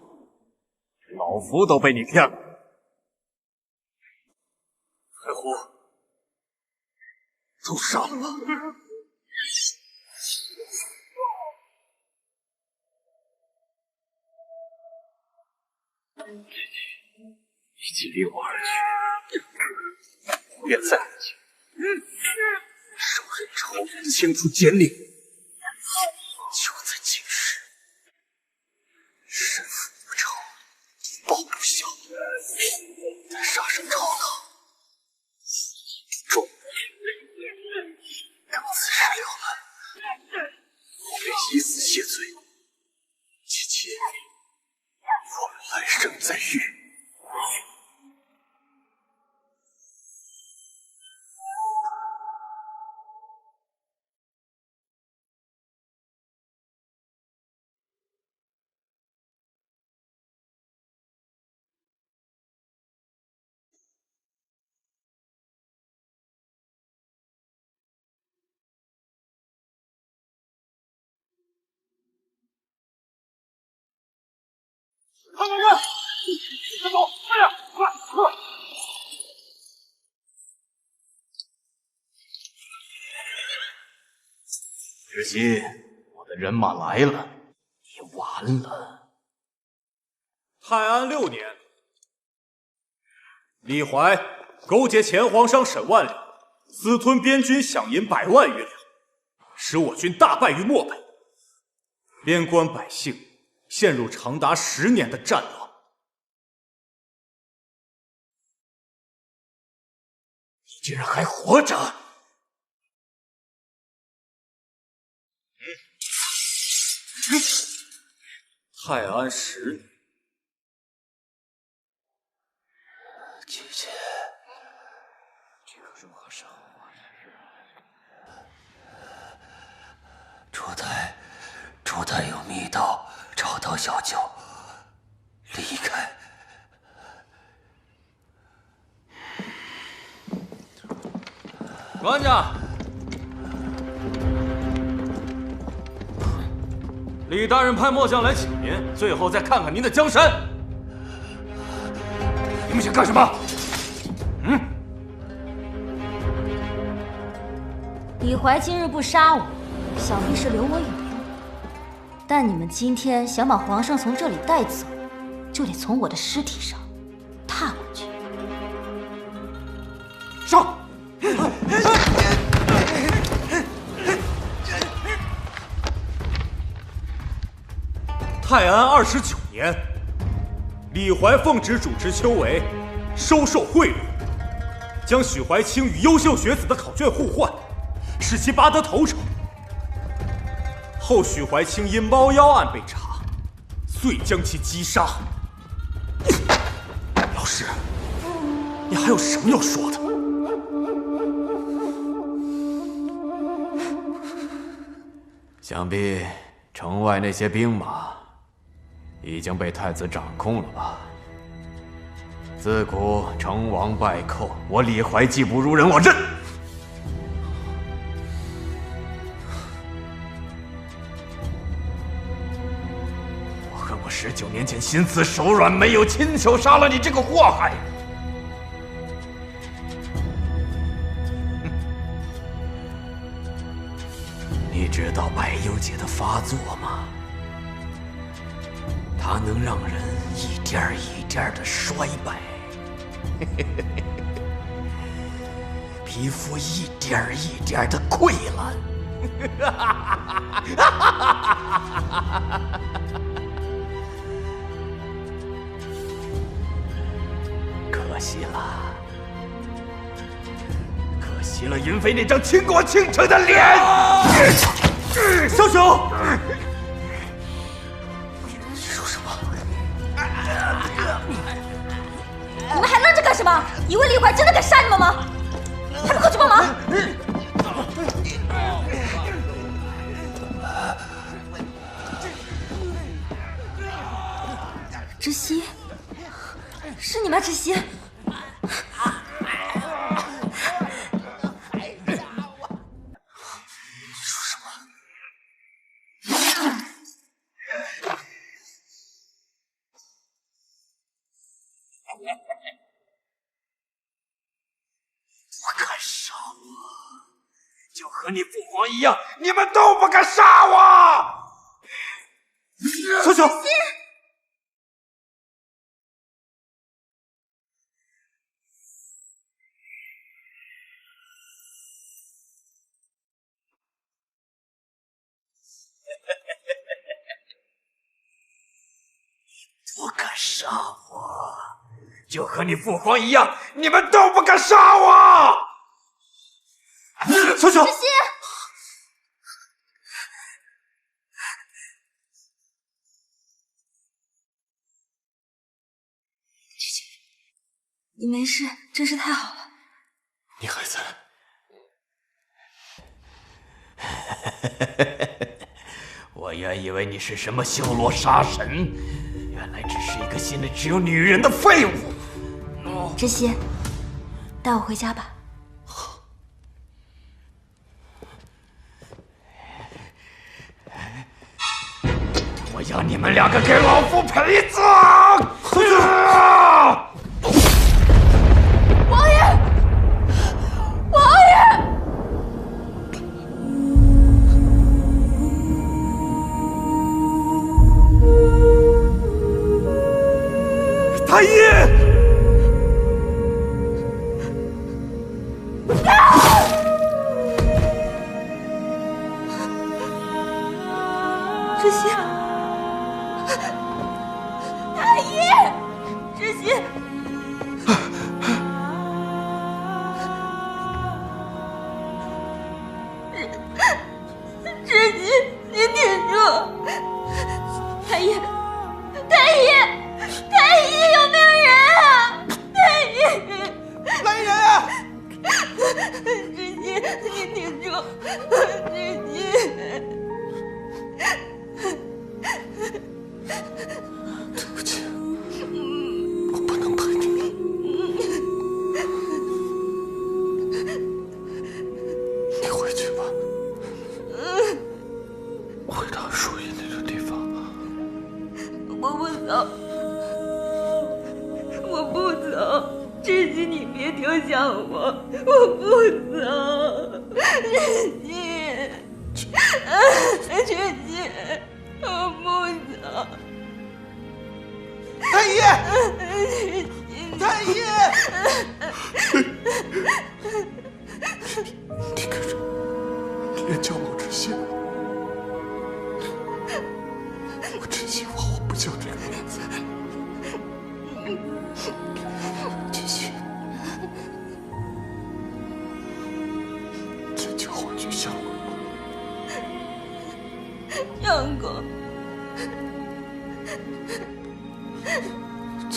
老夫都被你骗了。太后，都杀了吧！一起离我而去，不愿再见。受人仇人清除奸佞，就在今时，身负无仇，报不效，再杀上朝堂，众更自食了闷，我便以死谢罪，其妾我们来生再遇。快！快走！快点！快！知悉，我的人马来了，你完了。泰安6年，李怀勾结前皇上沈万里，私吞边军饷银100万余两，使我军大败于漠北，边关百姓陷入长达10年的战乱。你竟然还活着！泰安10年，姐姐，这可如何是好啊？朱台有密道，找到小九，离开。官家，李大人派末将来请您，最后再看看您的江山。你们想干什么？李怀今日不杀我，想必是留我有用。但你们今天想把皇上从这里带走，就得从我的尸体上踏过去。上！泰安29年，李怀奉旨主持秋闱，收受贿赂，将许怀清与优秀学子的考卷互换，使其拔得头筹。后许怀清因猫妖案被查，遂将其击杀。老师，你还有什么要说的？想必城外那些兵马已经被太子掌控了吧？自古成王败寇，我李怀技不如人，我认。我19年前心慈手软，没有亲手杀了你这个祸害。你知道百忧解的发作吗？它能让人一点一点的衰败，皮肤一点一点的溃烂。可惜了，可惜了，云飞那张倾国倾城的脸。小熊，你说什么？你们还愣着干什么？以为李怀真的敢杀你们吗？还不快去帮忙！窒息，是你吗？窒息。不敢杀我，就和你父皇一样，你们都不敢杀我！小熊，不敢杀我，就和你父皇一样，你们都不敢杀我！小熊，窒息，你没事，真是太好了。你还在？我原以为你是什么修罗杀神，原来只是一个心里只有女人的废物。窒息，带我回家吧。我要你们两个给老夫陪葬！王爷，王爷！太医！窒息，太医，窒息，窒息，你挺住！太医，太医，太医，有没有人啊？太医，来人啊！窒息，你挺住！窒息。对不起，我不能陪你。你回去吧，回到属于你的地方。我不走，我不走，窒息，你别丢下我，我不走，窒息，窒息，我不走。太医，太医，你可是连叫我窒息，我真希望我不叫这个名字。窒息，再叫我去相公。相公。窒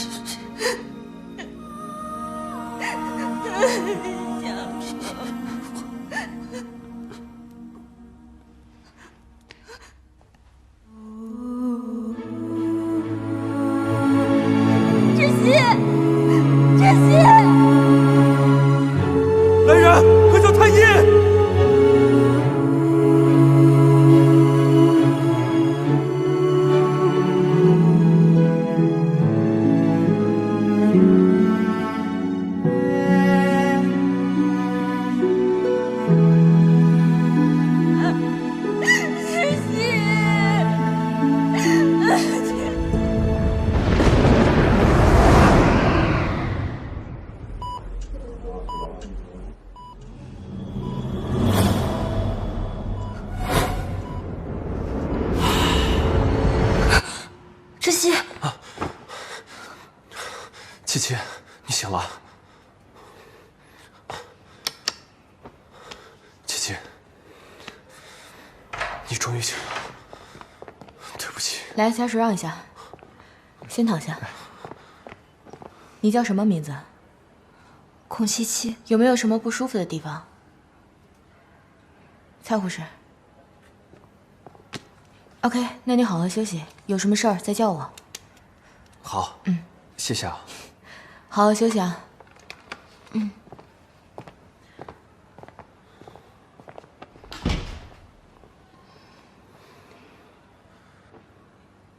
息，窒息！来人，快叫太医！琪，你醒了。琪琪，你终于醒了。对不起。来，下水让一下，先躺下。你叫什么名字？孔七七。有没有什么不舒服的地方？蔡护士。OK， 那你好好休息，有什么事儿再叫我。好，谢谢啊。好好休息啊。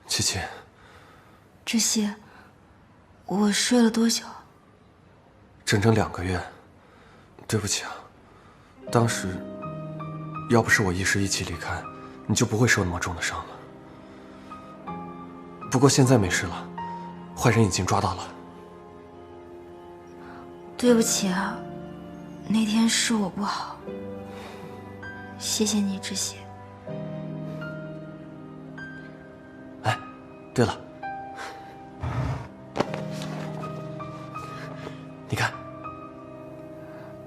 琪琪，知悉，我睡了多久？整整2个月。对不起啊，当时要不是我一时一气离开，你就不会受那么重的伤了。不过现在没事了，坏人已经抓到了。对不起啊，那天是我不好。谢谢你，知悉。对了，你看，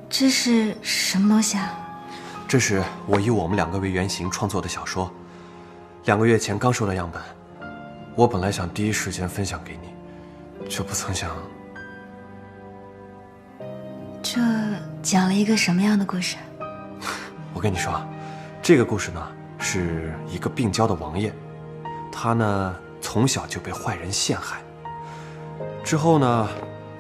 这是什么东西啊？这是我以我们2个为原型创作的小说，2个月前刚收到样本。我本来想第一时间分享给你，却不曾想。这讲了一个什么样的故事？我跟你说啊，这个故事呢是一个病娇的王爷，他呢从小就被坏人陷害，之后呢，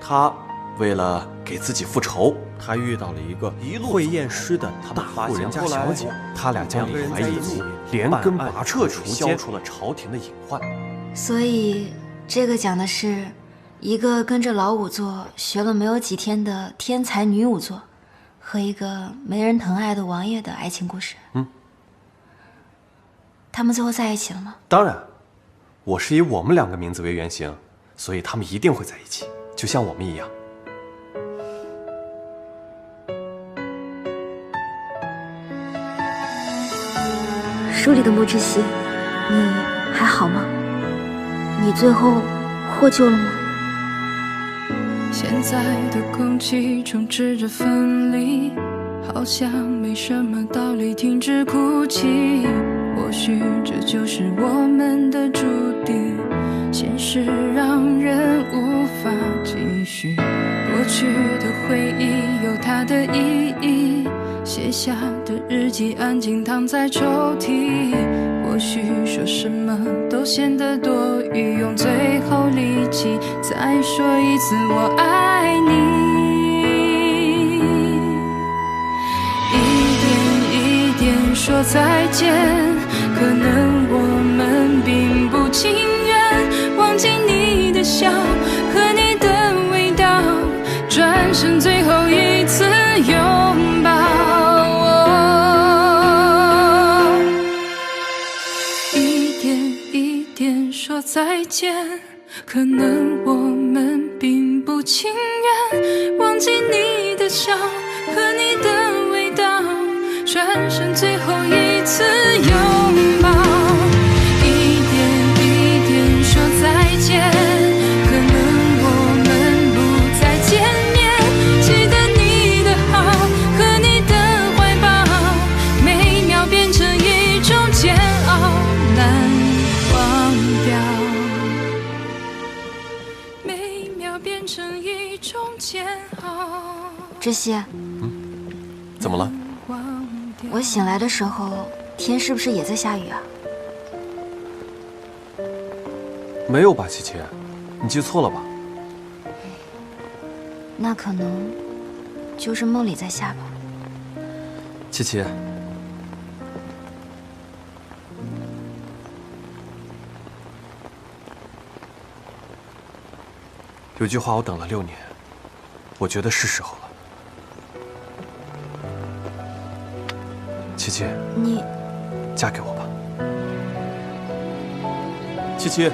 他为了给自己复仇，他遇到了一个会验尸的大户人家小姐，他俩将李怀隐连根拔彻除奸，消除了朝廷的隐患。所以这个讲的是一个跟着老仵作学了没有几天的天才女仵作和一个没人疼爱的王爷的爱情故事。他们最后在一起了吗？当然，我是以我们2个名字为原型，所以他们一定会在一起，就像我们一样。书里的莫知悉，你还好吗？你最后获救了吗？现在的空气充斥着分离，好像没什么道理停止哭泣。或许这就是我们的注定，现实让人无法继续。过去的回忆有它的意义，写下的日记安静躺在抽屉。或许说什么都显得多余，用最后力气再说一次我爱你。一点一点说再见，可能我们并不情愿忘记你的笑和你的味道，转身最后一次拥抱。一点一点说再见，可能我们并不情愿忘记你的笑和你的味道，转身最后一次拥抱。一点一点说再见，可能我们不再见面，记得你的好和你的怀抱，每秒变成一种煎熬，难忘掉，每秒变成一种煎熬。知悉，怎么了？我醒来的时候，天是不是也在下雨啊？没有吧，琪琪，你记错了吧？那可能就是梦里在下吧。琪琪，有句话我等了6年，我觉得是时候了。琪琪，你嫁给我吧。琪琪。